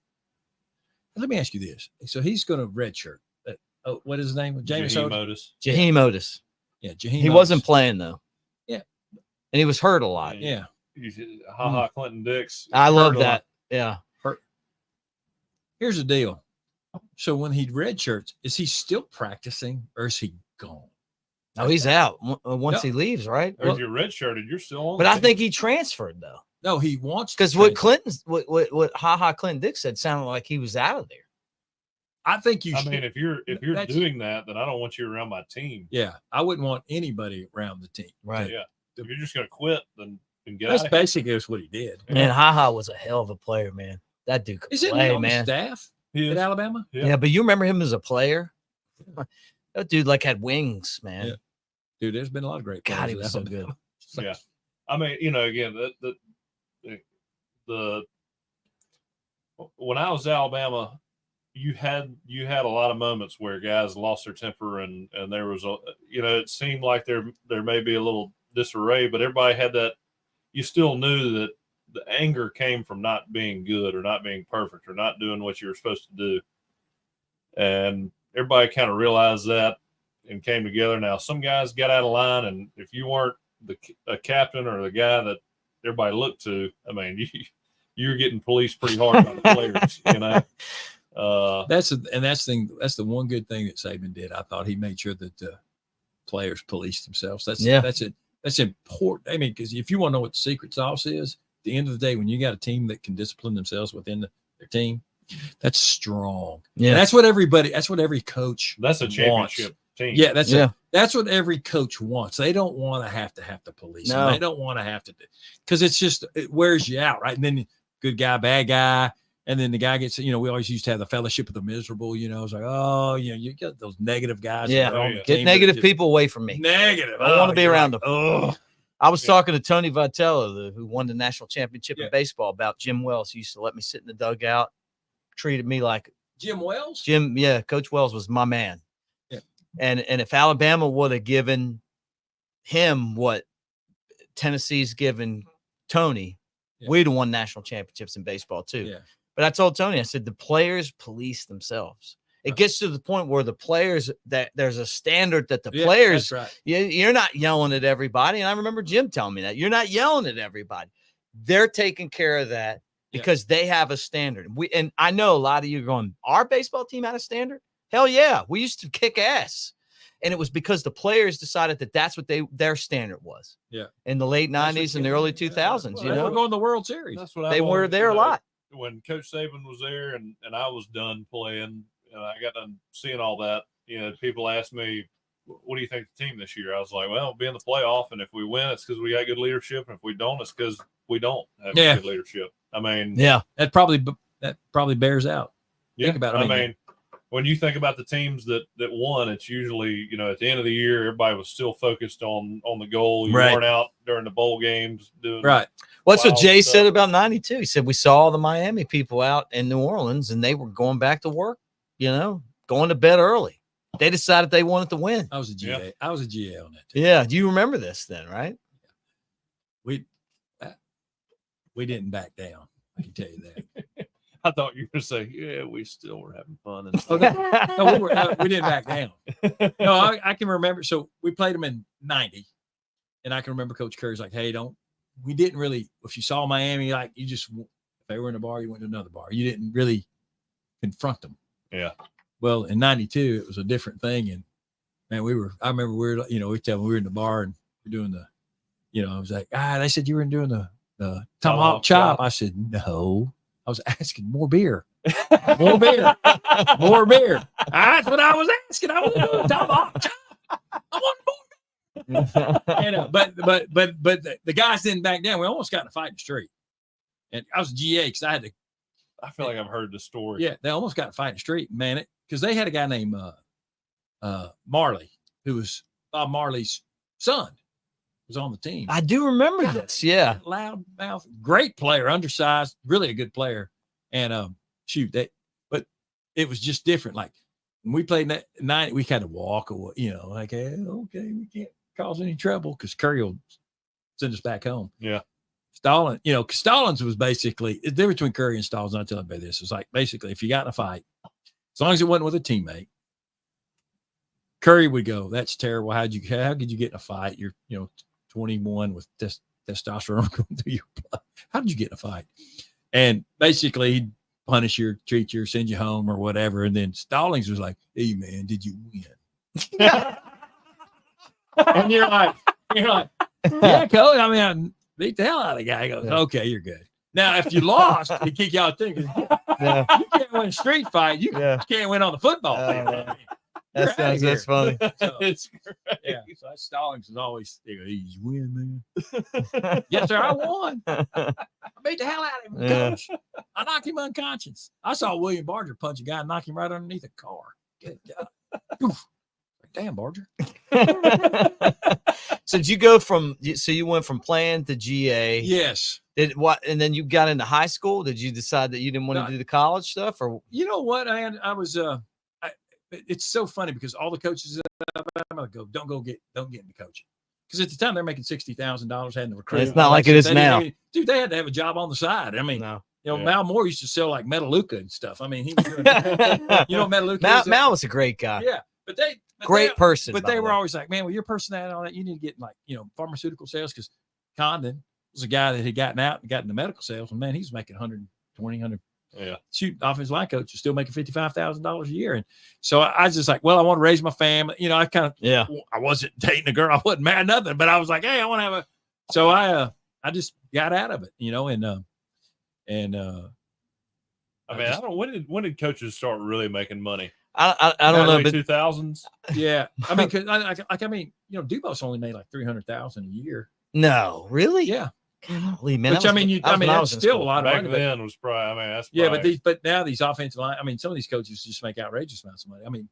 – let me ask you this. So he's going to redshirt. What is his name? Jameis Otis? Jaheim Otis. Yeah, Jaheim He Otis. wasn't playing, though. Yeah. And he was hurt a lot. Yeah. Clinton Dix. I love that. Yeah. Hurt. Here's the deal. So when he redshirts, is he still practicing or is he gone? No, he's out once he leaves, right? Or if you're redshirted, you're still on. But I think he transferred, though. No, he wants to. Because what Clinton Dix said sounded like he was out of there. I think you should. I mean, if you're doing that, then I don't want you around my team. Yeah, I wouldn't want anybody around the team. Right. Yeah. If you're just going to quit, then get That's out. basically what he did. Man, was a hell of a player, man. That dude could play, on man. The staff at Alabama? Yeah, but you remember him as a player? That dude had wings, man. Yeah. Dude, there's been a lot of great players. God, he was so good. Yeah. I mean, again, the when I was at Alabama, you had a lot of moments where guys lost their temper and there was it seemed like there may be a little disarray, but everybody had that. You still knew that the anger came from not being good or not being perfect or not doing what you were supposed to do. And everybody kind of realized that and came together. Now, some guys got out of line, and if you weren't a captain or the guy that everybody looked to, I mean, you were getting policed pretty hard by the players, That's the one good thing that Saban did. I thought he made sure that the players policed themselves. That's important. I mean, because if you want to know what the secret sauce is, at the end of the day, when you got a team that can discipline themselves within their team, that's strong. Yeah, and that's what every coach. That's a championship team. Yeah, that's what every coach wants. They don't want to have to police. No. They don't want to have to, because it wears you out, right? And then good guy, bad guy. And then the guy gets, we always used to have the fellowship of the miserable, it's like, you get those negative guys. Yeah. Get negative people away from me. Negative. I don't want to be around them. Oh. I was talking to Tony Vitello, who won the national championship in baseball, about Jim Wells. He used to let me sit in the dugout, treated me like Jim Wells? Coach Wells was my man. Yeah. And if Alabama would have given him what Tennessee's given Tony, we'd have won national championships in baseball too. Yeah. But I told Tony, I said, the players police themselves. It gets to the point where the players, that there's a standard that the players, that's right. You're not yelling at everybody. And I remember Jim telling me that you're not yelling at everybody. They're taking care of that because they have a standard. And I know a lot of you are going, our baseball team had a standard? Hell yeah. We used to kick ass. And it was because the players decided that that's what their standard was. Yeah. In the late 90s and the early 2000s, They were going to the World Series. They were there a lot. when Coach Saban was there and I was done playing, I got done seeing all that. People asked me, "What do you think of the team this year?" I was like, "Well, be in the playoff, and if we win, it's because we got good leadership, and if we don't, it's because we don't have good leadership." I mean, that probably bears out. Yeah, Think about it. I mean, when you think about the teams that won, it's usually, at the end of the year, everybody was still focused on the goal. You weren't out during the bowl games doing Well, that's what Jay said about 92. He said we saw all the Miami people out in New Orleans, and they were going back to work, going to bed early. They decided they wanted to win. I was a GA. I was a GA on that too. Yeah. Do you remember this then, right? We didn't back down. I can tell you that. I thought you were going to say, "Yeah, we still were having fun." No, we didn't back down. No, I can remember. So we played them in 90, and I can remember Coach Curry's like, "Hey, we didn't really, if you saw Miami, like you just, if they were in a bar, you went to another bar. You didn't really confront them." Yeah. Well, in 92, it was a different thing. And man, I remember we tell them we were in the bar and we're doing I was like, they said you were doing the tomahawk chop. I said, no, I was asking more beer, more beer, more beer. That's what I was asking. I was doing tomahawk chop. I want more. But the guys didn't back down. We almost got in a fight in the street. And I was GA because I feel like I've heard the story. Yeah, they almost got in a fight in the street, man. Because they had a guy named Marley, who was Bob Marley's son, was on the team. I do remember this. Yeah. Loud mouth, great player, undersized, really a good player. And but it was just different. Like when we played that night, we had to walk away, like, hey, okay, we can't cause any trouble because Curry will send us back home. Yeah. Stallings, Stallings was basically the difference between Curry and Stallings. And I tell everybody this. It's like basically if you got in a fight, as long as it wasn't with a teammate, Curry would go, "That's terrible. How could you get in a fight? You're 21 with testosterone going through your blood. How did you get in a fight?" And basically he'd punish you, treat you, send you home or whatever. And then Stallings was like, "Hey man, did you win?" And you're like, "Yeah, coach. I mean, I beat the hell out of the guy." He goes, "Okay, you're good." Now, if you lost, he kick you out too. You can't win a street fight. You can't win on the football field. That's funny. So, it's great. Yeah. So Stallings is always, "You win, man." "Yes, sir, I won. I beat the hell out of him, coach. I knocked him unconscious. I saw William Barger punch a guy and knock him right underneath a car. Good God. Damn, Barger." So did you you went from playing to GA? Yes. And then you got into high school? Did you decide that you didn't want to do the college stuff? Or you know what? I was it's so funny because all the coaches go, don't get into coaching. Because at the time they're making $60,000 having to recruit. It's not like it is now. Dude, they had to have a job on the side. I mean, Mal Moore used to sell like Metaluca and stuff. I mean, he was doing Metaluca. Mal was a great guy. Yeah. But great person. But they were always like, "Man, with your personality and all that, you need to get in like, pharmaceutical sales." Because Condon was a guy that had gotten out and got into medical sales. And man, he was making 120. Yeah. Shoot, offensive line coach is still making $55,000 a year. And so I was just like, well, I want to raise my family. I kind of, I wasn't dating a girl. I wasn't mad, nothing, but I was like, hey, I want to have so I just got out of it, when did coaches start really making money? I don't know, but 2000s. Yeah. I mean, Dubos only made like $300,000 a year. No, really? Yeah. Golly, man. Which that's still a lot of back money. Then was probably, that's probably, but now these offensive line, some of these coaches just make outrageous amounts of money.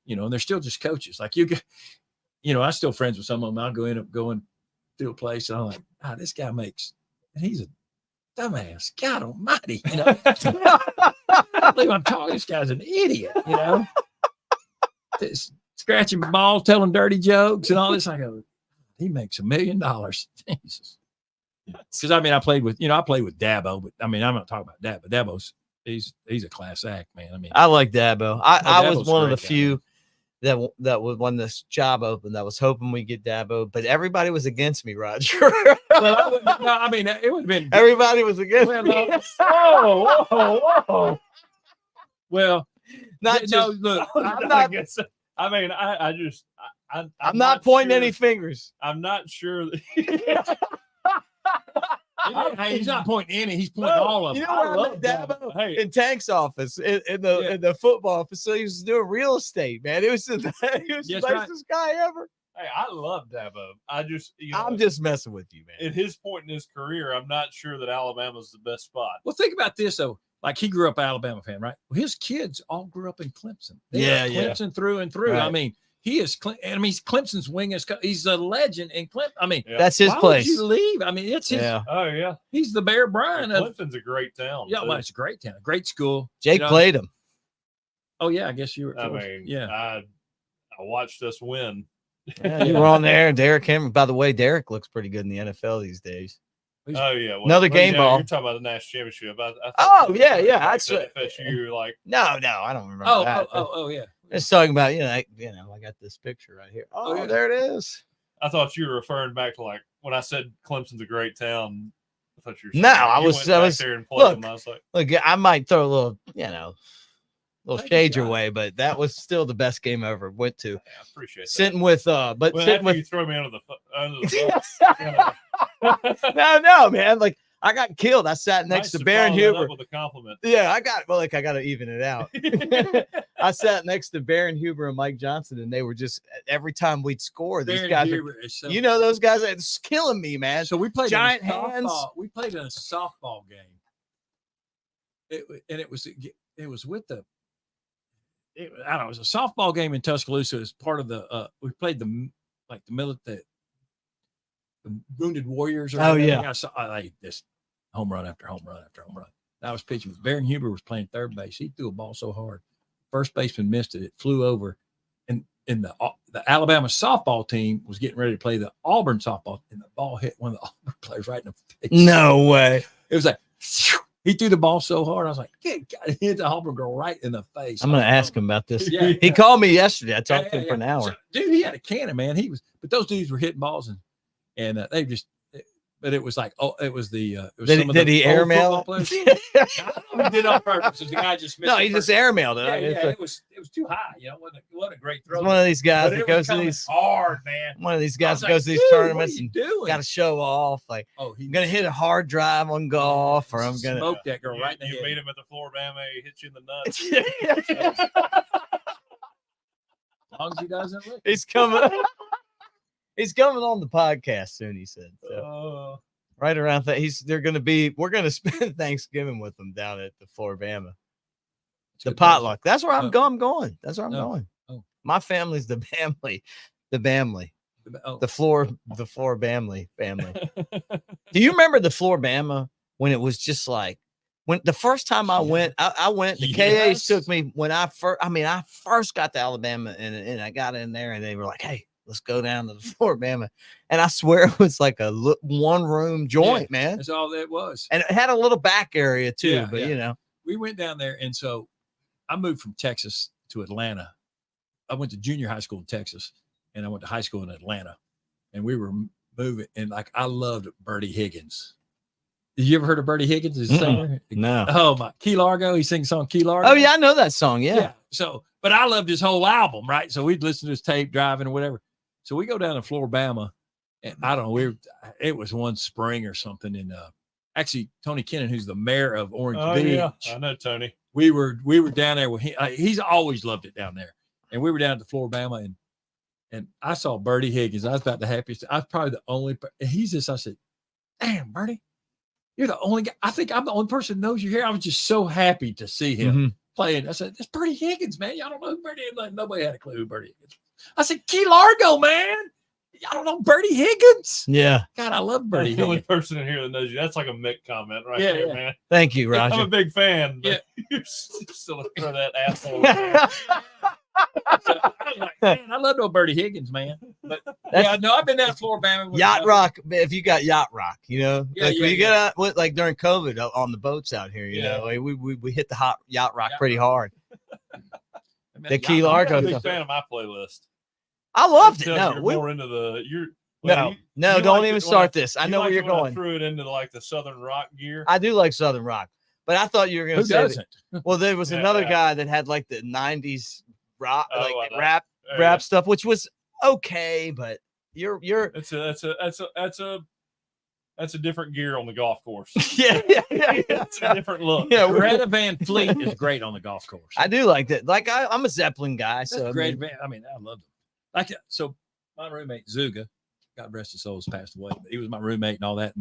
And they're still just coaches. Like I'm still friends with some of them. I'll going to a place and I'm like, this guy makes, and he's a dumbass. God almighty, I can't believe I'm talking. This guy's an idiot, Just scratching balls, telling dirty jokes and all this. I go, he makes $1 million. Jesus. Because I played with Dabo, but I'm not talking about that, but Dabo's he's a class act, man. I like Dabo. I was one of the guy. few that was when this job opened that was hoping we get Dabo, but everybody was against me, Roger. Well, it would have been everybody was against me. Whoa. Well, look, I'm not pointing any fingers. I'm not sure that Hey, he's not pointing any. He's pointing all of them. You know what? I met Dabo Hey. in Tank's office in the football facility. He was doing real estate, man. It was the nicest guy ever. Hey, I love Dabo. I'm just messing with you, man. At his point in his career, I'm not sure that Alabama's the best spot. Well, think about this though. Like he grew up an Alabama fan, right? Well, his kids all grew up in Clemson. Clemson through and through. Right. I mean, he's Clemson's wing. He's a legend in Clemson. I mean, that's his place. Would you leave? I mean, it's his. Yeah. Oh yeah. He's the Bear Bryant. Clemson's a great town. Yeah, well, it's a great town, great school. Jake played him. Oh yeah, I guess you were. I watched us win. Yeah, you were on there. Derek Henry. By the way, Derek looks pretty good in the NFL these days. Oh yeah, another game ball. You're talking about the national championship. Yeah. That's FSU. Like no, I don't remember that. Oh yeah. It's talking about I got this picture right here. Oh, there it is. I thought you were referring back to like when I said Clemson's a great town. I thought you were. No, I was there and played them. I was like, look, I might throw a little, little shade your way, but that was still the best game I ever went to. Yeah, I appreciate that. Sitting with, you throw me under the no, man. Like I got killed. I sat next to Baron Huber. With a compliment. Yeah, I got to even it out. I sat next to Baron Huber and Mike Johnson, and they were just every time we'd score, these guys. Those guys, it's killing me, man. So we played giant hands. We played in a softball game. It was with the. I don't know. It was a softball game in Tuscaloosa. As part of the. We played the military. The Wounded Warriors. I saw this home run after home run after home run. I was pitching. Baron Huber was playing third base. He threw a ball so hard, first baseman missed it. It flew over, and the Alabama softball team was getting ready to play the Auburn softball, and the ball hit one of the Auburn players right in the face. No way! It was like he threw the ball so hard. I was like, "Good God!" It hit the Auburn girl right in the face. I'm going to ask him about this. Yeah, he called me yesterday. I talked to him for an hour. So, dude, he had a cannon, man. But those dudes were hitting balls and they just, but it was like, it was the. Did he airmail? I don't know if he did it on purpose. The guy just missed. No, he just airmailed it. It was too high. It wasn't a great throw. He's one of these guys that goes to these hard, man. One of these guys that goes to these tournaments and got to show off. Like, I'm gonna hit a hard drive on golf, or I'm gonna smoke that girl right in the head. You meet him at the Flor-Bama, he hits you in the nuts. As long as he doesn't look. He's coming. He's coming on the podcast soon, he said. So, right around that, we're going to spend Thanksgiving with them down at the Flor-Bama. The potluck. That's where I'm going. That's where I'm going. Oh. My family's the Bamley. The Flor-Bama family. Do you remember the Flor-Bama when it was just like, when the first time I went, I went, the KAs took me when I first got to Alabama and I got in there and they were like, hey, let's go down to the Flor-Bama. And I swear it was like a one-room joint, man. That's all that was. And it had a little back area too, We went down there. And so I moved from Texas to Atlanta. I went to junior high school in Texas and I went to high school in Atlanta. And we were moving. And I loved Bertie Higgins. Did you ever heard of Bertie Higgins? His singer? No. Oh, my. Key Largo. He sings the song Key Largo. Oh, yeah. I know that song. Yeah. So, but I loved his whole album, right? So we'd listen to his tape driving or whatever. So we go down to Flor-Bama, and I don't know, it was one spring or something. And actually, Tony Kennon, who's the mayor of Orange Beach. Yeah. I know Tony. We were down there with him. He's always loved it down there. And we were down at the Flor-Bama, and I saw Bertie Higgins. I was about the happiest. I was probably the only. I said, damn, Bertie, you're the only guy. I think I'm the only person that knows you're here. I was just so happy to see him playing. I said, that's Bertie Higgins, man. Y'all don't know who Bertie is. Like, nobody had a clue who Bertie Higgins. I said, Key Largo, man. Y'all don't know Bertie Higgins? Yeah. God, I love Bertie Higgins. The only person in here that knows you. That's like a Mick comment right there, man. Thank you, Roger. I'm a big fan. But you're still throw that asshole. So I was like, man, I love no Bertie Higgins, man. But I've been down to Flor-Bama. Yacht Rock, if you got Yacht Rock, when you get out, like during COVID on the boats out here, like we hit the hot Yacht Rock pretty hard. The Key Largo. I'm a big fan of my playlist. I loved it. No, you're more into the don't even start this. I know where you're going. I threw it into like the Southern rock gear. I do like Southern rock, but I thought you were going to say doesn't? Well, there was another guy that had like the 90s rock, rap stuff, which was okay, but you're that's a That's a different gear on the golf course. yeah. It's a different look. Yeah, Greta Van Fleet is great on the golf course. I do like that. Like I'm a Zeppelin guy, so Great. I mean, I love them. Like so, my roommate Zuga, God rest his soul, has passed away. But he was my roommate and all that.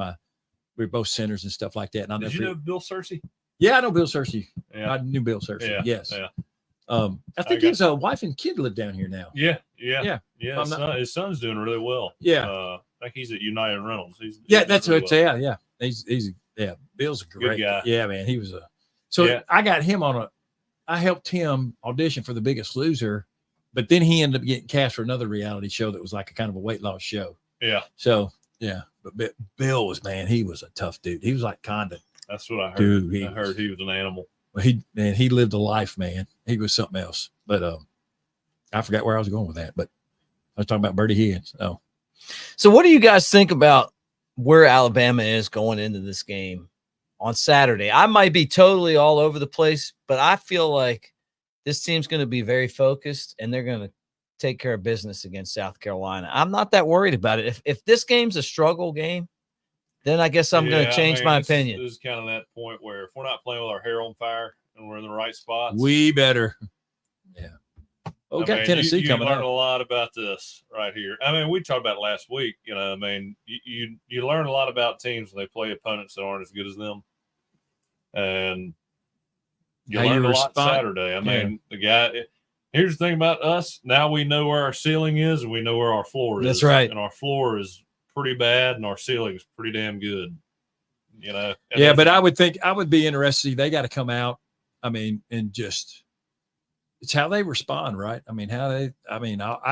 We were both centers and stuff like that. And Did you know Bill Searcy? Yeah, I know Bill Searcy. Yeah. I knew Bill Searcy. Yeah. Yes. Yeah. I think his wife and kid live down here now. Yeah. His son's doing really well. Yeah. I think he's at United Rentals. He's That's really what. Yeah. He's Bill's a great guy. Yeah, man. He was I got him I helped him audition for The Biggest Loser, but then he ended up getting cast for another reality show that was like a kind of a weight loss show. Yeah. So yeah, but Bill he was a tough dude. He was like Condon. That's what I heard. Dude, I heard he was an animal. He lived a life, man. He was something else. But I forgot where I was going with that. But I was talking about Bertie Higgins. Oh, so what do you guys think about where Alabama is going into this game on Saturday? I might be totally all over the place, but I feel like this team's going to be very focused and they're going to take care of business against South Carolina. I'm not that worried about it. If this game's a struggle game, then I guess I'm going to change my opinion. This is kind of that point where if we're not playing with our hair on fire and we're in the right spots, we better. Yeah. Oh, we got Tennessee coming up. You learn a lot about this right here. I mean, we talked about it last week. You know, I mean, you learn a lot about teams when they play opponents that aren't as good as them, and you learn a lot Saturday. I mean, the guy. Here's the thing about us. Now we know where our ceiling is, and we know where our floor is. That's right. And our floor is pretty bad, and our ceiling is pretty damn good. You know. Yeah, but I would be interested. They got to come out. I mean, and just. It's how they respond, right? I mean, I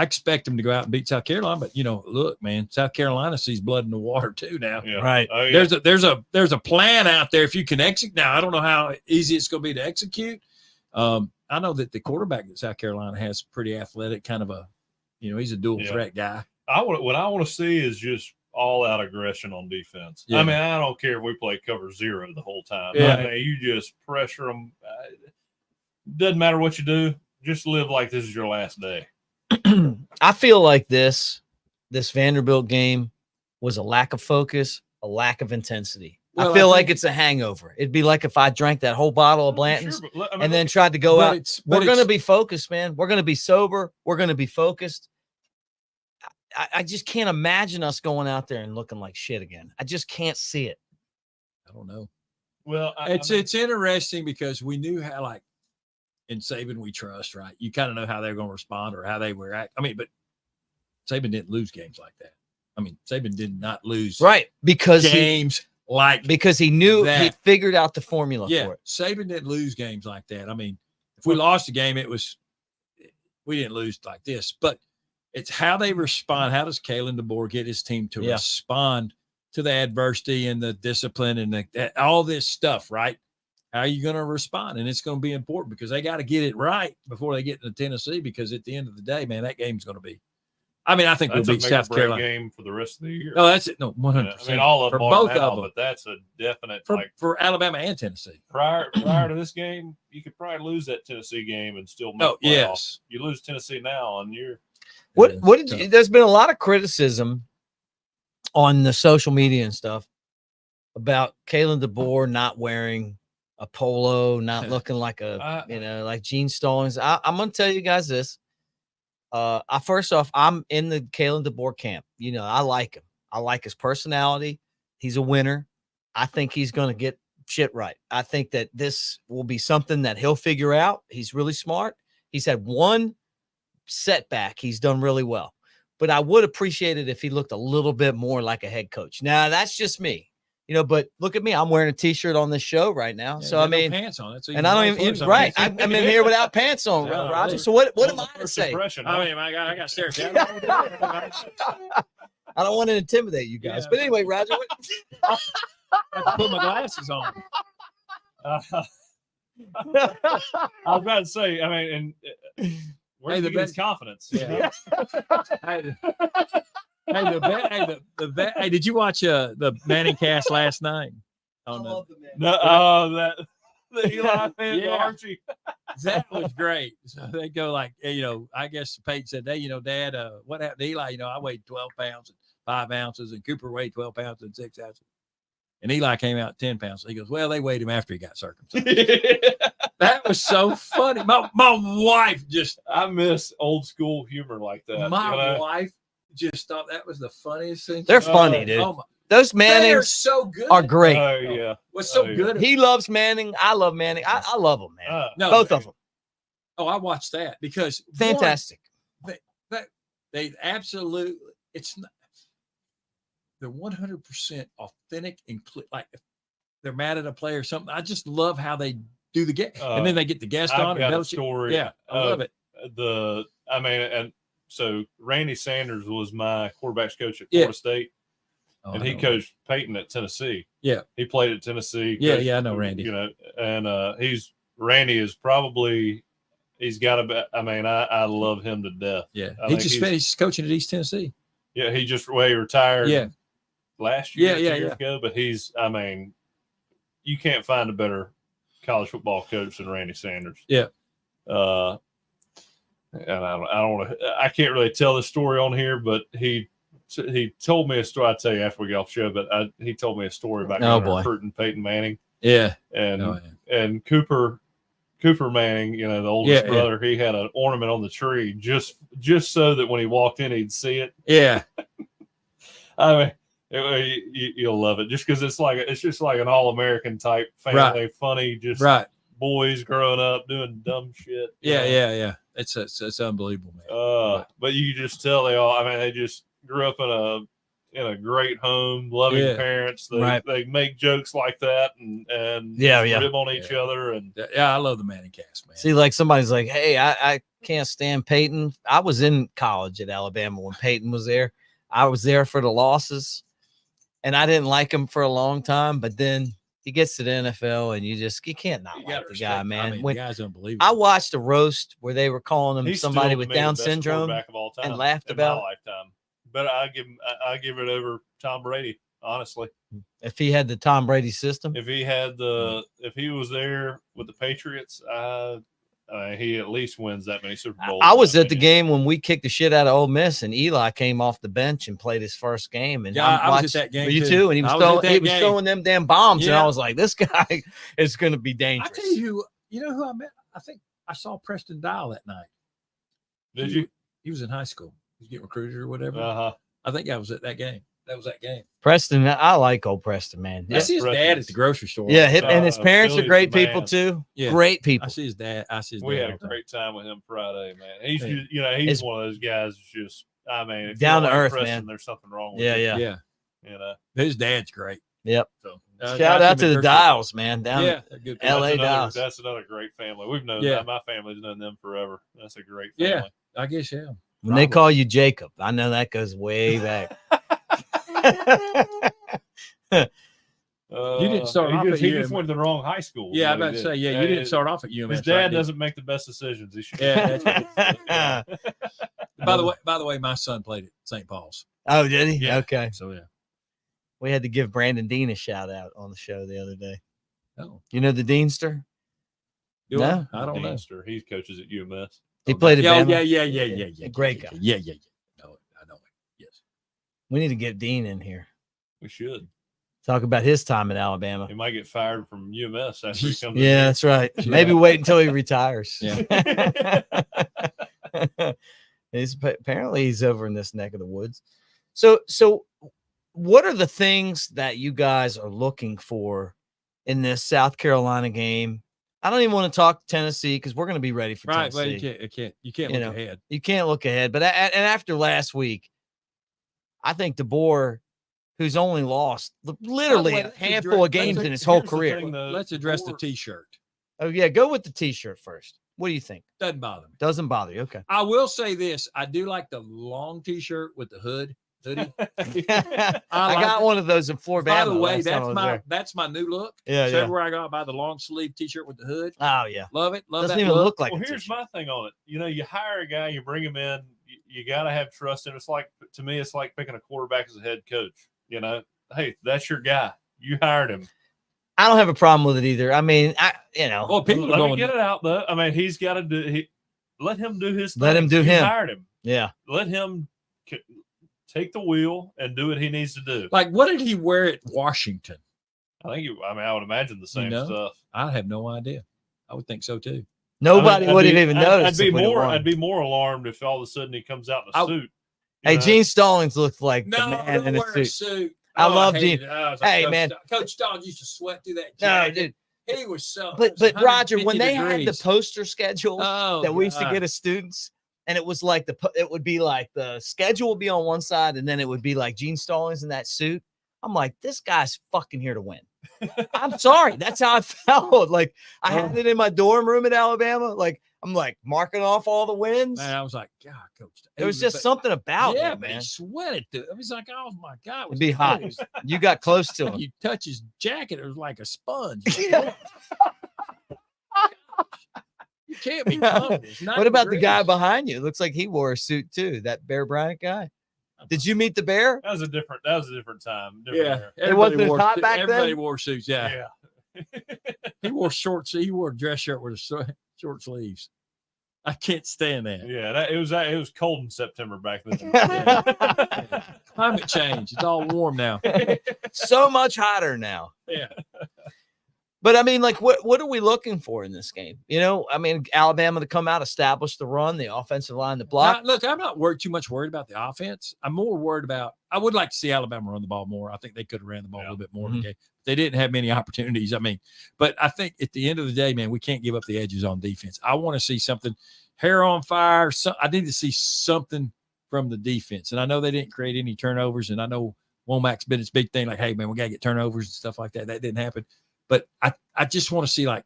expect them to go out and beat South Carolina, but look, man, South Carolina sees blood in the water too now. Yeah. Right. Oh, yeah. There's a plan out there if you can execute. Now, I don't know how easy it's going to be to execute. I know that the quarterback that South Carolina has pretty athletic, kind of he's a dual threat guy. What I want to see is just all out aggression on defense. Yeah. I mean, I don't care if we play cover 0 the whole time. Yeah. I mean, you just pressure them. Doesn't matter what you do. Just live like this is your last day. I feel like this Vanderbilt game was a lack of focus, a lack of intensity. Well, I feel like it's a hangover. It'd be like if I drank that whole bottle of Blanton's and then tried to go out. We're going to be focused, man. We're going to be sober. We're going to be focused. I just can't imagine us going out there and looking like shit again. I just can't see it. I don't know. Well, it's interesting because we knew how, like, in Saban we trust, right? You kind of know how they're going to respond or how they were act. I mean, but Saban didn't lose games like that. I mean, Saban did not lose because he knew that. He figured out the formula for it. Saban didn't lose games like that. I mean, if we lost a game, we didn't lose like this, but it's how they respond. How does Kalen DeBoer get his team to respond to the adversity and the discipline and all this stuff, right? How are you going to respond? And it's going to be important because they got to get it right before they get into Tennessee, because at the end of the day, man, that game's going to be, I mean, I think we'll beat South Carolina game for the rest of the year. No, that's it. No, 100%. I mean, all of for them both now, of them. But that's a definite for Alabama and Tennessee. Prior to this game, you could probably lose that Tennessee game and still make playoffs. Yes. You lose Tennessee now, and you're. There's been a lot of criticism on the social media and stuff about Kalen DeBoer not wearing a polo, not looking like like Gene Stallings. I'm going to tell you guys this. First off, I'm in the Kalen DeBoer camp. I like him. I like his personality. He's a winner. I think he's going to get shit right. I think that this will be something that he'll figure out. He's really smart. He's had one setback. He's done really well. But I would appreciate it if he looked a little bit more like a head coach. Now, that's just me. But look at me. I'm wearing a T-shirt on this show right now. So I mean, no pants on it. So and I don't even right. I'm in here without pants on, Roger. So what am I to say? I mean, I got to stare. I don't want to intimidate you guys. But anyway, Roger, I have to put my glasses on. I was about to say. I mean, and where's the confidence? Yeah. Hey, did you watch the Manning cast last night? The Eli and Archie. That was great. So they go like, I guess Peyton said, "Hey, Dad, what happened to Eli? I weighed 12 pounds and 5 ounces, and Cooper weighed 12 pounds and 6 ounces." And Eli came out 10 pounds. He goes, well, they weighed him after he got circumcised. That was so funny. My wife just. I miss old school humor like that. My wife just thought that was the funniest thing. They're funny, dude. Oh my, Those they are Mannings so good. are great. Oh, yeah. What's so Oh, yeah. good? He loves Manning. I love Manning. I love them, man. No, Both of them. Oh, I watched that because Fantastic. They absolutely. It's not. They're 100% authentic and like if they're mad at a play or something. I just love how they do the game, and then they get the guest on. I've got a Belichick. story. Yeah, I love it. And so Randy Sanders was my quarterbacks coach at Florida State, and he coached Peyton at Tennessee. Yeah, he played at Tennessee. Yeah, I know Randy. You know, and Randy is probably. He's got a. I mean, I love him to death. Yeah, he just finished coaching at East Tennessee. Yeah, he retired. Yeah. Last year, yeah, 2 years ago, but he's. I mean, you can't find a better college football coach than Randy Sanders. Yeah. And I don't want to. I can't really tell the story on here, but he told me a story. I'll tell you after we get off the show. But he told me a story about recruiting Peyton Manning. Yeah. And Cooper Manning, you know, the oldest brother, he had an ornament on the tree just so that when he walked in, he'd see it. Yeah. I mean, you'll love it just because it's just like an all-American type family, funny, just boys growing up doing dumb shit. Yeah. It's unbelievable, man. But you can just tell they just grew up in a great home, loving parents. They make jokes like that and rib on each other. And I love the Manning cast, man. See, like somebody's like, hey, I can't stand Peyton. I was in college at Alabama when Peyton was there. I was there for the losses, and I didn't like him for a long time. But then he gets to the NFL, and you can't not like the guy, man. I mean, the guy's unbelievable. I watched a roast where they were calling him somebody with Down syndrome and laughed about my lifetime. But I give it over Tom Brady, honestly. If he had the Tom Brady system, if he was there with the Patriots, he at least wins that many Super Bowls. I was at the game when we kicked the shit out of Ole Miss, and Eli came off the bench and played his first game. And I was at that game. You too, and he was throwing them damn bombs, and I was like, this guy is going to be dangerous. I tell you who I met. I think I saw Preston Dial that night. Did you? He was in high school. He was getting recruited or whatever. I think I was at that game. That was that game. Preston, I like old Preston, man. I see his dad at the grogrocery store. Yeah, and his parents are great people too. Yeah. Great people. I see his dad. We had a great time with him Friday, man. He's one of those guys. Just, I mean, if down to earth, Preston, man. There's something wrong with him. Yeah. You know, his dad's great. Yep. So shout out to the Dials, man. Down LA Dials. That's another great family. We've known that. My family's known them forever. That's a great family. Yeah, I guess When they call you Jacob, I know that goes way back. You didn't start off he just went to the wrong high school. Yeah, I'm about to say, you didn't start off at UMass. His dad doesn't make the best decisions. He should. Yeah. By the way, my son played at St. Paul's. Oh, did he? Yeah. Okay. So we had to give Brandon Dean a shout out on the show the other day. Oh, you know the Deanster? No, I don't know. He coaches at UMass. He played at Bama. Yeah. Great guy. Yeah. No, I know it. Yes. We need to get Dean in here. We should talk about his time in Alabama. He might get fired from UMass after he comes. Yeah, that's right. Maybe wait until he retires. Yeah. Apparently he's over in this neck of the woods. So what are the things that you guys are looking for in this South Carolina game? I don't even want to talk Tennessee because we're going to be ready for Tennessee. Right, but you can't look ahead. You can't look ahead. But and after last week, I think DeBoer, who's only lost literally a handful of games in his whole career. Let's address the T-shirt. Oh, yeah. Go with the T-shirt first. What do you think? Doesn't bother me. Doesn't bother you. Okay. I will say this. I do like the long T-shirt with the hoodie. I got one of those in Flor-Bama. By the way, that's my new look. Yeah, so everywhere I go, I buy the long sleeve T-shirt with the hood. Oh, yeah. Love it. Love Doesn't that even look. look like Well, here's my thing on it. You hire a guy, you bring him in, you got to have trust in him. To me, it's like picking a quarterback as a head coach. Hey, that's your guy. You hired him. I don't have a problem with it either. I mean, Well, people let me get it out though. I mean, he's got to do. Let him do his thing. Let him do him. Hired him. Yeah. Let him take the wheel and do what he needs to do. Like, what did he wear at Washington? I would imagine the same stuff. I have no idea. I would think so too. Nobody would have even noticed. I'd be more alarmed if all of a sudden he comes out in a suit. Hey, Gene Stallings looked like the man in a a suit. I love Gene. Hey, man. Coach Stallings used to sweat through that jacket. No, dude. He was so. But Roger, when they had the poster schedule that we used to get as students, and it was like it would be like the schedule would be on one side, and then it would be like Gene Stallings in that suit. I'm like, this guy's fucking here to win. I'm sorry. That's how I felt. Like I had it in my dorm room in Alabama. Like I'm like marking off all the wins. Man, I was like, God, Coach. There was just something about it, man. He sweated through. It was like, oh my God. It'd be hot. You got close to him. You touch his jacket, it was like a sponge. You can't be comfortable. What about the guy behind you? It looks like he wore a suit too. That Bear Bryant guy. Did you meet the Bear? That was a different time. It wasn't hot back then. Everybody wore suits. Yeah. He wore shorts. He wore a dress shirt with short sleeves. I can't stand that. Yeah, it was cold in September back then. Climate change. It's all warm now. So much hotter now. Yeah. But I mean, like, what are we looking for in this game? You know, I mean, Alabama to come out, establish the run, the offensive line, the block. Look, I'm not too much worried about the offense. I'm more worried about. I would like to see Alabama run the ball more. I think they could have ran the ball a little bit more in the game. They didn't have many opportunities. I mean, but I think at the end of the day, man, we can't give up the edges on defense. I want to see something, hair on fire. I need to see something from the defense. And I know they didn't create any turnovers. And I know Womack's been his big thing, like, hey, man, we got to get turnovers and stuff like that. That didn't happen. But I just want to see, like,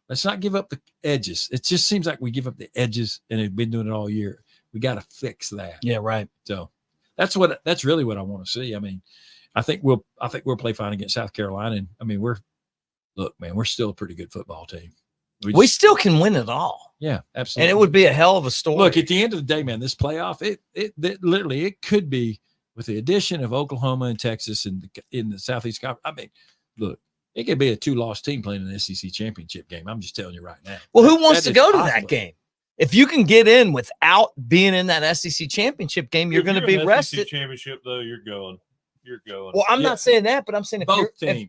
let's not give up the edges. It just seems like we give up the edges, and they've been doing it all year. We got to fix that. Yeah, right. So that's really what I want to see. I mean, I think we'll play fine against South Carolina. And I mean, we're still a pretty good football team. We still can win it all. Yeah, absolutely. And it would be a hell of a story. Look, at the end of the day, man, this playoff, it literally, it could be with the addition of Oklahoma and Texas in the Southeast Conference. I mean, look, it could be a 2-loss team playing an SEC championship game. I'm just telling you right now. Well, who wants to go to that game? If you can get in without being in that SEC championship game, you're going to be rested. SEC championship, though, you're going. Well, I'm not saying that, but I'm saying both teams.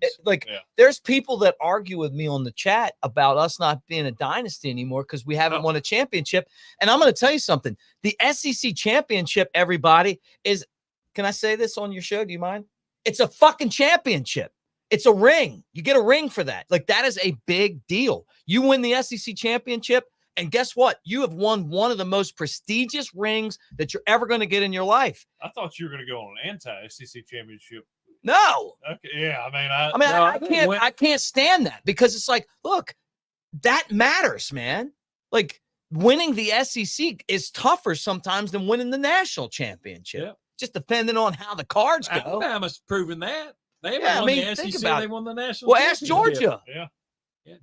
There's people that argue with me on the chat about us not being a dynasty anymore because we haven't won a championship. And I'm going to tell you something. The SEC championship, everybody, is – can I say this on your show? Do you mind? It's a fucking championship. It's a ring. You get a ring for that. Like, that is a big deal. You win the SEC championship, and guess what? You have won one of the most prestigious rings that you're ever going to get in your life. I thought you were going to go on an anti-SEC championship. No. Okay. Yeah. I can't stand that because it's like, look, that matters, man. Like, winning the SEC is tougher sometimes than winning the national championship. Yeah. Just depending on how the cards go. Alabama's proven that. They won the SEC. They won the national. Well, ask Georgia. Yeah.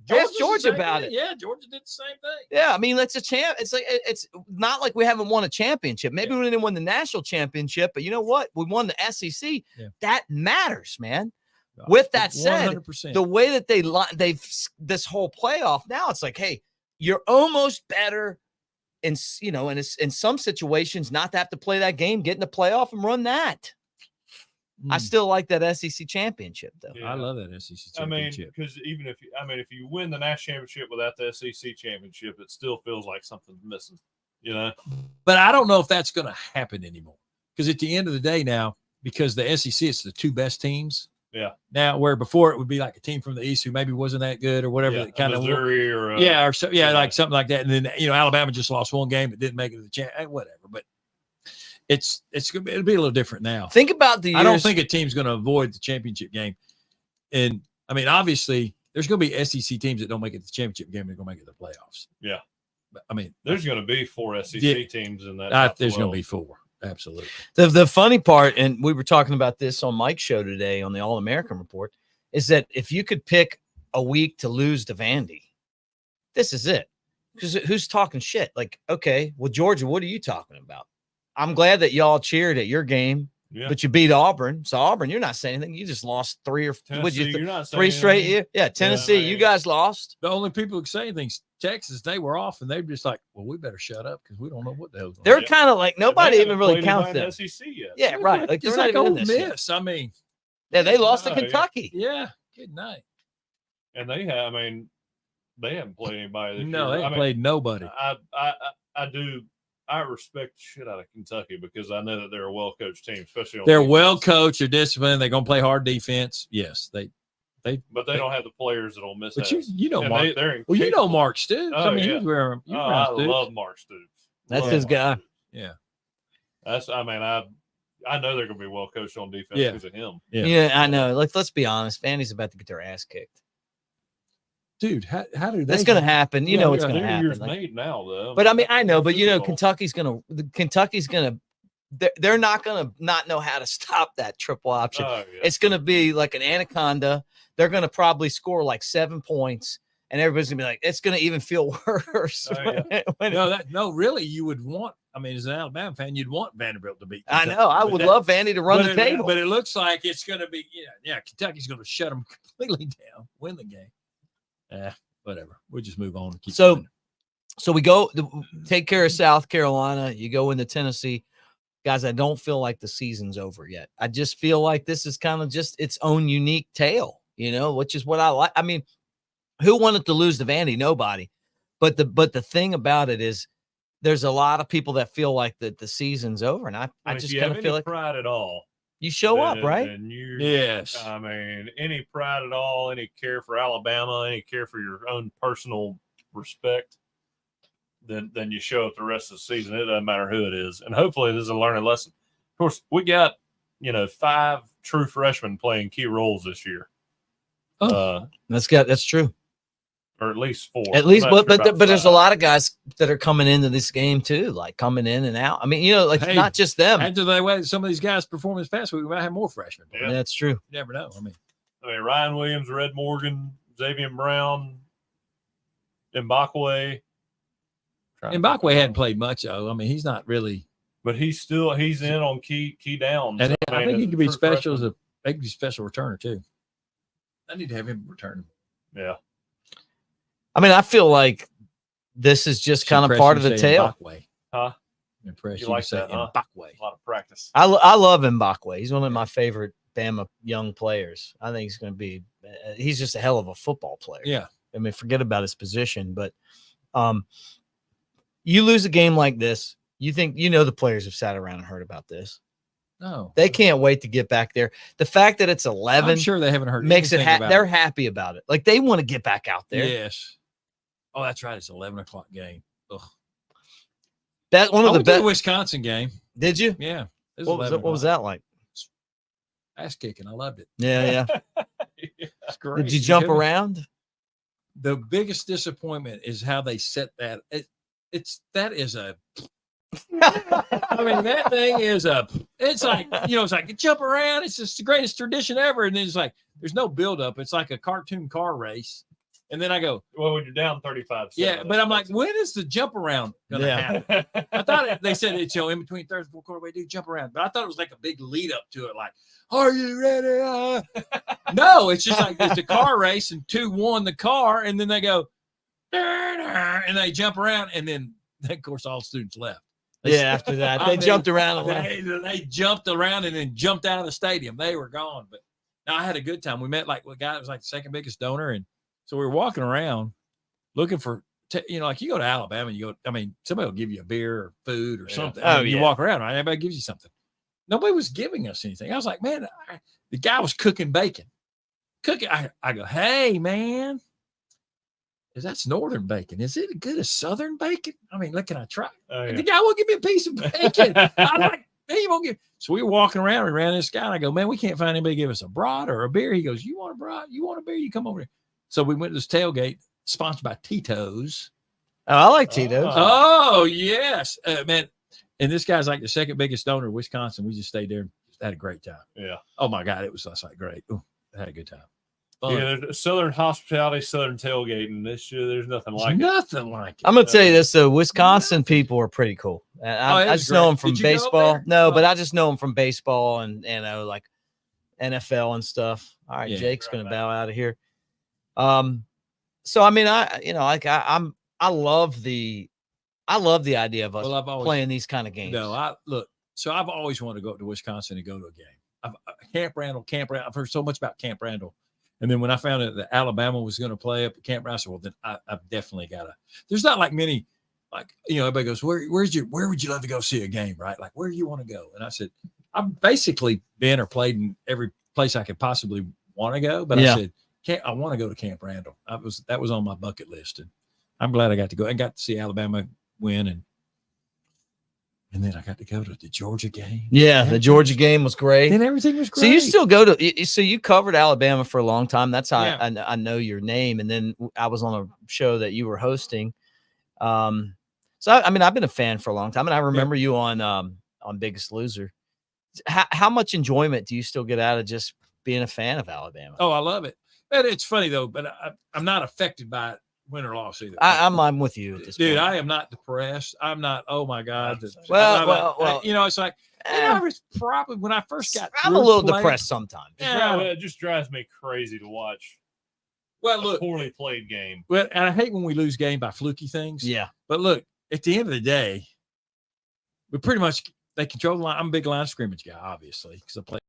Ask Georgia about it. Yeah, Georgia did the same thing. Yeah, I mean, that's a champ. It's like it's not like we haven't won a championship. Maybe we didn't win the national championship, but you know what? We won the SEC. Yeah. That matters, man. With that said, 100%. The way that they've this whole playoff now, it's like, hey, you're almost better in some situations not to have to play that game, get in the playoff and run that. I still like that SEC championship, though. Yeah. I love that SEC championship. Because even if you win the national championship without the SEC championship, it still feels like something's missing, you know. But I don't know if that's going to happen anymore. Because at the end of the day now, because the SEC is the two best teams. Yeah. Now, where before it would be like a team from the East who maybe wasn't that good or whatever. Yeah, kind of Missouri like something like that. And then Alabama just lost one game, but didn't make it to the champ. Whatever, but. It'll be a little different now. Think about I don't think a team's going to avoid the championship game. And I mean, obviously, there's going to be SEC teams that don't make it to the championship game. They're going to make it to the playoffs. Yeah. But, I mean, there's going to be 4 SEC teams in that. There's going to be 4. Absolutely. The funny part, and we were talking about this on Mike's show today on the All-American Report, is that if you could pick a week to lose to Vandy, this is it. Because who's talking shit? Like, okay, well, Georgia, what are you talking about? I'm glad that y'all cheered at your game, but you beat Auburn. So Auburn, you're not saying anything. You just lost 3 or 4 3 straight years. Yeah, Tennessee, you guys lost. The only people who say things, Texas, they were off, and they're just like, well, we better shut up because we don't know what the hell's going on. They're kind of like nobody even really counts them. SEC yet. Yeah, right. Like it's like Ole Miss. I mean, yeah, they lost to Kentucky. Yeah, Good night. And they have, they haven't played anybody this year. No, they haven't played nobody. I respect the shit out of Kentucky because I know that they're a well-coached team, especially on They're defense. well coached. They're disciplined. They're going to play hard defense. Yes, but they don't have the players that'll miss. But that. you know And Mark. Well, you know Mark Stoops. Oh, I mean, yeah. he's where you I love Mark Stoops. That's his guy. Yeah. That's. I know they're going to be well coached on defense Yeah. because of him. Yeah, I know. Let's be honest. Vandy's about to get their ass kicked. Dude, how do they? That's going to happen. You know it's going to Their happen. year's made now, though. But I know. But Super Bowl. Kentucky's going to. They're not going to not know how to stop that triple option. Oh, yeah. It's going to be like an anaconda. They're going to probably score like 7 points, and everybody's going to be like, it's going to even feel worse. Oh, yeah. No, really, you would want. I mean, as an Alabama fan, you'd want Vanderbilt to beat I Kentucky. know. I would love Vandy to run the table. But it looks like it's going to be, Kentucky's going to shut them completely down, win the game. Whatever. We'll just move on. And keep going. So we go take care of South Carolina. You go into Tennessee. Guys, I don't feel like the season's over yet. I just feel like this is kind of just its own unique tale, which is what I like. I mean, who wanted to lose to Vandy? Nobody. But the thing about it is there's a lot of people that feel like that the season's over. And I just kind of feel like pride at all. You show up, right? Yes. Any pride at all, any care for Alabama, any care for your own personal respect, then you show up the rest of the season. It doesn't matter who it is. And hopefully this is a learning lesson. Of course, we got, 5 true freshmen playing key roles this year. That's true. Or at least 4. At least, but about there's a 5. lot of guys that are coming into this game too, like coming in and out. I mean, Hey, not just them. After the way some of these guys perform this past week, we might have more freshmen. Yeah. That's true. You never know. I mean, Ryan Williams, Red Morgan, Xavier Brown, Mbakwe. Mbakwe hadn't played much, though. I mean, he's not really. But he's in on key downs. And I think he could be special freshman. he could be special returner too. I need to have him return. Yeah. I mean, I feel like this is just kind of part of the tale. Huh? Impression You like that, huh? Mbakwe. A lot of practice. I love Mbakwe. He's one of my favorite Bama young players. I think he's going to be. He's just a hell of a football player. Yeah. I mean, forget about his position, but you lose a game like this. You think the players have sat around and heard about this. No, they can't wait to get back there. The fact that it's 11, I'm sure they haven't heard. Makes it. About they're happy about it. Like they want to get back out there. Yes. Oh, that's right. It's 11:00 game. Ugh. That one of the best Wisconsin game. Did you? Yeah. What was that like? Ass kicking. I loved it. Yeah. It's great. Did you jump around? The biggest disappointment is how they set that. That is a. I mean, that thing is it's like, it's like you jump around. It's just the greatest tradition ever. And then it's like, there's no buildup. It's like a cartoon car race. And then I go, well, when you're down 35. Yeah. But I'm like, when is the jump around going to happen? I thought they said it's, in between third and fourth quarter, we do jump around. But I thought it was like a big lead up to it. Like, are you ready? No, it's just like it's a car race and 2 won the car. And then they go, and they jump around. And then, of course, all students left. After that, they jumped around. They jumped around and then jumped out of the stadium. They were gone. But now I had a good time. We met like a guy that was like the second biggest donor. And so we were walking around looking for, like you go to Alabama, somebody will give you a beer or food or something. You walk around, right? Everybody gives you something. Nobody was giving us anything. I was like, man, the guy was cooking bacon. I go, hey, man. That's northern bacon. Is it as good as southern bacon? I mean, look, can I try? The guy won't give me a piece of bacon. I'm like, he won't give. So we were walking around. We ran this guy. And I go, man, we can't find anybody to give us a brat or a beer. He goes, you want a brat? You want a beer? You come over here. So we went to this tailgate sponsored by Tito's. Oh, I like Tito's. Oh, yes. Man. And this guy's like the second biggest donor in Wisconsin. We just stayed there and had a great time. Yeah. Oh, my God. It was just like great. Ooh, I had a good time. Fun. Yeah, there's Southern hospitality, Southern tailgating. This year, there's nothing like it. Nothing like it. I'm gonna tell you this though, Wisconsin people are pretty cool. I just know them from baseball. No, but I just know them from baseball and like NFL and stuff. All right, Jake's gonna bow out of here. So I mean, I love the idea of us playing these kind of games. No, so I've always wanted to go up to Wisconsin and go to a game. Camp Randall. I've heard so much about Camp Randall. And then when I found out that Alabama was going to play up at Camp Brown, I said, well, then I've definitely got to. There's not like many, like, everybody goes, where would you love to go see a game, right? Like, where do you want to go? And I said, I've basically been or played in every place I could possibly want to go. But I said, I want to go to Camp Randall. That was on my bucket list. And I'm glad I got to go. I got to see Alabama win. And then I got to go to the Georgia game. Yeah, the Georgia game was great. And everything was great. So you still go to, so you covered Alabama for a long time. That's how I know your name. And then I was on a show that you were hosting. So, I mean, I've been a fan for a long time. And I remember you on Biggest Loser. How much enjoyment do you still get out of just being a fan of Alabama? Oh, I love it. But it's funny, though, but I'm not affected by it. Win or loss either. I'm with you at this dude. point. I am not depressed. I'm not. Oh my God. Well, it's like I was probably when I first got. I'm a little depressed sometimes. Yeah, it just drives me crazy to watch. Well, look, a poorly played game. Well, and I hate when we lose game by fluky things. Yeah, but look, at the end of the day, we pretty much they control the line. I'm a big line scrimmage guy, obviously, because I play.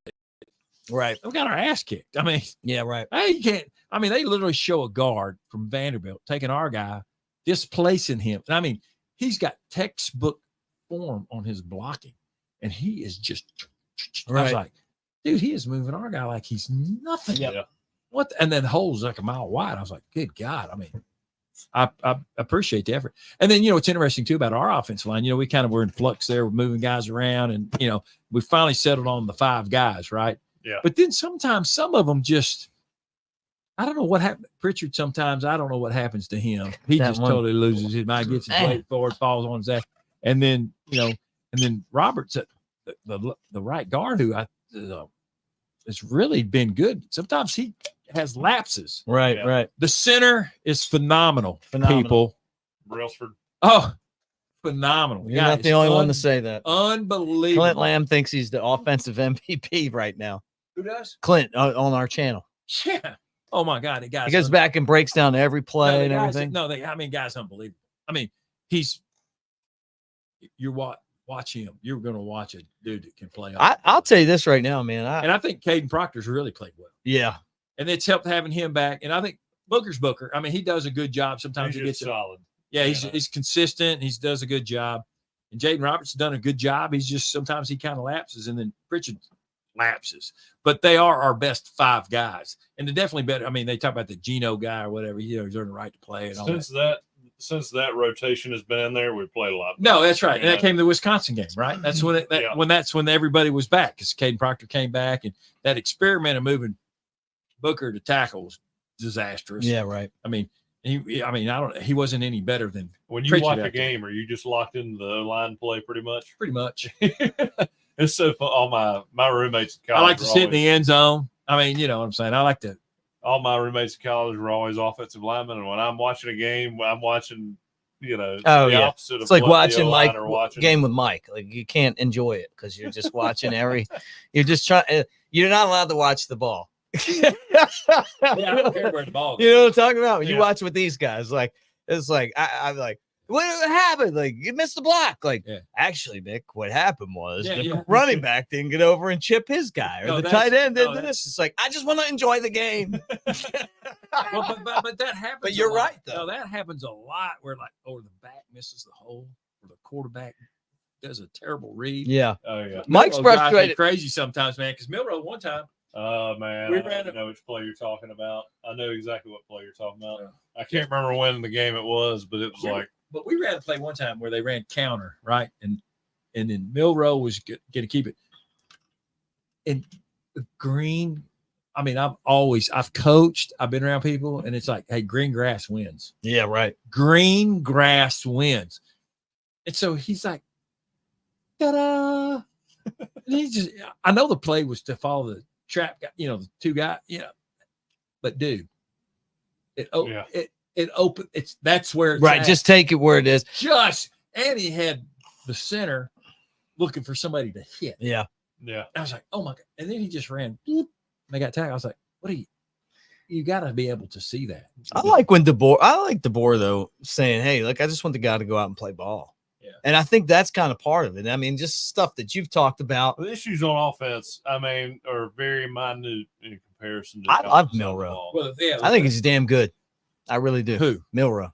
Right. We got our ass kicked. I mean, yeah, right. Hey, you can't. I mean, they literally show a guard from Vanderbilt taking our guy, displacing him. And I mean, he's got textbook form on his blocking, and he is just. Right. I was like, dude, he is moving our guy like he's nothing. Yeah. What? And then the hole's like a mile wide. I was like, good God. I mean, I appreciate the effort. And then, what's interesting too about our offensive line, we kind of were in flux there. We're moving guys around, and we finally settled on the 5 guys, right? Yeah. But then sometimes some of them just, I don't know what happened. Pritchard, sometimes I don't know what happens to him. He just totally loses his mind, gets his weight forward, falls on his ass. And then, and then Roberts, the right guard, who has really been good. Sometimes he has lapses. Right, yeah. Right. The center is phenomenal. People. Brailsford. Oh, phenomenal. You're not the only one to say that. Unbelievable. Clint Lamb thinks he's the offensive MVP right now. Who does? Clint on our channel. Yeah. Oh my God. He goes back and breaks down every play and everything. Guy's unbelievable. I mean, watch him. You're going to watch a dude that can play. I'll tell you this right now, man. And I think Caden Proctor's really played well. Yeah. And it's helped having him back. And I think Booker's Booker. I mean, he does a good job. Sometimes he gets solid. Yeah, he's consistent. He does a good job. And Jaden Roberts has done a good job. He's just sometimes he kind of lapses, and then Pritchard lapses. But they are our best 5 guys, and they're definitely better. I mean, they talk about the Geno guy or whatever. He's earned the right to play. And all since that rotation has been in there, we played a lot. No, that's right. And that came to the Wisconsin game, right? That's when when everybody was back, because Caden Proctor came back, and that experiment of moving Booker to tackle was disastrous. Yeah, right. I mean, he wasn't any better than when you watch a game. Are you just locked into the line play pretty much? Pretty much. It's so fun. All my roommates in college, I like to sit in the end zone. I mean, you know what I'm saying? I like to. All my roommates in college were always offensive linemen, and when I'm watching a game, I'm watching, the opposite. It's like watching Mike game with Mike. Like, you can't enjoy it because you're just watching you're just trying. You're not allowed to watch the ball. Yeah, I don't care where the ball goes. You know what I'm talking about? When you watch with these guys, like it's like I'm like, what happened? Like, you missed the block. Like, actually, Mick, what happened was the running back didn't get over and chip his guy, or the tight end did this. It's like, I just want to enjoy the game. Well, but that happens. But you're right, though. No, that happens a lot where, like, the back misses the hole, or the quarterback does a terrible read. Yeah. Oh, yeah. Mike's frustrated. Crazy sometimes, man, because Milrow one time. Oh, man. I know which play you're talking about. I know exactly what play you're talking about. I can't remember when the game it was, but it was like. But we ran a play one time where they ran counter, right? And then Milrow was going to keep it. And green, I mean, I've coached, I've been around people, and it's like, hey, green grass wins. Yeah, right. Green grass wins. And so he's like, ta-da. And I know the play was to follow the trap guy, the 2 guys, but dude, it opened. That's where it's right. at. Just take it where it is. And he had the center looking for somebody to hit. Yeah. Yeah. I was like, oh my God. And then he just ran. Bloop, and they got tackled. I was like, you got to be able to see that. I like DeBoer though, saying, hey, like, I just want the guy to go out and play ball. Yeah. And I think that's kind of part of it. I mean, just stuff that you've talked about. The issues on offense, I mean, are very minute comparison to I love Johnson on the Milroe. ball. Well, yeah, I think he's damn good. I really do. who? Milroe.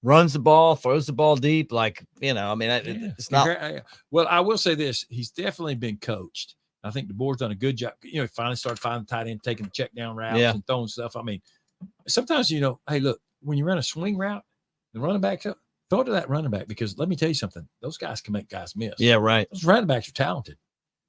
Runs the ball, throws the ball deep. Like, I mean, it's not. Well, I will say this. He's definitely been coached. I think the board's done a good job. He finally started finding the tight end, taking the check down routes and throwing stuff. I mean, sometimes, hey, look, when you run a swing route, the running back, throw it to that running back, because let me tell you something. Those guys can make guys miss. Yeah, right. Those running backs are talented.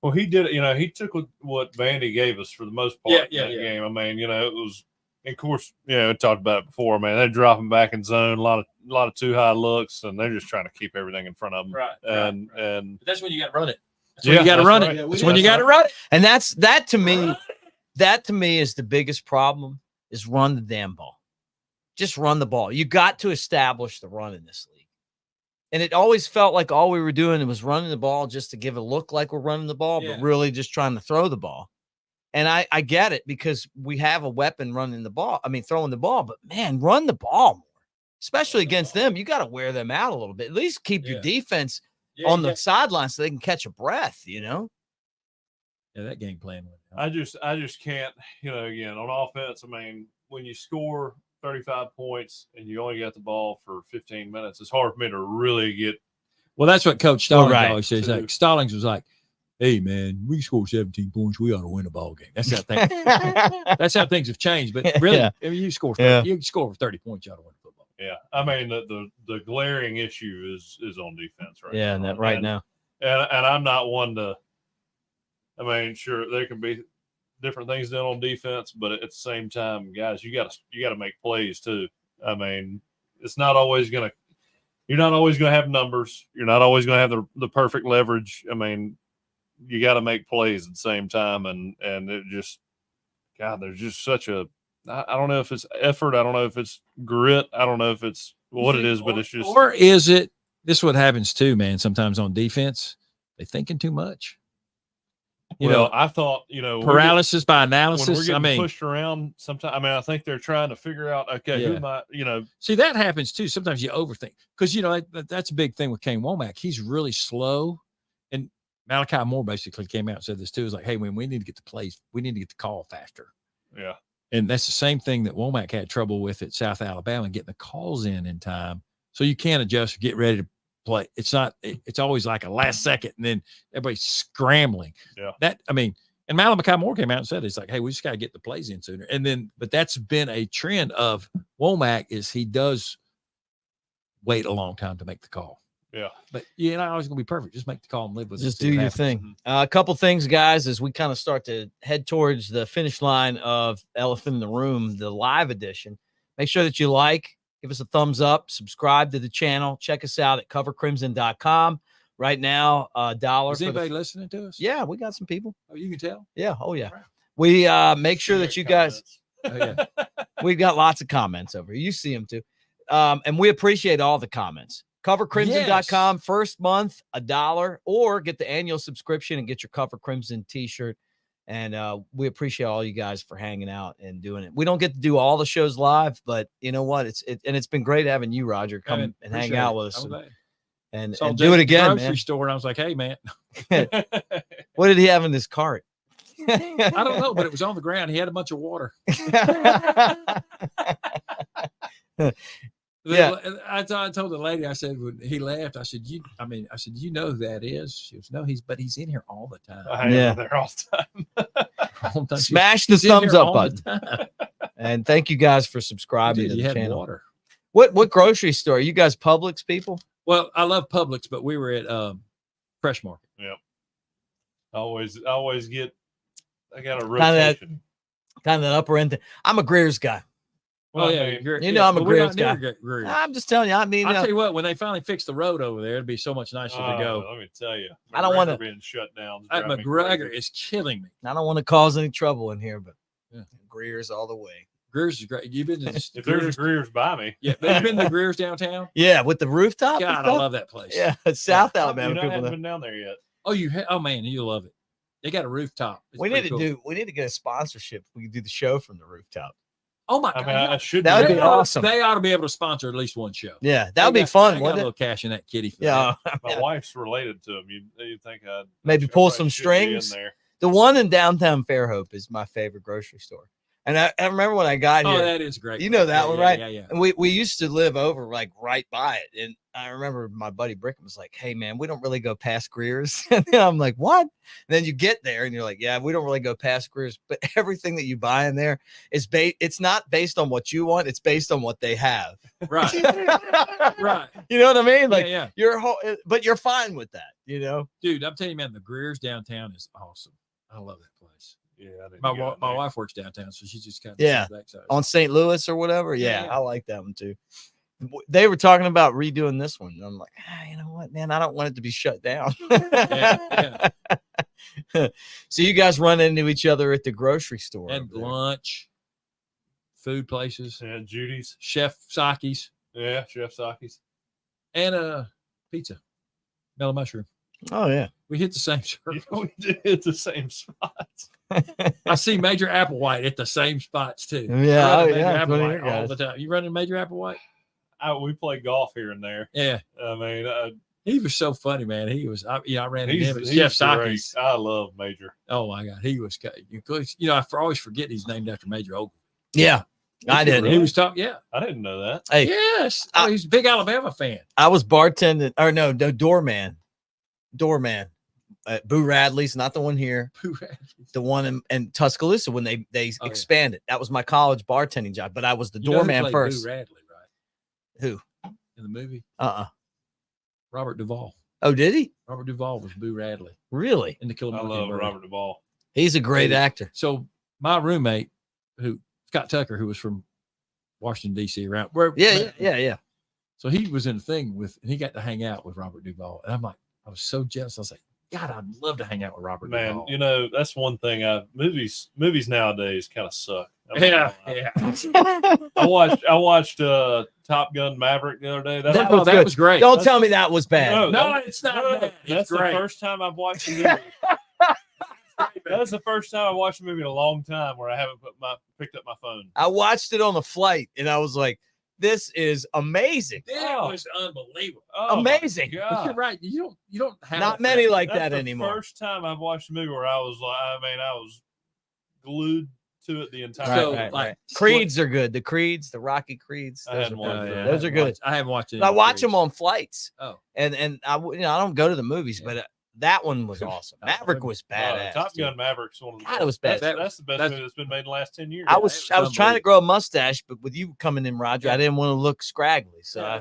Well, he did it. He took what Vandy gave us for the most part in that game. I mean, it was, of course, we talked about it before, man. They're dropping back in zone, a lot of too high looks, and they're just trying to keep everything in front of them. Right. And But that's when you got to run it. That's when you got to run it. That's when you got to run it. And that to me is the biggest problem, is run the damn ball. Just run the ball. You got to establish the run in this league. And it always felt like all we were doing was running the ball just to give it a look like we're running the ball, but really just trying to throw the ball. And I get it, because we have a weapon running the ball. I mean, throwing the ball, but man, run the ball more, especially against them. You got to wear them out a little bit. At least keep your defense on the sideline so they can catch a breath, Yeah, that game plan. I just can't, again, on offense, I mean, when you score 35 points and you only got the ball for 15 minutes, it's hard for me to really get. Well, that's what Coach Stallings always says. Like, Stallings was like, hey, man, we score 17 points, we ought to win a ball game. That's how things have changed. But really, I mean, you score 30, you score 30 points, you ought to win football. Yeah, I mean, the glaring issue is on defense right now. Yeah, and right now. And I'm not one to. I mean, sure, there can be different things done on defense, but at the same time, guys, you got to make plays too. I mean, it's not always going to. You're not always going to have numbers. You're not always going to have the perfect leverage. I mean, you got to make plays at the same time, and it just, God, there's just such a. I don't know if it's effort. I don't know if it's grit. I don't know if it's what it is, but it's just. Or is it? This is what happens too, man. Sometimes on defense, they're thinking too much. I thought, paralysis by analysis. When we're getting pushed around sometimes. I mean, I think they're trying to figure out, okay, who am I, See, that happens too. Sometimes you overthink, because, that's a big thing with Kane Womack. He's really slow. And Malachi Moore basically came out and said this too. Is like, hey, we need to get the plays. We need to get the call faster. Yeah. And that's the same thing that Womack had trouble with at South Alabama, getting the calls in time. So you can't adjust or get ready to play. It's always like a last second, and then everybody's scrambling. Yeah. And Malachi Moore came out and said, it's like, hey, we just got to get the plays in sooner. And then, but that's been a trend of Womack, is he does wait a long time to make the call. Yeah. But you're not always going to be perfect. Just make the call and live with it. Just do your thing. A couple things, guys, as we kind of start to head towards the finish line of Elephant in the Room, the live edition. Make sure that you give us a thumbs up, subscribe to the channel. Check us out at covercrimson.com. Right now, $1. Is anybody listening to us? Yeah, we got some people. Oh, you can tell? Yeah. Oh, yeah. Right. We make sure that you guys, we've got lots of comments over here. You see them too. And we appreciate all the comments. Covercrimson.com, first month, $1, or get the annual subscription and get your Cover Crimson t-shirt. And we appreciate all you guys for hanging out and doing it. We don't get to do all the shows live, but you know what? It's been great having you, Roger, come and hang out with us and do it again, man. Store, and I was like, hey, man. What did he have in this cart? I don't know, but it was on the ground. He had a bunch of water. Yeah, I told the lady, I said, when he left, I said, you know who that is? She was, no, he's in here all the time. I am there all the time. Smash the thumbs up button. And thank you guys for subscribing to the channel. Water. What grocery store? You guys Publix people? Well, I love Publix, but we were at Fresh Market. Yep. Always get. I got a rotation. Kind of that upper end. I'm a Greer's guy. Well, I'm a Greer's guy. I'm just telling you. I mean, I'll tell you what. When they finally fix the road over there, it'd be so much nicer to go. Let me tell you, I don't want to being shut down. McGregor is killing me. I don't want to cause any trouble in here, but Greer's all the way. Greer's is great. You've been to if there's a Greer's by me. Yeah, you've been to Greer's downtown. Yeah, with the rooftop. God, I love that place. Yeah, it's South Alabama. I haven't been down there yet. Oh, oh man, you love it. They got a rooftop. We need to get a sponsorship. We can do the show from the rooftop. Oh my God! I should. That would be awesome. They ought to be able to sponsor at least one show. Yeah, that would be fun. I got a little cash in that kitty. Yeah, my wife's related to him. You think I'd maybe pull some strings? The one in downtown Fairhope is my favorite grocery store. And I remember when I got here. Oh, that is great. You know that one, right? Yeah. And we used to live over like right by it. And I remember my buddy Brickman was like, hey, man, we don't really go past Greer's. And then I'm like, what? And then you get there and you're like, yeah, we don't really go past Greer's. But everything that you buy in there is it's not based on what you want. It's based on what they have. Right. Right. You know what I mean? Like, yeah. But you're fine with that, you know? Dude, I'm telling you, man, the Greer's downtown is awesome. I love that place. Yeah, My wife works downtown, so she just kind of backside. On St. Louis or whatever. Yeah, Yeah. I like that one too. They were talking about redoing this one. And I'm like, you know what, man? I don't want it to be shut down. Yeah. So you guys run into each other at the grocery store And lunch, food places, And Judy's. Chef Saki's, Yeah, Chef Saki's. and pizza, mellow mushroom. Oh yeah. We hit the same circle. We did hit the same spots. I see Major Applewhite at the same spots too. Yeah, I run oh, Major yeah, it's one of Applewhite your all guys. the time. You running Major Applewhite? We play golf here and there. Yeah. I mean, He was so funny, man. He was, I ran into he's, him at he's Chef great. Saki's. I love Major. Oh my God. He was, I always forget he's named after Major Ogle. Yeah, I did. He was talking, yeah. I didn't know that. Hey, Yes. Oh, he's a big Alabama fan. I was bartending, or no, doorman at Boo Radley's, not the one here, the one in Tuscaloosa when they expanded. That was my college bartending job, but I was the doorman first. Boo Radley, right? Who? In the movie? Robert Duvall. Oh, did he? Robert Duvall was Boo Radley Really? in the Killer I love Robert Duvall. He's a great actor. So my roommate, Scott Tucker, who was from Washington, D.C. around. Yeah. So he was in a thing and he got to hang out with Robert Duvall. And I'm like, I was so jealous. I was like, God, I'd love to hang out with Robert Man, Duvall. that's one thing. Movies nowadays kind of suck. Yeah. I watched Top Gun Maverick the other day. That That was great. Don't tell me that was bad. No, it's not bad. That's the first time I've watched a movie. That's the first time I watched a movie in a long time where I haven't picked up my phone. I watched it on the flight and I was like, this is amazing. That was unbelievable. Oh, Amazing. But you're right. You don't have Not many like That's that the anymore. First time I've watched a movie where I was like, I was glued to it the entire time. Right. Creeds are good. The Creeds, the Rocky Creeds. I hadn't watched it. Those are good. I haven't watched it. I watch them on flights. Oh. And I don't go to the movies, but that one was awesome. Maverick was badass. Top Gun Maverick's one of the God, it was bad. That's the best movie that's been made in the last 10 years. I was trying to grow a mustache, but with you coming in, Roger, I didn't want to look scraggly. So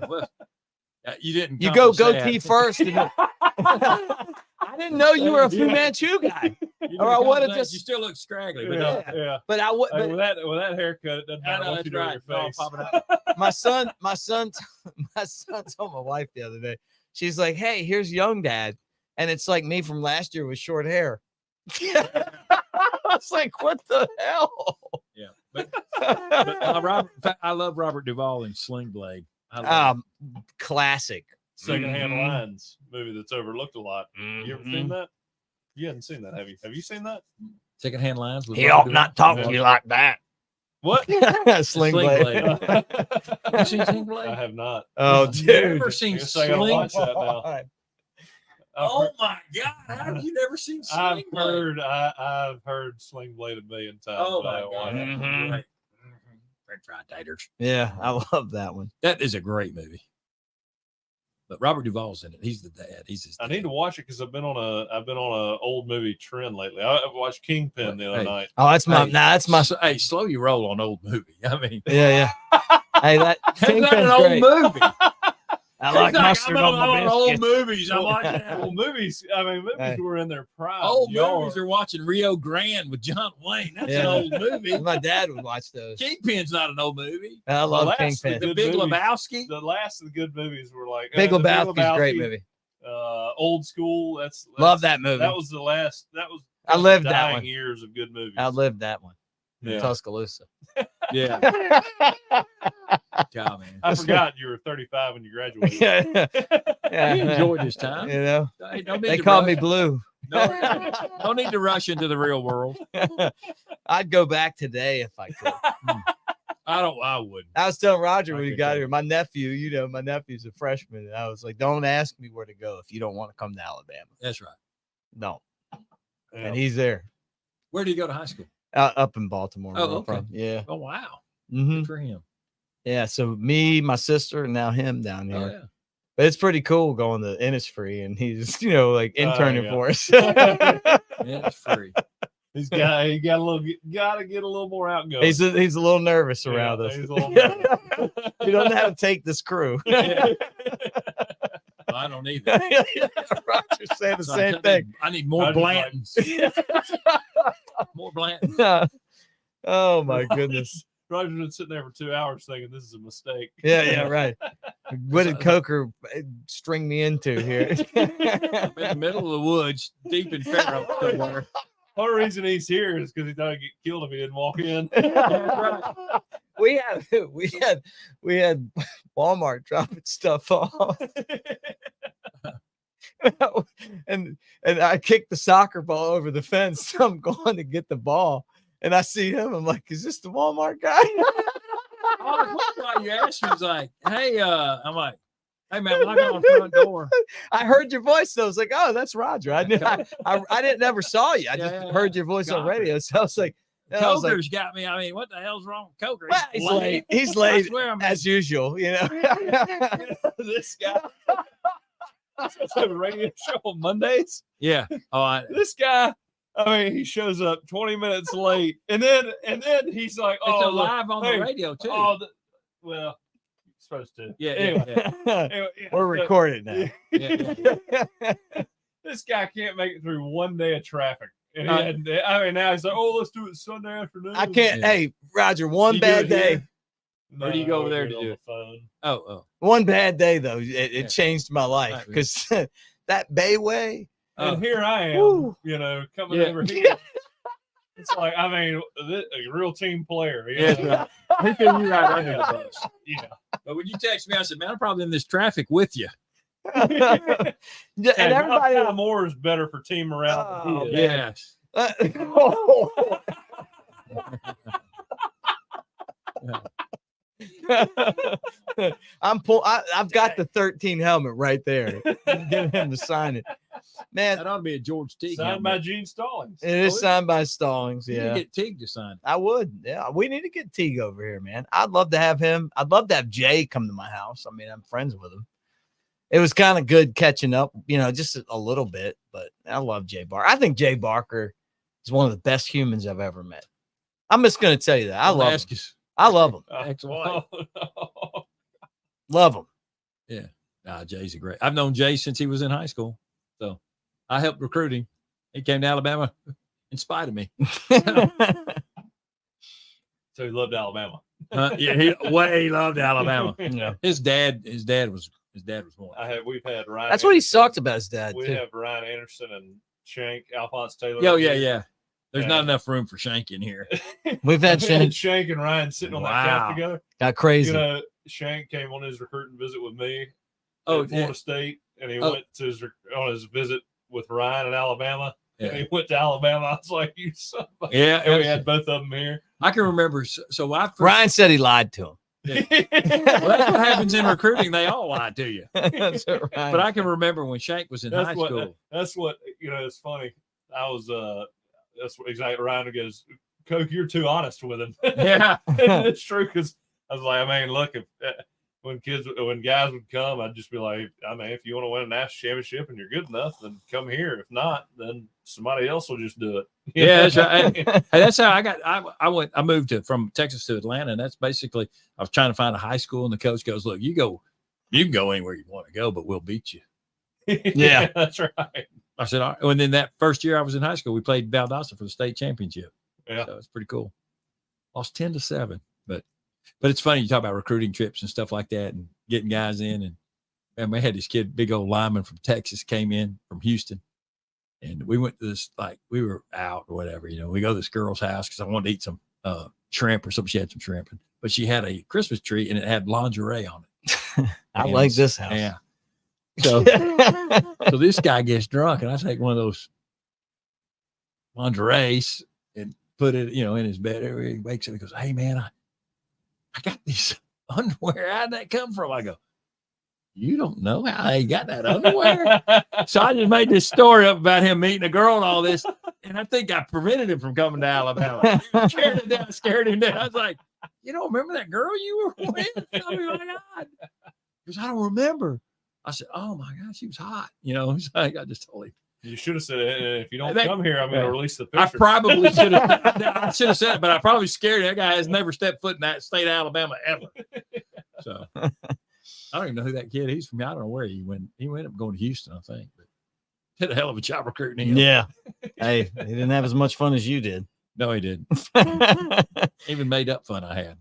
you didn't. you go goatee first. I didn't know you were a Fu Manchu guy. Or I would have just. You still look scraggly, but yeah. But I would. With that haircut, it doesn't matter what you do with your face. My son told my wife the other day. She's like, "Hey, here's young dad," and it's like me from last year with short hair. I was like, "What the hell?" Yeah, but I love Robert Duvall in Sling Blade. Classic. Secondhand Lines movie that's overlooked a lot. You ever seen that? You haven't seen that, have you? Have you seen that? Secondhand Lines. With He ought not talk to you like that. What? Sling Blade. Have you seen Sling Blade? I have not. Oh, You've dude. never seen Guess I gotta Sling watch that now. Oh my God! How have you never seen Sling Blade? I've heard Sling Blade a million times. Oh but I my haven't God! watched it. Right. French fry taters. Yeah, I love that one. That is a great movie. But Robert Duvall's in it. He's the dad. He's his dad. I need to watch it because I've been on a old movie trend lately. I watched Kingpin the other night. Oh, that's my. That's my. Hey, slow your roll on old movie. I mean, Yeah. Hey, that that's not an Kingpin's old great. movie. I like mustard on my old biscuits. movies. I'm watching that. Well, movies were in their prime. Old movies are watching Rio Grande with John Wayne. That's an old movie. My dad would watch those. Kingpin's not an old movie. I love Well, Kingpin. The Big Lebowski. The last of the good movies were like Big The Lebowski's a great movie. Old School. That's Love that movie. That was the last. That was. I lived the that dying one. years of good movies. I lived that one. Yeah. Tuscaloosa. Yeah. God, man. I forgot you were 35 when you graduated. Yeah. He enjoyed his time. You know, Hey, no need they to call rush. me Blue. No need to rush into the real world. I'd go back today if I could. I wouldn't. I was telling Roger when I he could got go. here, my nephew, my nephew's a freshman. And I was like, don't ask me where to go if you don't want to come to Alabama. That's right. No. Yeah. And he's there. Where did he go to high school? Up in Baltimore. Oh, where I'm okay. from. Yeah. Oh, wow. Mhm. Good for him. Yeah. So me, my sister, and now him down here. Oh, yeah. But it's pretty cool going to Innisfree, and he's, like interning for us. Yeah, it's free. He's got to get a little more outgoing. He's a little nervous around us. He's a little nervous. You don't know how to take this crew. Well, I don't either. Roger said the So same thing. I need more Roger's Blantons. More Blantons. Oh my goodness. Roger's been sitting there for 2 hours thinking this is a mistake. Yeah, right. What did Coker string me into here? I'm in the middle of the woods, deep in Fairhope somewhere. One reason he's here is because he thought he'd get killed if he didn't walk in. we had Walmart dropping stuff off. and I kicked the soccer ball over the fence. So I'm going to get the ball. And I see him. I'm like, is this the Walmart guy? Why you asked me, was like, hey, I'm like, hey man, I'm knocking on the front door. I heard your voice. So I was like, oh, that's Roger. I never saw you. I just heard your voice on radio. So I was like, Coker's got me. I mean, what the hell's wrong with Coker? Well, he's late. He's late as usual, This guy. A radio show on Mondays. Yeah. Oh, This guy. I mean, he shows up 20 minutes late, and then he's like, "Oh, look, live on the radio too." Well, you're supposed to. Yeah. Anyway, we're recording now. This guy can't make it through one day of traffic, and now he's like, "Oh, let's do it Sunday afternoon." I can't. Hey, Roger, one bad day. Where do you go over there to do the phone? Oh. One bad day though, it changed my life because that Bayway. And here I am, Woo. coming over here. It's like, I mean, a real team player. Yeah, he threw you right under the bus. Yeah. But when you text me, I said, man, I'm probably in this traffic with you. And everybody more is better for team morale than he is. Yes. I've got the 13 helmet right there. Get him to sign it. Man, that ought to be a George Teague. Signed by Gene Stallings. It is signed by Stallings. You Yeah. get Teague to sign it. I would. Yeah. We need to get Teague over here, man. I'd love to have him. I'd love to have Jay come to my house. I mean, I'm friends with him. It was kind of good catching up, just a little bit, but I love Jay Barker. I think Jay Barker is one of the best humans I've ever met. I'm just going to tell you that. I love him. I love him. Ex-wife. Love him. Yeah. Nah, Jay's a great. I've known Jay since he was in high school. So I helped recruit him. He came to Alabama in spite of me. So he loved Alabama. He loved Alabama. Yeah. His dad was born. We've had Ryan. That's what he sucked about his dad. We too. have Ryan Anderson and Shank, Alphonse Taylor. Oh, yeah. There's not enough room for Shank in here. We've had Shank and Ryan sitting on that couch together. Got crazy. Shank came on his recruiting visit with me. Oh, at Florida State, and he went to on his visit with Ryan in Alabama. Yeah. And he went to Alabama. I was like, "You son of a-" Yeah, and we had both of them here. I can remember. So Ryan said he lied to him. Yeah. Well, that's what happens in recruiting. They all lie to you. That's what Ryan. But I can remember when Shank was in high school. That's what it's funny. I was that's what exactly Ryan goes, Coke, you're too honest with him. Yeah. And it's true because I was like, I mean, look, if when guys would come, I'd just be like, I mean, if you want to win a national championship and you're good enough, then come here. If not, then somebody else will just do it. Yeah, that's right. Hey, that's how I moved from Texas to Atlanta, and that's basically I was trying to find a high school, and the coach goes, look, you can go anywhere you want to go, but we'll beat you. Yeah, that's right. I said, all right. And then that first year I was in high school, we played Valdosta for the state championship. Yeah. So it's pretty cool. Lost 10-7, but it's funny. You talk about recruiting trips and stuff like that and getting guys in. And we had this kid, big old lineman from Texas, came in from Houston. And we went to this, we were out or whatever, we go to this girl's house because I wanted to eat some shrimp or something. She had some shrimp, but she had a Christmas tree and it had lingerie on it. I like this house. Yeah. So this guy gets drunk and I take one of those lingeries and put it, in his bed. He wakes up and goes, hey man, I got these underwear. How'd that come from? I go, you don't know how he got that underwear? So I just made this story up about him meeting a girl and all this. And I think I prevented him from coming to Alabama. Scared him down. I was like, you don't remember that girl you were with? Oh my God. He goes, I don't remember. I said, oh my God, she was hot. He's like, I just told him. You should have said, if you don't come here, I'm going to release the picture. I probably should have. I should have said it, but I probably scared him. That guy has never stepped foot in that state of Alabama ever. So I don't even know who that kid is. He's from. I don't know where he went. He went up going to Houston, I think. But did a hell of a job recruiting him. Yeah. Hey, he didn't have as much fun as you did. No, he didn't. Even made up fun I had.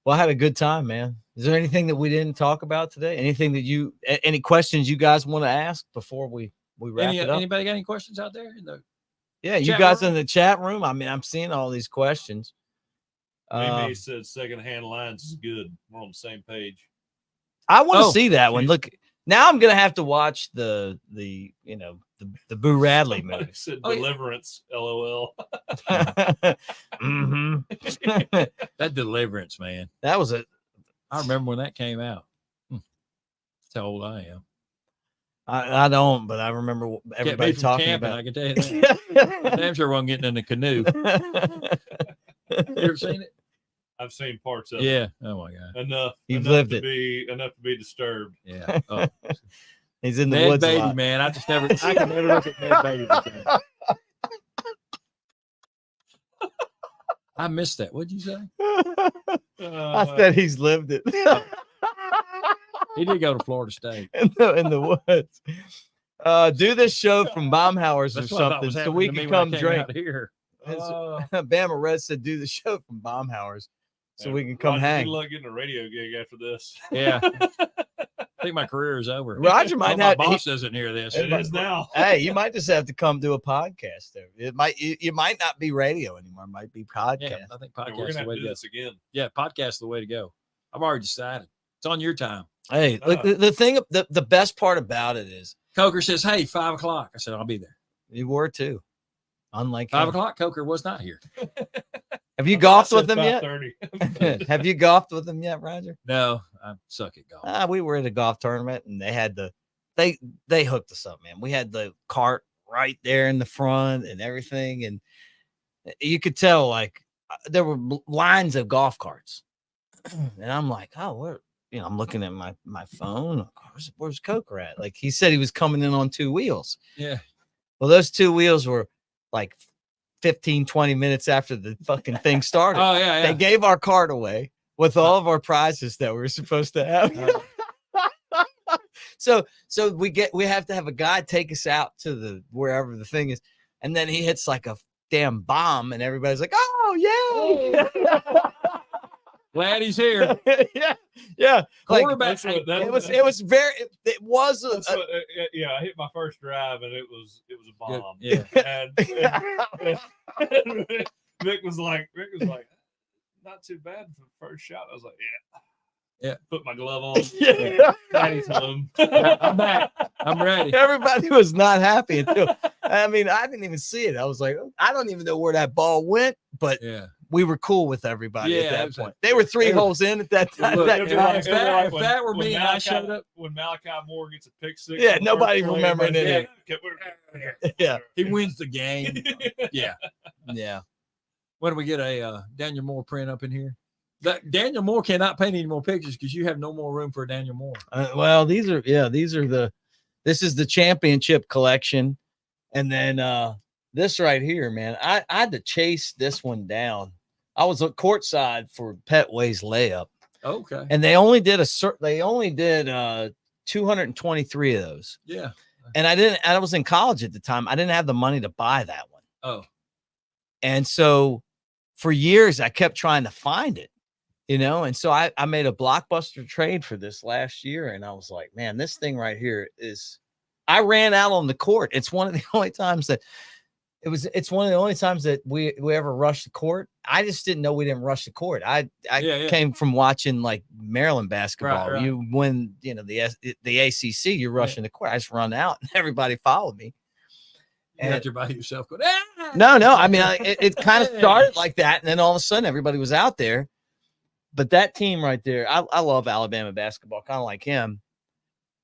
Well, I had a good time, man. Is there anything that we didn't talk about today? Anything that any questions you guys want to ask before we wrap it up? Anybody got any questions out there? Yeah, you guys in the chat room. I mean, I'm seeing all these questions. Amy said secondhand lines is good. We're on the same page. I want to see that one. Look, now I'm gonna have to watch the Boo Radley movie. Said Deliverance, LOL. Mm-hmm. That Deliverance, man. That was it. I remember when that came out. That's how old I am. I don't, but I remember everybody talking camping, about. I can tell you that. Damn sure wasn't getting in the canoe. You ever seen it? I've seen parts of it. Yeah. Oh my God. Enough. You've enough lived to it. Be enough to be disturbed. Yeah. Oh. He's in the Ned woods a Beatty, lot. man. I can never look at Ned Beatty. I missed that. What'd you say? I said he's lived it. He did go to Florida State. in the woods. Do this show from Baumhauer's or That's what I thought something was so happening we to can me when I come came drink. out here. Bama Red said do the show from Baumhauer's so we can come Roger, hang. Good luck getting a radio gig after this. Yeah. I think my career is over. Roger might my have. boss doesn't hear this. It is now. Hey, you might just have to come do a podcast there. You might not be radio anymore. It might be podcast. Yeah, I think We're podcast gonna is the have way to to do go. this again. Yeah, podcast is the way to go. I've already decided. It's on your time. Hey, look, the thing, the best part about it is Coker says, "Hey, 5 o'clock." I said, "I'll be there." you were too. Unlike 5 him. o'clock. Coker was not here. Have you golfed I with said him yet? 5:30. Have you golfed with him yet, Roger? No, I suck at golf. We were at a golf tournament and they had they hooked us up, man. We had the cart right there in the front and everything, and you could tell like there were lines of golf carts, and I'm like, oh, I'm looking at my phone. Where's Coker at? Like he said he was coming in on 2 wheels. Yeah. Well, those 2 wheels were like 15, 20 minutes after the fucking thing started. Oh yeah, They gave our cart away with all of our prizes that we were supposed to have. So we have to have a guy take us out to wherever the thing is, and then he hits like a damn bomb, and everybody's like, "Oh yeah!" Glad he's here. yeah. Like, Quarterback. it was very. It was I hit my first drive and it was a bomb. Yeah. And Mick was like, not too bad for the first shot. I was like, yeah. Put my glove on. Yeah. Daddy's home. I'm back. I'm ready. Everybody was not happy until. I mean, I didn't even see it. I was like, I don't even know where that ball went, but we were cool with everybody at that point. They were 3 holes in at that time. Look, that time. if that were me and I showed up, when Malachi Moore gets a pick six, Yeah, nobody remembering it. Yeah. he wins the game. Yeah. Yeah. When do we get a Daniel Moore print up in here? Daniel Moore cannot paint any more pictures because you have no more room for a Daniel Moore. Well, this is the championship collection. And then this right here, man, I had to chase this one down. I was at courtside for Petway's layup. Okay. And they only did 223 of those. Yeah. And I was in college at the time. I didn't have the money to buy that one. Oh. And so for years I kept trying to find it, and so I made a blockbuster trade for this last year. And I was like, man, this thing right here I ran out on the court. It's one of the only times that it's one of the only times that we ever rushed the court. I just didn't know we didn't rush the court. I came from watching like Maryland basketball. Right. You win, the ACC, you're rushing the court. I just run out and everybody followed me. And you're by yourself going, No. I mean, it kind of started like that. And then all of a sudden everybody was out there. But that team right there, I love Alabama basketball, kind of like him.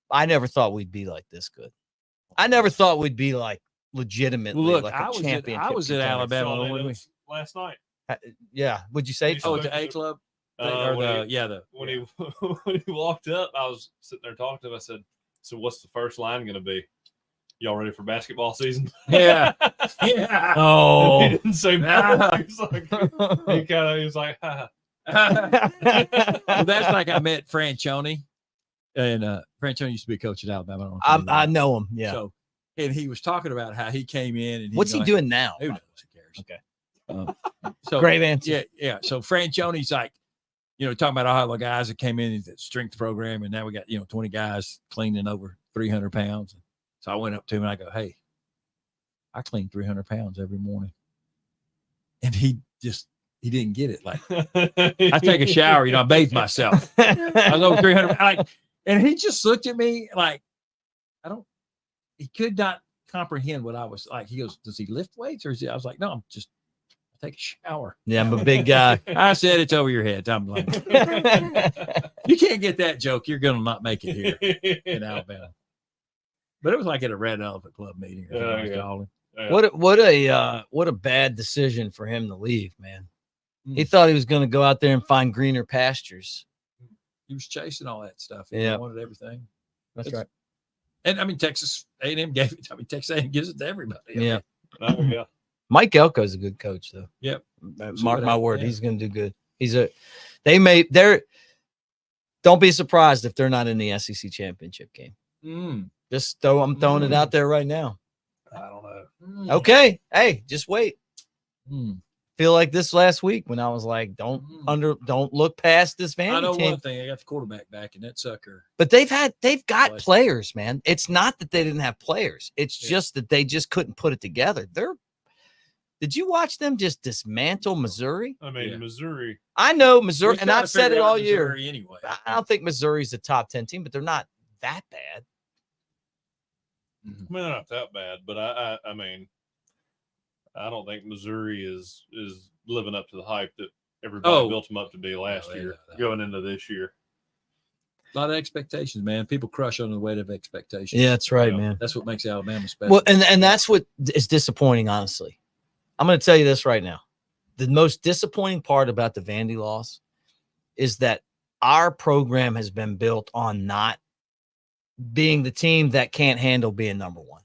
I never thought we'd be like this good. I never thought we'd be like legitimately Look, like I a was championship. at contender. Alabama Saw when we, last night. Yeah. Would you say? oh, the A club, or When he when he walked up, I was sitting there talking to him. I said, "So what's the first line going to be? Y'all ready for basketball season?" yeah, yeah. Oh, And he didn't say no. He was like, ha. Well, that's like I met Franchione, and Franchione used to be a coach at Alabama. I know him. Yeah. So, and he was talking about how he came in and What's he doing now? Who knows? Who cares? Okay. So Great answer. Yeah, yeah. So Franchione's like, talking about all the guys that came in the strength program, and now we got 20 guys cleaning over 300 pounds. So I went up to him and I go, "Hey, I clean 300 pounds every morning," and he didn't get it. Like, I take a shower, I bathe myself. I was over 300. And he just looked at me like, he could not comprehend what I was like. He goes, "Does he lift weights?" Or I was like, "No, I take a shower." Yeah, I'm a big guy. I said, "It's over your head." I'm like, you can't get that joke. You're going to not make it here in Alabama. But it was like at a Red Elephant Club meeting. What a bad decision for him to leave, man. He thought he was going to go out there and find greener pastures. He was chasing all that stuff. He wanted everything. That's right. And Texas A&M gave it. Texas A&M gives it to everybody. Yeah. Yeah. Mike Elko's a good coach, though. Yep. Mark my word, he's going to do good. Don't be surprised if they're not in the SEC championship game. I'm throwing it out there right now. I don't know. Okay. Hey, just wait. Feel like this last week when I was like, don't look past this Vandy I know team. one thing. I got the quarterback back, and that sucker. But they've got players, man. It's not that they didn't have players. It's just that they just couldn't put it together. Did you watch them just dismantle Missouri? I mean, Missouri. I know Missouri, and I've said it all year. Anyway, I don't think Missouri's a top 10 team, but they're not that bad. I mean, they're not that bad, but I mean, I don't think Missouri is living up to the hype that everybody built them up to be last year, going into this year. A lot of expectations, man. People crush on the weight of expectations. Yeah, that's right, man. That's what makes Alabama special. Well, and that's what is disappointing, honestly. I'm going to tell you this right now. The most disappointing part about the Vandy loss is that our program has been built on not being the team that can't handle being number one.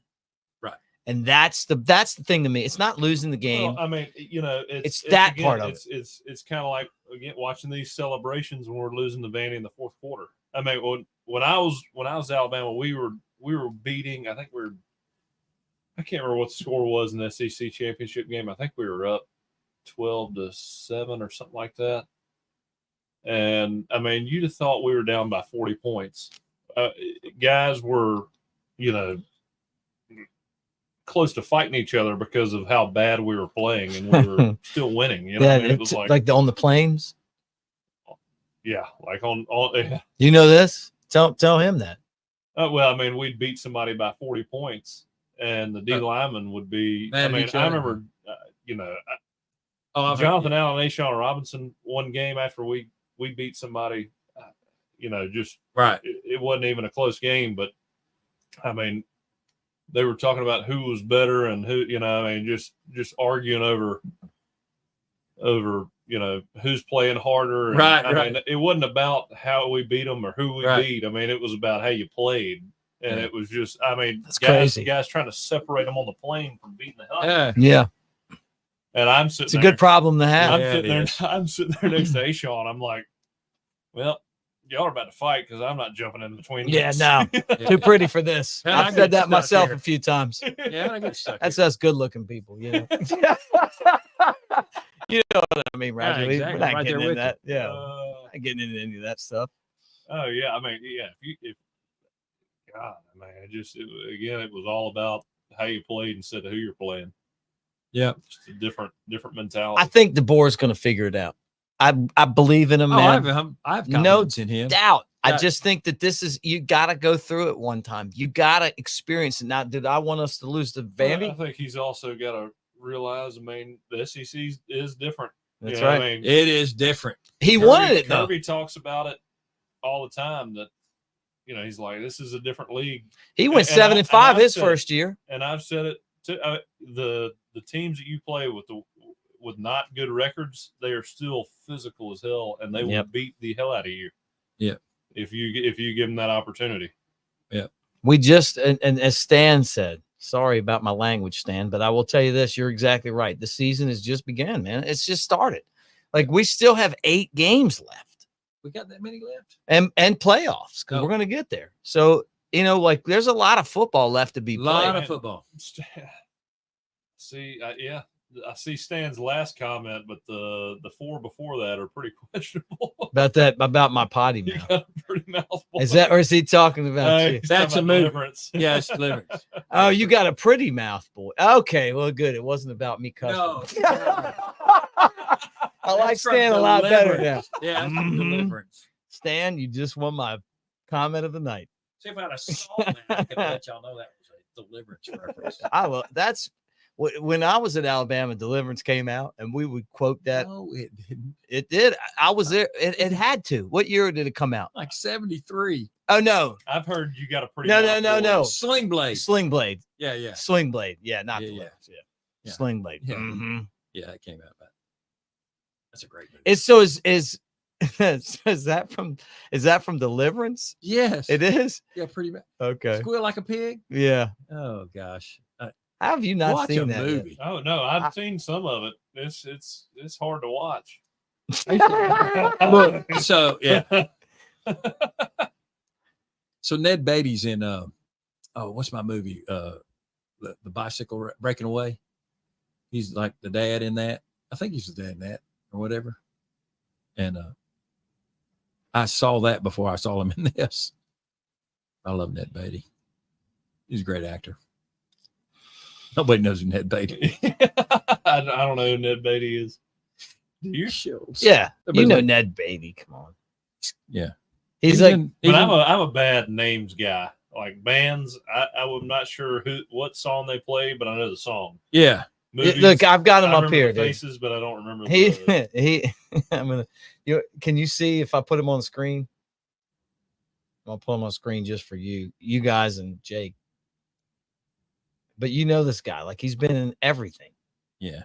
Right. And that's the thing to me. It's not losing the game. Well, I mean, it's that again, part of it. It's kind of like, again, watching these celebrations when we're losing to Vandy in the fourth quarter. I mean, when I was at Alabama, we were beating, I can't remember what the score was in the SEC championship game. I think we were up 12-7 or something like that. And I mean, you'd have thought we were down by 40 points. Guys were, close to fighting each other because of how bad we were playing, and we were still winning. It was like on the plains. Yeah, like on. You know this? Tell him that. Well, I mean, we'd beat somebody by 40 points. And the D lineman would be. I remember, Jonathan Allen and Ashawn Robinson one game after we beat somebody. Just right. It wasn't even a close game, but I mean, they were talking about who was better and who. Just arguing over who's playing harder. And, right. I mean, it wasn't about how we beat them or who we beat. I mean, it was about how you played. And it was just, that's crazy. Guys trying to separate them on the plane from beating the hell. Yeah. And I'm sitting. It's a good problem to have. I'm sitting there next to Ashawn. I'm like, well, y'all are about to fight because I'm not jumping in between. Yeah, no, too pretty for this. I've said that myself a few times. Yeah, I get stuck. That's us good-looking people, You know what I mean, Roger? Yeah, exactly. We're not getting into that. Yeah, not getting into any of that stuff. Oh yeah, I mean, yeah. God, man, it was all about how you played instead of who you're playing. Yeah, just a different mentality. I think DeBoer's going to figure it out. I believe in him, man. I have confidence in him. Doubt. I just think that you got to go through it one time. You got to experience it. Now, did I want us to lose to Vandy? I think he's also got to realize. I mean, the SEC is different. That's right. I mean, it is different. He wanted it though. Kirby talks about it all the time. That he's like, this is a different league. He went 7-5 his first year. And I've said it the teams that you play with not good records, they are still physical as hell, and they will beat the hell out of you. Yeah, if you give them that opportunity. Yeah, we just and as Stan said, sorry about my language, Stan, but I will tell you this: you're exactly right. The season has just begun, man. It's just started. Like we still have 8 games left. We got that many left, and playoffs because we're gonna get there. So like there's a lot of football left to be played. A lot of football. See, I see Stan's last comment, but the 4 before that are pretty questionable. about my potty mouth. You got a pretty mouthful. Is that, or is he talking about you? That's a movie. Deliverance. Yeah, it's Deliverance. Oh, you got a pretty mouth, boy. Okay, well, good. It wasn't about me cussing. No. I like Stan a lot better now. Yeah, that's from Deliverance. Stan, you just won my comment of the night. See, if I had a song that, I could let y'all know that was a Deliverance reference. That's when I was at Alabama, Deliverance came out, and we would quote that. No, it didn't. It did. I was there. It had to. What year did it come out? Like 73. Oh no. I've heard you got a pretty No. Sling Blade. Sling Blade. Yeah. Sling Blade. Yeah, not Yeah, Deliverance. yeah. Yeah. Sling Blade. Yeah. Mm-hmm. Yeah, it came out. That's a great movie. Is that from Deliverance? Yes. It is? Yeah, pretty bad. Okay. Squeal Like a Pig. Yeah. Oh gosh. How have you not Watch seen a that movie. yet? Oh no, I've seen some of it. It's hard to watch. Look, so yeah. So Ned Beatty's in what's my movie? The Bicycle Breaking Away. He's like the dad in that. I think he's the dad in that or whatever. And I saw that before I saw him in this. I love Ned Beatty. He's a great actor. Nobody knows who Ned Beatty is. I don't know who Ned Beatty is. Do you? Yeah. Everybody's like, Ned Beatty. Come on. Yeah. He's like, but I'm a bad names guy. Like bands, I'm not sure what song they play, but I know the song. Yeah. Movies, look, I've got him up here. The faces, but I don't remember. I'm gonna. Can you see if I put him on the screen? I'll put him on screen just for you guys and Jake. But you know this guy, like he's been in everything. Yeah.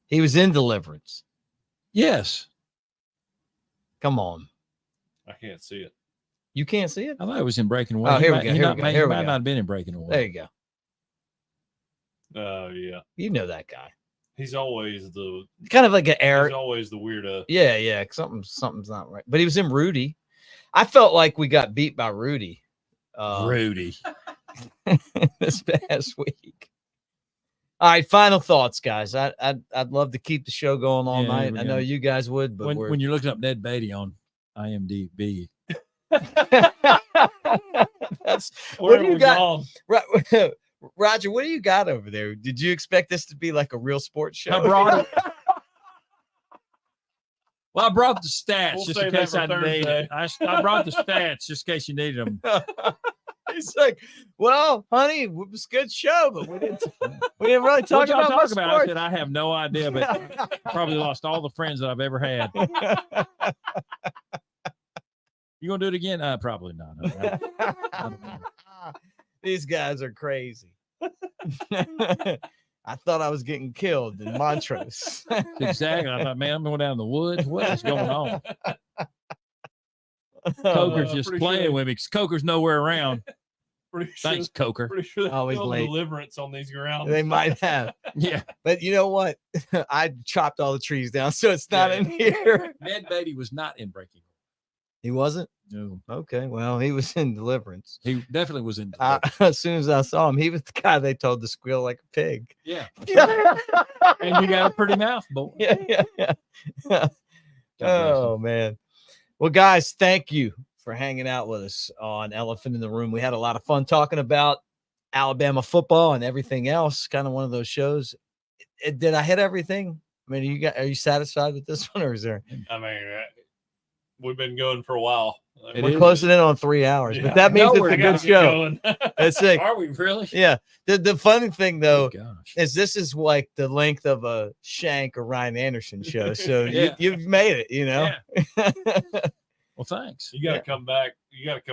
He was in Deliverance. Yes. Come on. I can't see it. You can't see it? I thought it was in Breaking Away. Oh, here we go. He Here we go. Here we might go. not have been in Breaking Away. There you go. Oh yeah. You know that guy. He's always the kind of like an Eric. He's always the weirdo. Yeah. Something's not right. But he was in Rudy. I felt like we got beat by Rudy. Rudy. This past week. All right, final thoughts, guys. I'd love to keep the show going all night. I know you guys would, but when you're looking up Ned Beatty on IMDb. That's what do you got? Roger, what do you got over there? Did you expect this to be like a real sports show? I brought it. Well, I brought the stats We'll just in case I needed it. I brought the stats just in case you needed them. He's like, well, honey, it was a good show, but we didn't really talk about my sports. I said, I have no idea, but probably lost all the friends that I've ever had. You gonna do it again? Probably not. These guys are crazy. I thought I was getting killed in Montrose. Exactly. I thought, man, I'm going down in the woods. What is going on? Coker's just playing with me because Coker's nowhere around. Thanks, Coker. Pretty sure they always late. Deliverance on these grounds. They might have. Yeah. But you know what? I chopped all the trees down, so it's not in here. Ned Beatty was not in Breaking. He wasn't? No. Okay. Well, he was in Deliverance. He definitely was in Deliverance. As soon as I saw him, he was the guy they told to squeal like a pig. Yeah. Yeah. And you got a pretty mouth, boy. Yeah. Oh, man. Well, guys, thank you for hanging out with us on Elephant in the Room. We had a lot of fun talking about Alabama football and everything else. Kind of one of those shows. Did I hit everything? I mean, are you satisfied with this one, or is there? I mean, we've been going for a while. We're closing in on 3 hours, but that means it's a good show. That's it. Are we really? Yeah. The funny thing though is this is like the length of a Shank or Ryan Anderson show. So you've made it, you know. Yeah. Well, thanks. You got to come back. We got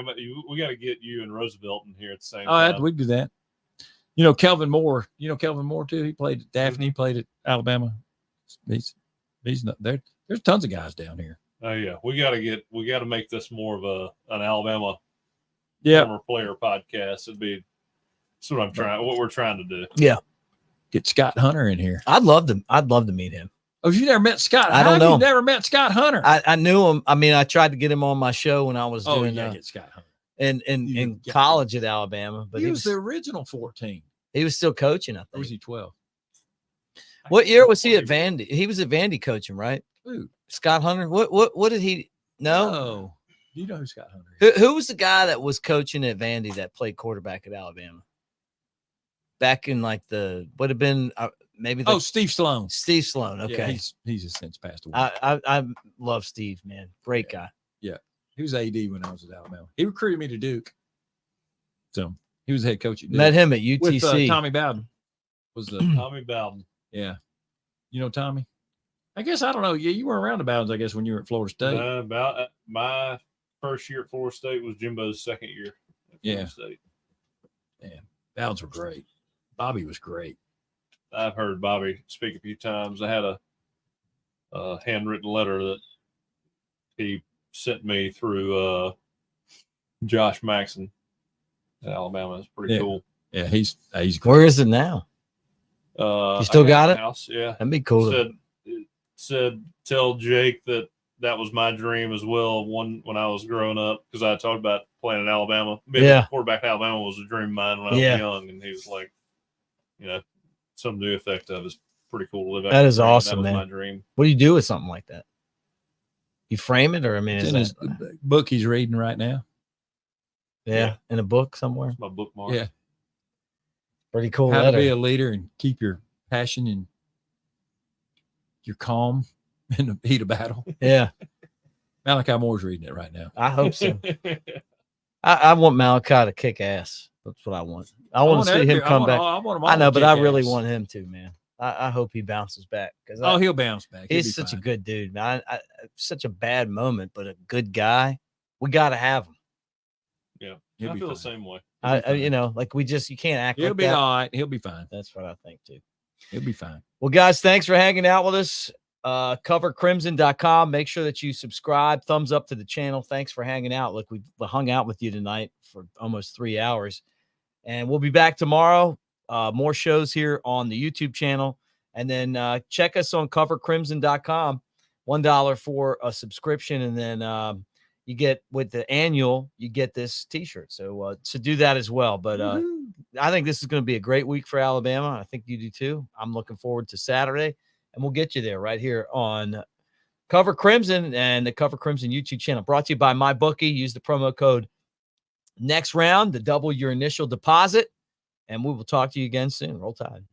to get you and Roosevelt in here at the same time. We do that. You know, Kelvin Moore. You know Kelvin Moore too. He played at Daphne. He played at Alabama. He's not there. There's tons of guys down here. Oh yeah, we got to make this more of an Alabama former player podcast. That's what we're trying to do. Yeah. Get Scott Hunter in here. I'd love to meet him. Oh, you never met Scott? I don't know. You never met Scott Hunter? I knew him. I mean, I tried to get him on my show when I was doing get Scott Hunter. in college at Alabama, but he was the original 14. He was still coaching, I think. Or was he 12? What year was he at Vandy? He was at Vandy coaching, right? Who? Scott Hunter. What did he know? No. You know who Scott Hunter is? Who was the guy that was coaching at Vandy that played quarterback at Alabama? Back in like would have been maybe Steve Sloan. Steve Sloan. Okay. Yeah, he's since passed away. I love Steve, man. Great guy. Yeah. He was AD when I was at Alabama. He recruited me to Duke. So he was the head coach at Duke. Met him at UTC. With Tommy Bowden. Tommy Bowden. Yeah. You know Tommy? I guess, I don't know. Yeah, you were around the Bowdens, I guess, when you were at Florida State. About my first year at Florida State was Jimbo's second year at Florida State. Yeah. Bowdens were great. Bobby was great. I've heard Bobby speak a few times. I had a handwritten letter that he sent me through Josh Maxson at Alabama. It's pretty cool. Yeah, he's great. Where is it now? You still got it? House, yeah. That'd be cool. Said tell Jake that was my dream as well. When I was growing up, because I talked about playing in Alabama. Being a quarterback in Alabama was a dream of mine when I was young, and he was like, some new effect of is pretty cool to live. That is awesome, man. My dream. What do you do with something like that? You frame it, or I mean, it's in his book he's reading right now. Yeah, in a book somewhere. It's my bookmark. Yeah, pretty cool. How to be a leader and keep your passion and your calm in the heat of battle. Yeah, Malachi Moore's reading it right now. I hope so. I want Malachi to kick ass. That's what I want. I want to see him come back. I know, but I really want him to, man. I hope he bounces back because he'll bounce back. He's such a good dude, man. Such a bad moment, but a good guy. We got to have him. Yeah, I feel the same way. Like you can't act. He'll be all right. He'll be fine. That's what I think too. He'll be fine. Well, guys, thanks for hanging out with us. Covercrimson.com. Make sure that you subscribe. Thumbs up to the channel. Thanks for hanging out. Look, we hung out with you tonight for almost 3 hours. And we'll be back tomorrow. More shows here on the YouTube channel. And then check us on covercrimson.com. $1 for a subscription. And then you get with the annual, you get this t-shirt. So do that as well. But I think this is going to be a great week for Alabama. I think you do too. I'm looking forward to Saturday. And we'll get you there right here on Cover Crimson and the Cover Crimson YouTube channel. Brought to you by MyBookie. Use the promo code NEXTROUND to double your initial deposit. And we will talk to you again soon. Roll Tide.